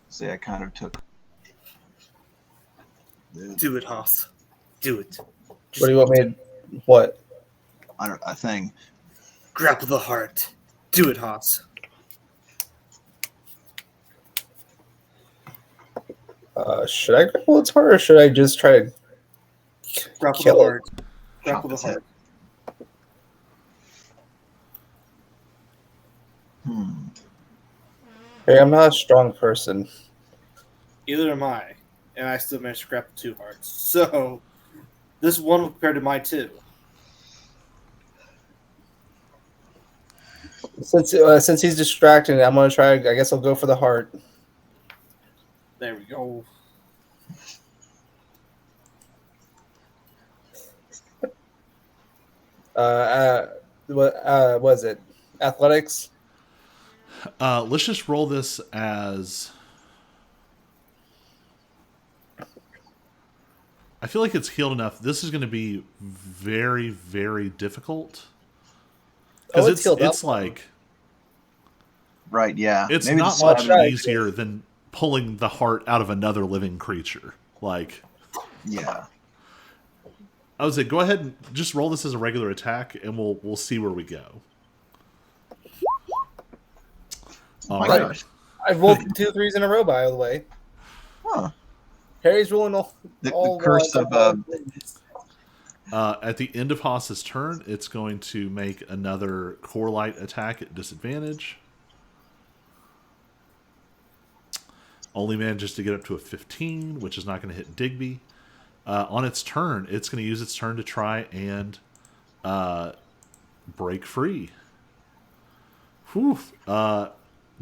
See, I kind of took. Do it, Haas. Do it. What do you want me to... What? A thing. Grapple the heart. Do it, Haas. Should I grapple its heart, or should I just try to Grapple kill the it? heart. Grapple the Chop its heart. Hey, I'm not a strong person. Either am I. And I still managed to grapple 2 hearts. So, this one compared to my 2. Since he's distracted, I'm gonna try. I guess I'll go for the heart. There we go. What was it? Athletics? Let's just roll this as I feel like it's healed enough. This is going to be very, very difficult. Because it's healed it's up. like... Right, yeah. It's Maybe not just much try it. easier than pulling the heart out of another living creature. Like, Yeah. I would say go ahead and just roll this as a regular attack, and we'll see where we go. All My right. gosh. I rolled 2 3s in a row, by the way. Huh. Harry's rolling all. The all curse of At the end of Haas's turn, it's going to make another Core Light attack at disadvantage. Only manages to get up to a 15, which is not going to hit Digby. On its turn, it's going to use its turn to try and break free. Whew.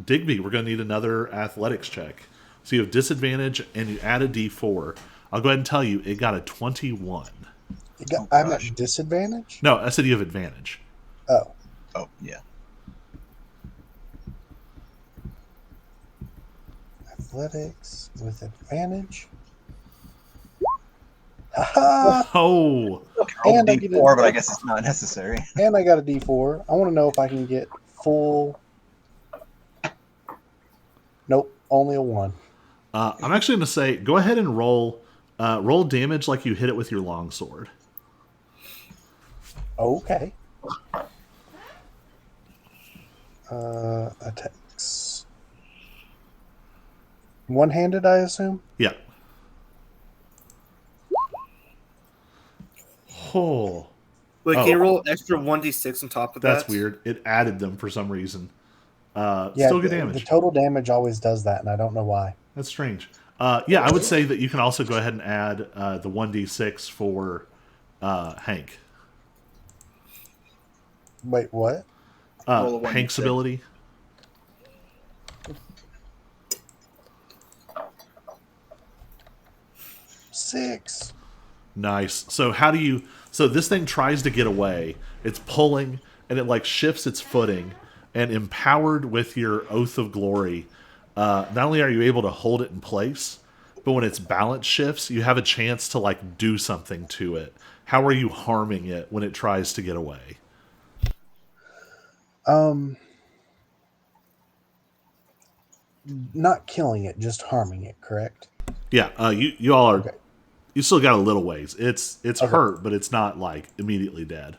Digby, we're going to need another athletics check. So you have disadvantage, and you add a d4. I'll go ahead and tell you, it got a 21. I'm at disadvantage? No, I said you have advantage. Oh. Oh, yeah. Athletics with advantage. Ha Oh! Roll And I get D4, a- but I guess it's not necessary. And I got a D4. I want to know if I can get full. Nope, only a 1. I'm actually going to say, go ahead and roll damage like you hit it with your longsword. Okay. Attacks. One-handed, I assume? Yeah. Oh, Wait, Oh. can you roll extra 1d6 on top of that? that's weird. It added them for some reason. Yeah, Still good the damage. total damage always does that, and I don't know why. That's strange. Yeah, I would say that you can also go ahead and add the 1d6 for Hank. Wait, what? Roll a Hank's 1d6. ability. Six. Nice. So how do you... So this thing tries to get away. It's pulling, and it like shifts its footing. And empowered with your Oath of Glory, not only are you able to hold it in place, but when its balance shifts, you have a chance to like do something to it. How are you harming it when it tries to get away? Not killing it, just harming it, correct? Yeah, you all are... Okay. You still got a little ways. It's Okay. hurt, but it's not like immediately dead.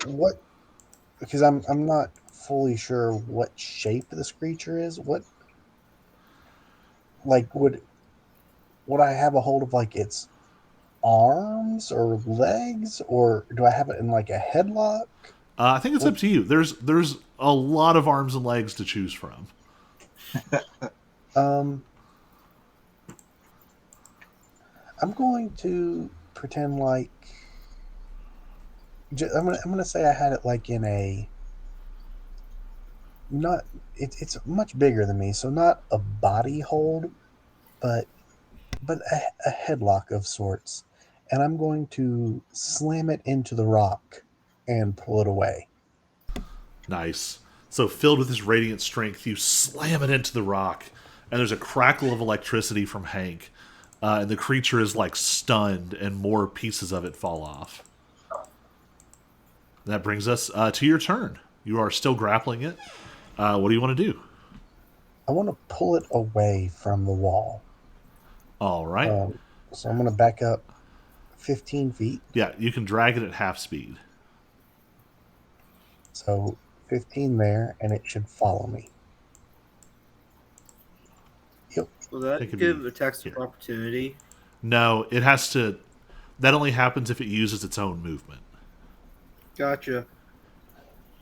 What? Because I'm not fully sure what shape this creature is. What? Like would I have a hold of like its arms or legs, or do I have it in like a headlock? I think it's up to you. There's a lot of arms and legs to choose from. I'm going to pretend like I'm gonna say I had it like in a not it's much bigger than me, so not a body hold, but a headlock of sorts, and I'm going to slam it into the rock and pull it away. Nice. So filled with this radiant strength, you slam it into the rock, and there's a crackle of electricity from Hank, and the creature is like stunned, and more pieces of it fall off. That brings us to your turn. You are still grappling it. What do you want to do? I want to pull it away from the wall. All right. So I'm going to back up 15 feet. Yeah, you can drag it at half speed. So 15 there, and it should follow me. Yep. Will that It could give be attacks of here. opportunity? No, it has to... That only happens if it uses its own movement. Gotcha.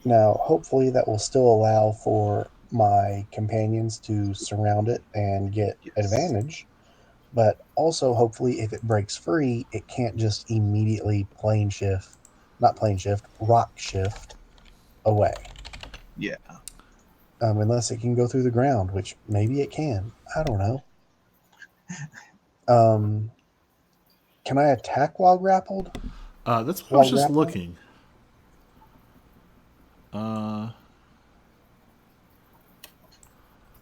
Now, hopefully that will still allow for my companions to surround it and get advantage. But also, hopefully, if it breaks free, it can't just immediately rock shift away. Yeah. Unless it can go through the ground, which maybe it can. I don't know. Can I attack while grappled? That's what I was While just grappling? looking.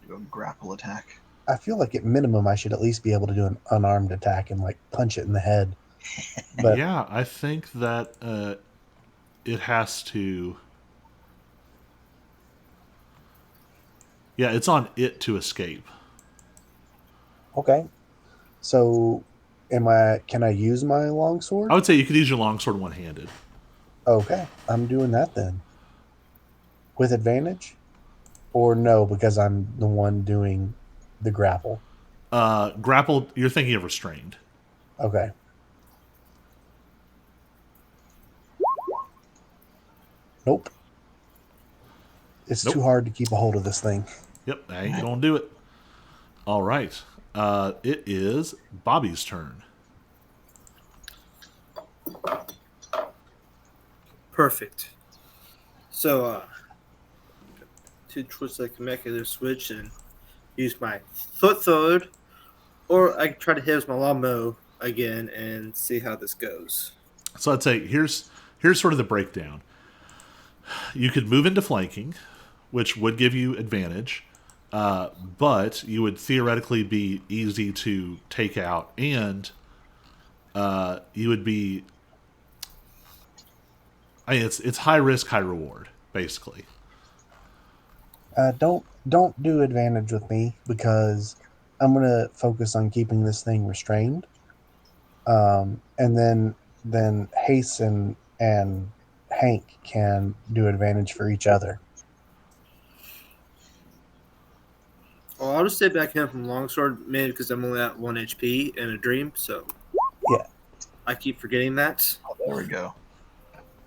Do a grapple attack. I feel like at minimum I should at least be able to do an unarmed attack and like punch it in the head. But Yeah, I think that it has to. Yeah, it's on it to escape. okay. So can I use my longsword? I would say you could use your longsword one-handed. Okay, I'm doing that then. With advantage? Or no, because I'm the one doing the grapple. Grapple, you're thinking of restrained. Okay. Nope. It's Nope. too hard to keep a hold of this thing. Yep, I ain't gonna do it. All right. It is Bobby's turn. Perfect. So, two choices I can make, either switch and use my foot third, or I can try to hit with my lawnmower again and see how this goes. So I'd say here's sort of the breakdown. You could move into flanking, which would give you advantage, but you would theoretically be easy to take out, and you would be. I mean, it's high risk, high reward, basically. Don't do advantage with me because I'm gonna focus on keeping this thing restrained. And then Haste and Hank can do advantage for each other. Well, I'll just stay back in from longsword, mainly because I'm only at 1 HP in a dream, so Yeah. I keep forgetting that. There we go.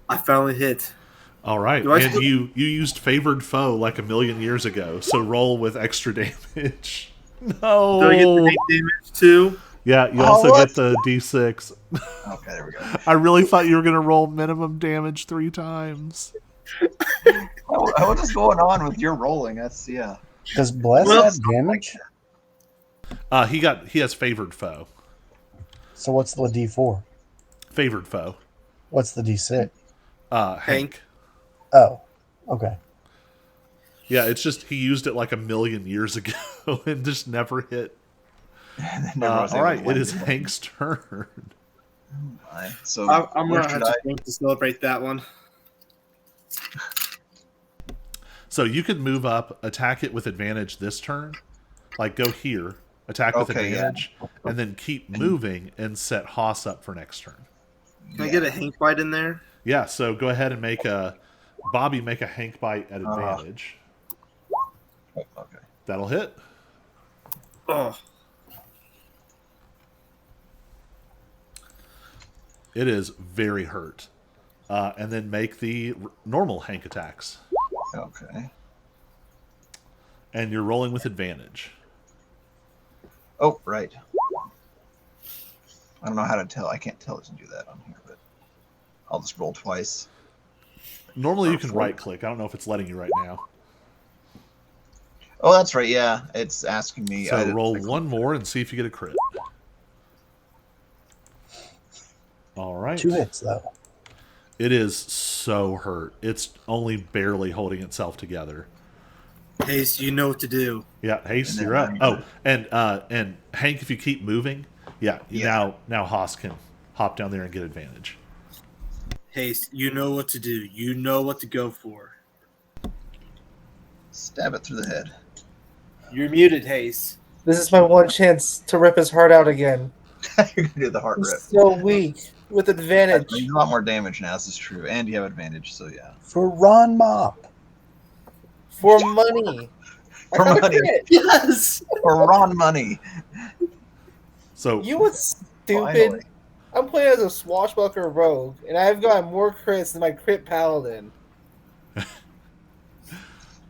I finally hit. All right, Do I and still- you used favored foe like a million years ago, so roll with extra damage. No. Do I get the 8 damage too? Yeah, you Oh, also what? get the d6. Okay, there we go. I really thought you were going to roll minimum damage 3 times. What is going on with your rolling? That's yeah. Does Bless Well, have damage? He has favored foe. So what's the D4? Favored foe. What's the D6? Hank. Oh, okay. Yeah, it's just he used it like a million years ago and just never hit. All right, it is Hank's turn. So I'm where going to should have I? to celebrate that one. So you could move up, attack it with advantage this turn. Like go here, attack with Okay, yeah. advantage, and then keep moving and set Haas up for next turn. Can I get a Hank bite in there? Yeah, so go ahead and make a Hank bite at advantage. Okay. That'll hit. Oh, It is very hurt. And then make the normal Hank attacks. Okay. And you're rolling with advantage. Oh, right. I don't know how to tell. I can't tell it to do that on here, but I'll just roll twice. Normally you can right click. I don't know if it's letting you right now. Oh, that's right. Yeah, it's asking me. So roll one more and see if you get a crit. All right. 2 hits though. It is so hurt. It's only barely holding itself together. Haste, you know what to do. Yeah, Haste, And then you're up. I'm Oh, and Hank, if you keep moving, Yeah. now Haas can hop down there and get advantage. Haste, you know what to do. You know what to go for. Stab it through the head. You're muted, Haste. This is my one chance to rip his heart out again. You're gonna do the heart rip. He's so weak with advantage. You do a lot more damage now. This is true, and you have advantage. So yeah. For Ron Mop. For money. I For got a money. crit. Yes! For Ron money. So You was stupid. Finally. I'm playing as a swashbuckler rogue, and I've got more crits than my crit paladin.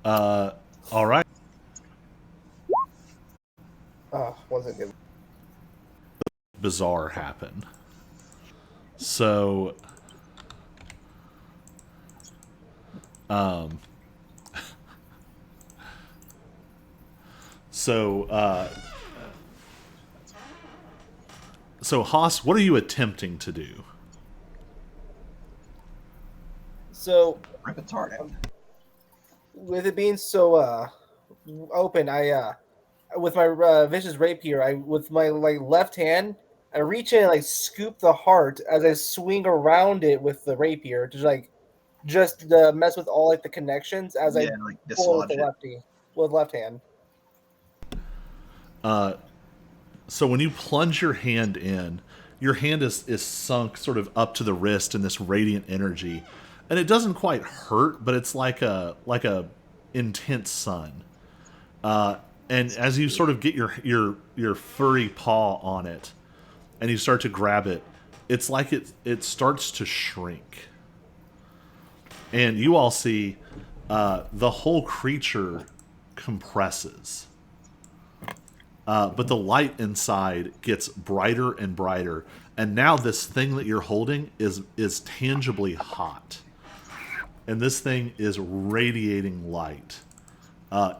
all right. Oh, wasn't good. Bizarre happen. So so Haas, what are you attempting to do? So, Rip its heart out. with it being so open, I with my vicious rapier, I with my left hand, I reach in and scoop the heart as I swing around it with the rapier to just mess with all the connections as I Yeah, like pull with dislodge the it. left hand. So when you plunge your hand in, your hand is sunk sort of up to the wrist in this radiant energy, and it doesn't quite hurt, but it's like a intense sun. And as you sort of get your furry paw on it, and you start to grab it, it's like it starts to shrink, and you all see the whole creature compresses. But the light inside gets brighter and brighter, and now this thing that you're holding is tangibly hot, and this thing is radiating light.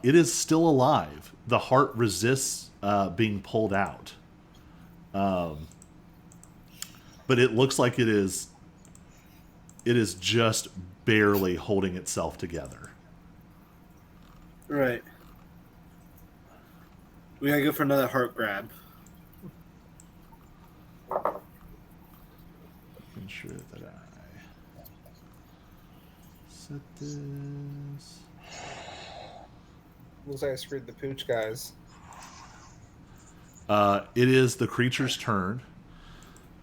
It is still alive. The heart resists being pulled out, but it looks like it is just barely holding itself together. Right. We gotta go for another heart grab. Ensure that I set this. Looks like I screwed the pooch, guys. It is the creature's turn.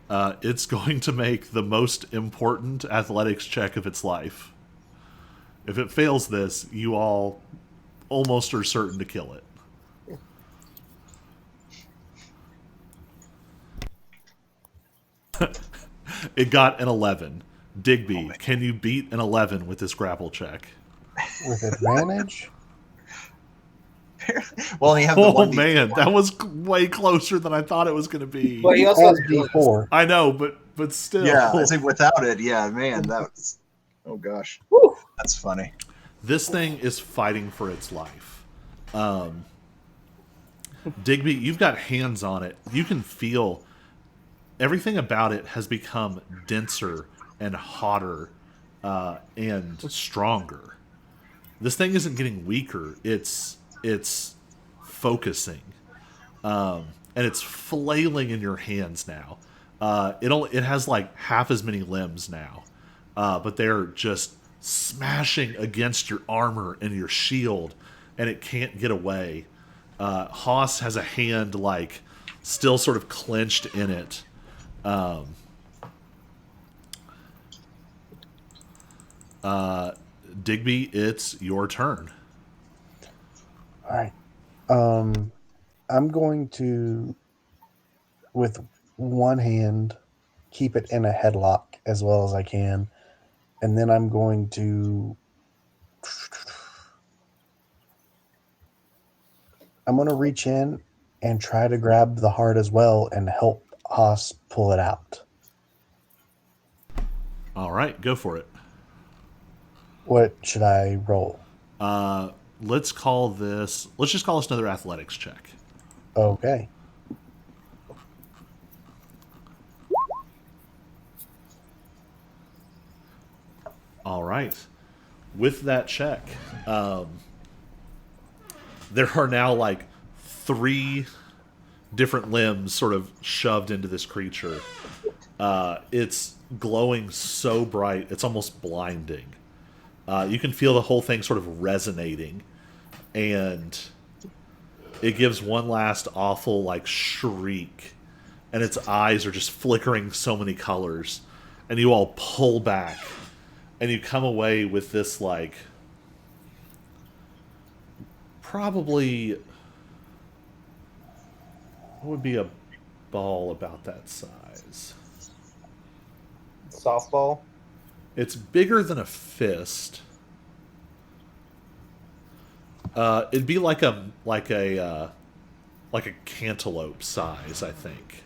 It's going to make the most important athletics check of its life. If it fails this, you all almost are certain to kill it. It got an 11. Digby, can you beat an 11 with this grapple check? With advantage? Well, you have the Oh one man, that was way closer than I thought it was going to be. But he also has D4. I know, but still. Yeah, I think without it, yeah, man, that was. Oh gosh, Woo! that's funny. This thing is fighting for its life. Digby, you've got hands on it. You can feel everything about it has become denser and hotter and stronger. This thing isn't getting weaker. It's focusing, and it's flailing in your hands now. It has like half as many limbs now, but they're just smashing against your armor and your shield, and it can't get away. Haas has a hand still sort of clenched in it. Digby, it's your turn. All right. I'm going to, with one hand, keep it in a headlock as well as I can. And then I'm going to reach in and try to grab the heart as well and help Haas pull it out. All right, go for it. What should I roll? Let's just call this another athletics check. Okay. All right. With that check, there are now 3 different limbs sort of shoved into this creature. It's glowing so bright, it's almost blinding. You can feel the whole thing sort of resonating, and it gives one last awful shriek, and its eyes are just flickering so many colors, and you all pull back, and you come away with this probably, what would be a ball about that size? softball. It's bigger than a fist. It'd be like a cantaloupe size, I think.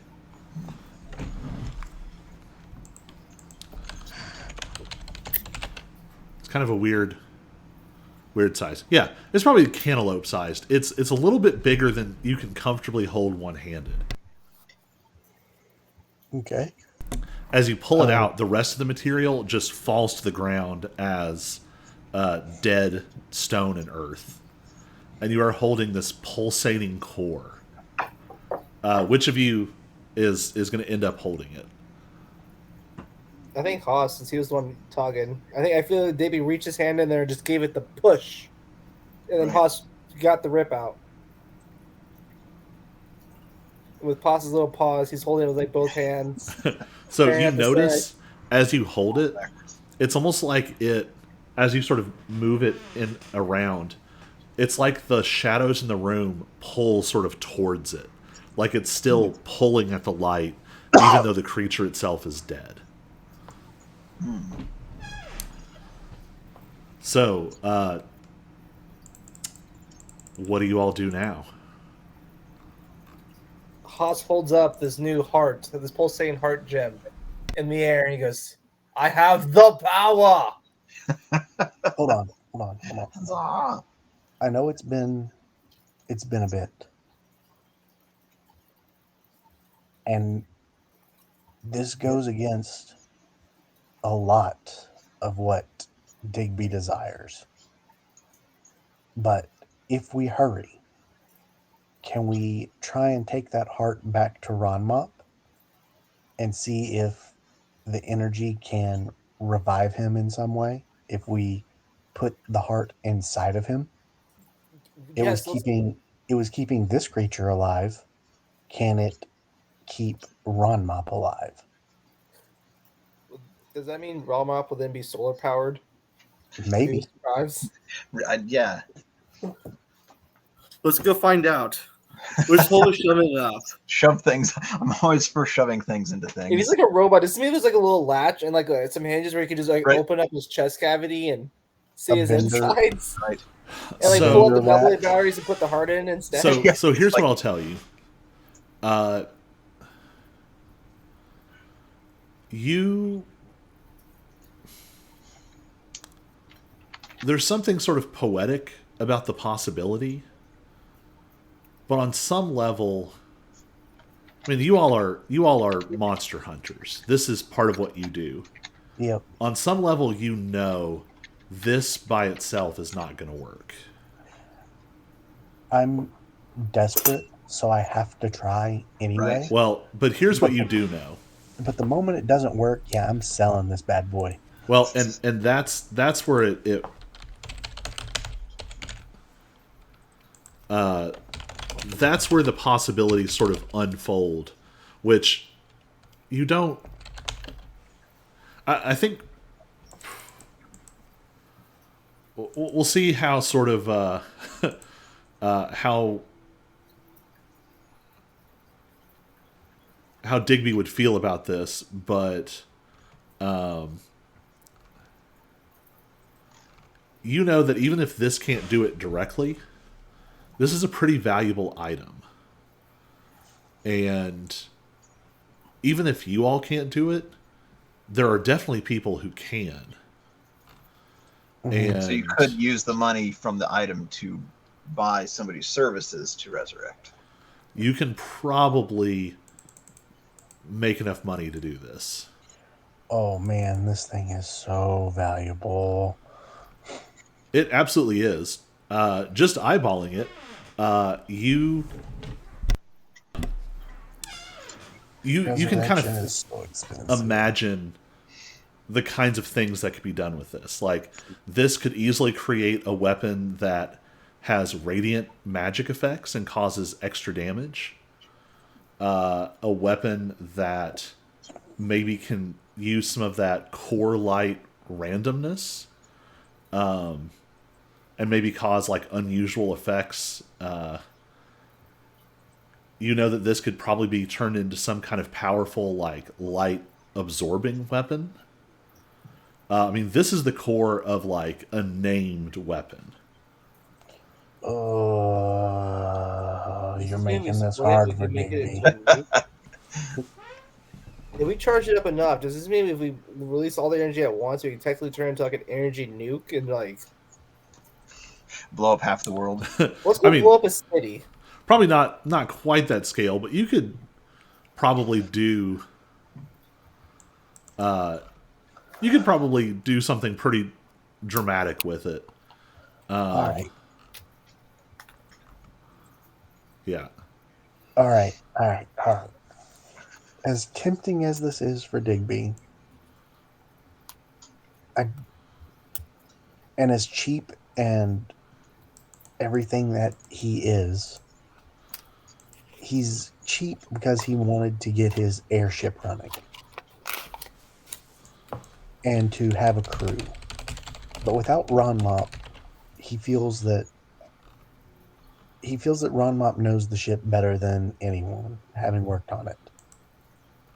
It's kind of a weird size. Yeah, it's probably cantaloupe sized. It's a little bit bigger than you can comfortably hold one-handed. Okay. As you pull it out, the rest of the material just falls to the ground as dead stone and earth. and you are holding this pulsating core. Which of you is going to end up holding it? I think Haas, since he was the one talking. I feel like Digby reached his hand in there and just gave it the push, and then Right. Haas got the rip out. With Haas's little paws, he's holding it with like both hands. So Staring you at the notice as you hold it, Backwards. it's almost like as you sort of move it in around, it's like the shadows in the room pull sort of towards it. Like it's still pulling at the light, even though the creature itself is dead. So, what do you all do now? Haas holds up this new heart, this pulsating heart gem, in the air, and he goes, "I have the power." Hold on. Huzzah! I know it's been a bit. And this goes against a lot of what Digby desires. But if we hurry, can we try and take that heart back to Ronmop and see if the energy can revive him in some way? If we put the heart inside of him, it was keeping this creature alive. Can it keep Ronmop alive? Does that mean Ralmop will then be solar powered? Maybe. Yeah. Let's go find out. Which hole is shoving it up? Shove things. I'm always for shoving things into If he's things. like a robot, does this mean there's like a little latch and like some hinges where you can just like Right. open up his chest cavity and see A his bender. insides? Right. And like So- pull out the Bender double latch. batteries and put the heart in instead? So here's Like- what I'll tell you. There's something sort of poetic about the possibility, but on some level, I mean, you all are monster hunters. This is part of what you do. Yep. On some level, you know this by itself is not going to work. I'm desperate, so I have to try anyway. Right. Well, but here's what you do know. But the moment it doesn't work, yeah, I'm selling this bad boy. Well, and that's where it that's where the possibilities sort of unfold, which you don't. I think we'll see how sort of how Digby would feel about this, but you know that even if this can't do it directly, this is a pretty valuable item. And even if you all can't do it, there are definitely people who can. And So you could use the money from the item to buy somebody's services to resurrect. you can probably make enough money to do this. Oh man, this thing is so valuable. It absolutely is. Just eyeballing it, you can kind Resurrection of is so expensive. imagine the kinds of things that could be done with this. Like, this could easily create a weapon that has radiant magic effects and causes extra damage. A weapon that maybe can use some of that core light randomness, and maybe cause like unusual effects. You know that this could probably be turned into some kind of powerful like light absorbing weapon. I mean, this is the core of like a named weapon. Oh, you're This is making gonna be this split, hard we for can make it Digby. into a nuke. If we charge it up enough, does this mean if we release all the energy at once, we can technically turn it into like an energy nuke and like Blow up half the world. let's go I mean- blow up a city? Probably not quite that scale, but you could probably do. You could probably do something pretty dramatic with it. All right. Yeah. All right. As tempting as this is for Digby, I, and as cheap and everything that he is, he's cheap because he wanted to get his airship running and to have a crew. But without Ron Mop, he feels that Ron Mop knows the ship better than anyone, having worked on it.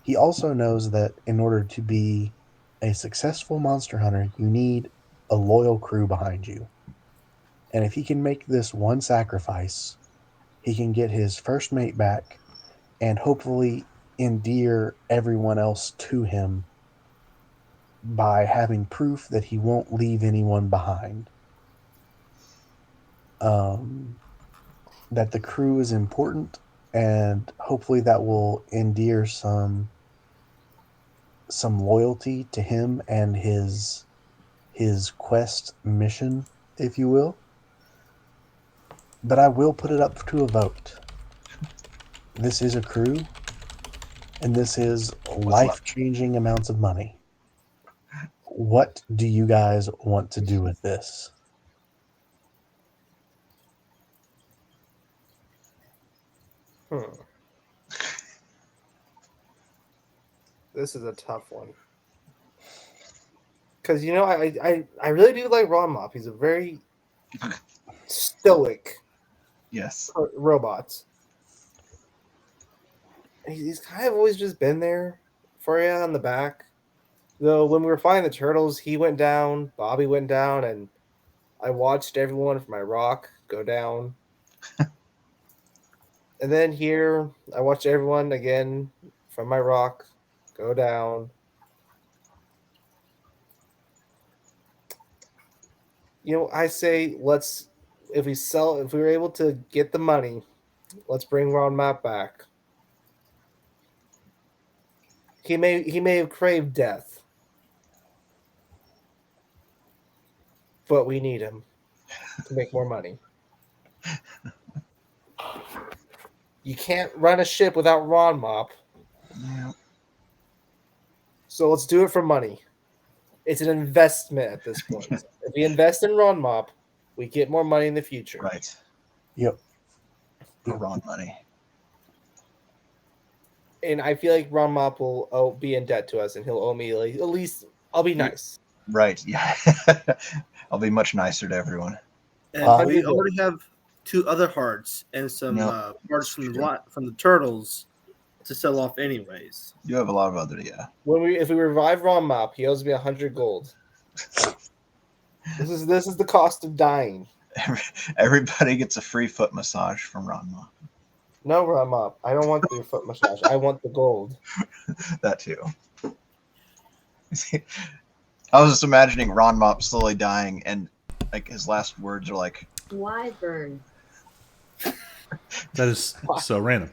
He also knows that in order to be a successful monster hunter, you need a loyal crew behind you. And if he can make this one sacrifice, he can get his first mate back and hopefully endear everyone else to him by having proof that he won't leave anyone behind. That the crew is important, and hopefully that will endear some loyalty to him and his quest mission, if you will. But I will put it up to a vote. This is a crew, and this is life-changing amounts of money. What do you guys want to do with this? This is a tough one. Because, you know, I really do like Ron Mop. He's a very stoic Yes. robot. He's kind of always just been there for you on the back. Though when we were fighting the turtles, he went down, Bobby went down, and I watched everyone from my rock go down. And then here, I watched everyone again from my rock go down. You know, I say if we were able to get the money, let's bring Ron Map back. He may have craved death, but we need him to make more money. You can't run a ship without Ron Mop. Yeah. So let's do it for money. It's an investment at this point. If we invest in Ron Mop, we get more money in the future. Right. Yep. Ron money. And I feel like Ron Mop will be in debt to us, and he'll owe me at least. I'll be nice. Right. Yeah. I'll be much nicer to everyone. And we already have 2 other hearts and some parts from the turtles to sell off anyways. You have a lot of other, yeah. If we revive Ron Mop, he owes me 100 gold. This is the cost of dying. Everybody gets a free foot massage from Ron Mop. No, Ron Mop. I don't want the foot massage. I want the gold. That too. I was just imagining Ron Mop slowly dying, and like his last words are like, "Wyvern." That is so random.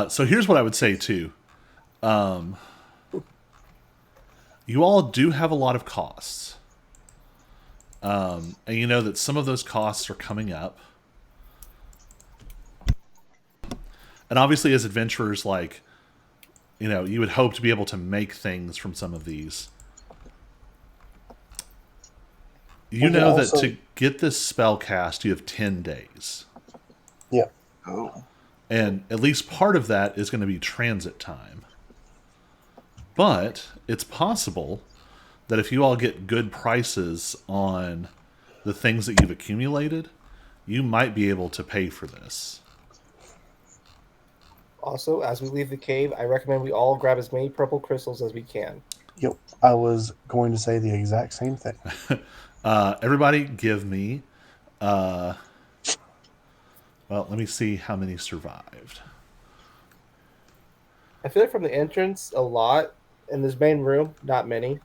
So here's what I would say too. You all do have a lot of costs. And you know that some of those costs are coming up. And obviously as adventurers, like, you know, you would hope to be able to make things from some of these. You know that to get this spell cast, you have 10 days. Yeah. oh. And at least part of that is going to be transit time. But it's possible that if you all get good prices on the things that you've accumulated, you might be able to pay for this. Also, as we leave the cave, I recommend we all grab as many purple crystals as we can. Yep. I was going to say the exact same thing. Everybody give me... well, let me see how many survived. I feel like from the entrance, a lot. In this main room, not many.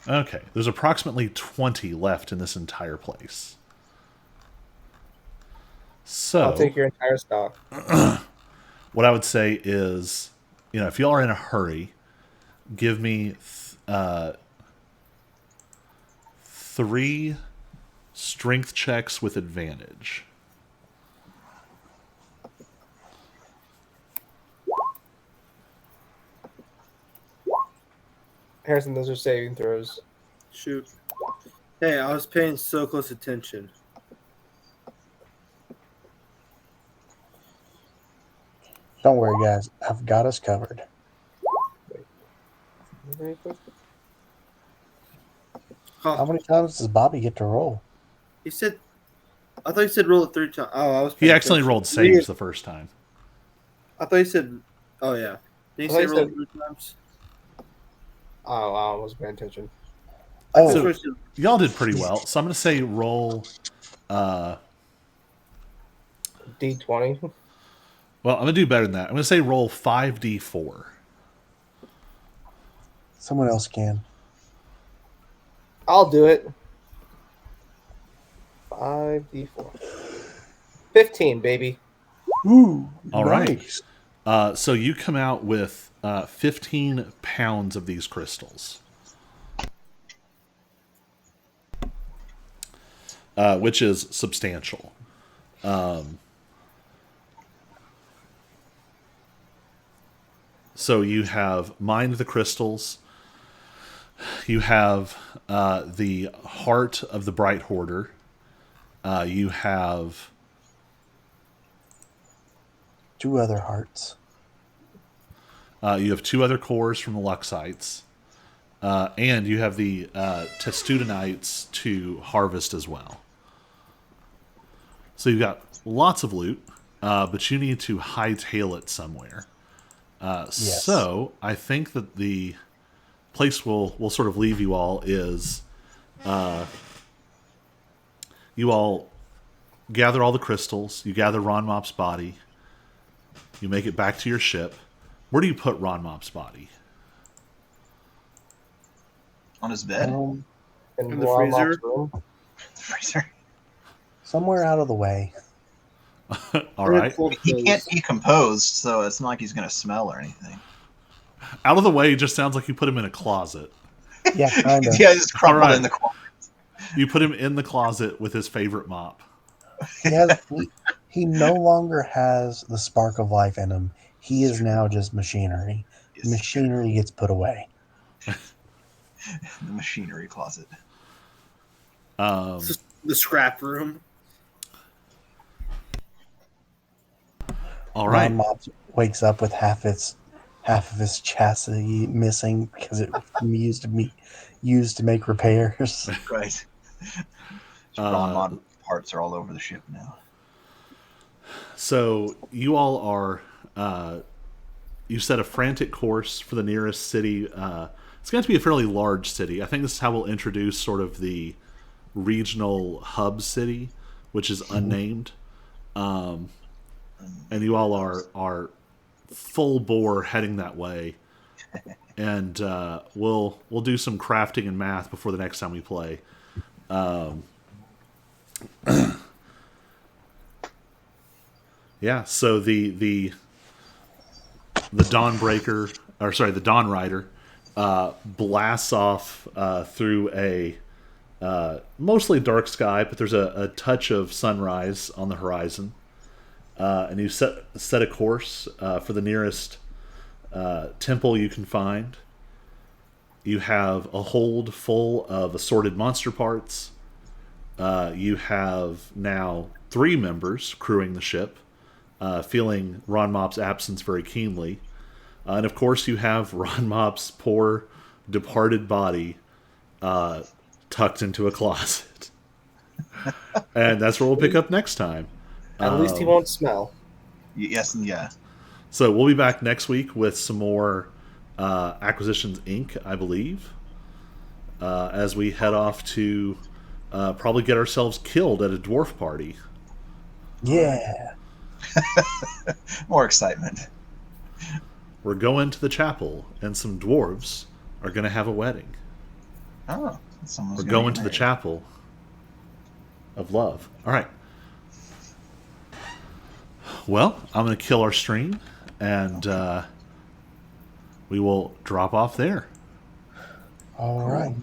Okay, there's approximately 20 left in this entire place. So I'll take your entire stock. What I would say is, you know, if y'all are in a hurry, give me 3 strength checks with advantage. Harrison, those are saving throws. Shoot. Hey, I was paying so close attention. Don't worry, guys. I've got us covered. Huh. How many times does Bobby get to roll? He said, I thought he said roll it 3 times. Oh, I was. He paying accidentally attention. rolled saves the first time. I thought he said, oh yeah. Did he I say thought roll he it 3 times? Oh, wow, I wasn't paying attention. Oh, So- That's what he said. Y'all did pretty well. So I'm going to say roll. D20. Well, I'm going to do better than that. I'm going to say roll 5d4. someone else can. I'll do it. 5d4. 15, baby. Ooh, All right. nice. So you come out with 15 pounds of these crystals, which is substantial. So you have mined the crystals. You have the heart of the Bright Hoarder. You have 2 other hearts. 2 other cores from the Luxites. And you have the Testudinites to harvest as well. So you've got lots of loot, but you need to hightail it somewhere. Yes. So I think that the place we'll sort of leave you all is you all gather all the crystals, you gather Ron Mop's body, you make it back to your ship. Where do you put Ron Mop's body? On his bed? In the freezer? Room. Freezer. Somewhere out of the way. All right. He can't decompose, so it's not like he's going to smell or anything. Out of the way just sounds like you put him in a closet. Yeah, kind of. Yeah, just crumpled All right. in the corner. You put him in the closet with his favorite mop. He no longer has the spark of life in him. He is now just machinery. Yes. Machinery gets put away. The machinery closet. The scrap room. All right. Ron Mop wakes up with half of his chassis missing because it was used to make repairs. Right. Mod parts are all over the ship now. So you all are you set a frantic course for the nearest city. It's going to be a fairly large city. I think this is how we'll introduce sort of the regional hub city, which is unnamed. And you all are full bore heading that way. And we'll do some crafting and math before the next time we play. Yeah, so the Dawnbreaker, or sorry, the Dawn Rider, blasts off through a mostly dark sky, but there's a touch of sunrise on the horizon, and you set a course for the nearest temple you can find. You have a hold full of assorted monster parts. You have now 3 members crewing the ship, feeling Ron Mop's absence very keenly. And of course you have Ron Mop's poor departed body tucked into a closet. And that's where we'll pick up next time. At least he won't smell. Yes, and yeah. So we'll be back next week with some more Acquisitions Inc., I believe, as we head off to probably get ourselves killed at a dwarf party. Yeah. More excitement. We're going to the chapel, and some dwarves are going to have a wedding. Oh, We're going to the chapel of love. All right. Well, I'm going to kill our stream, and we will drop off there. All right.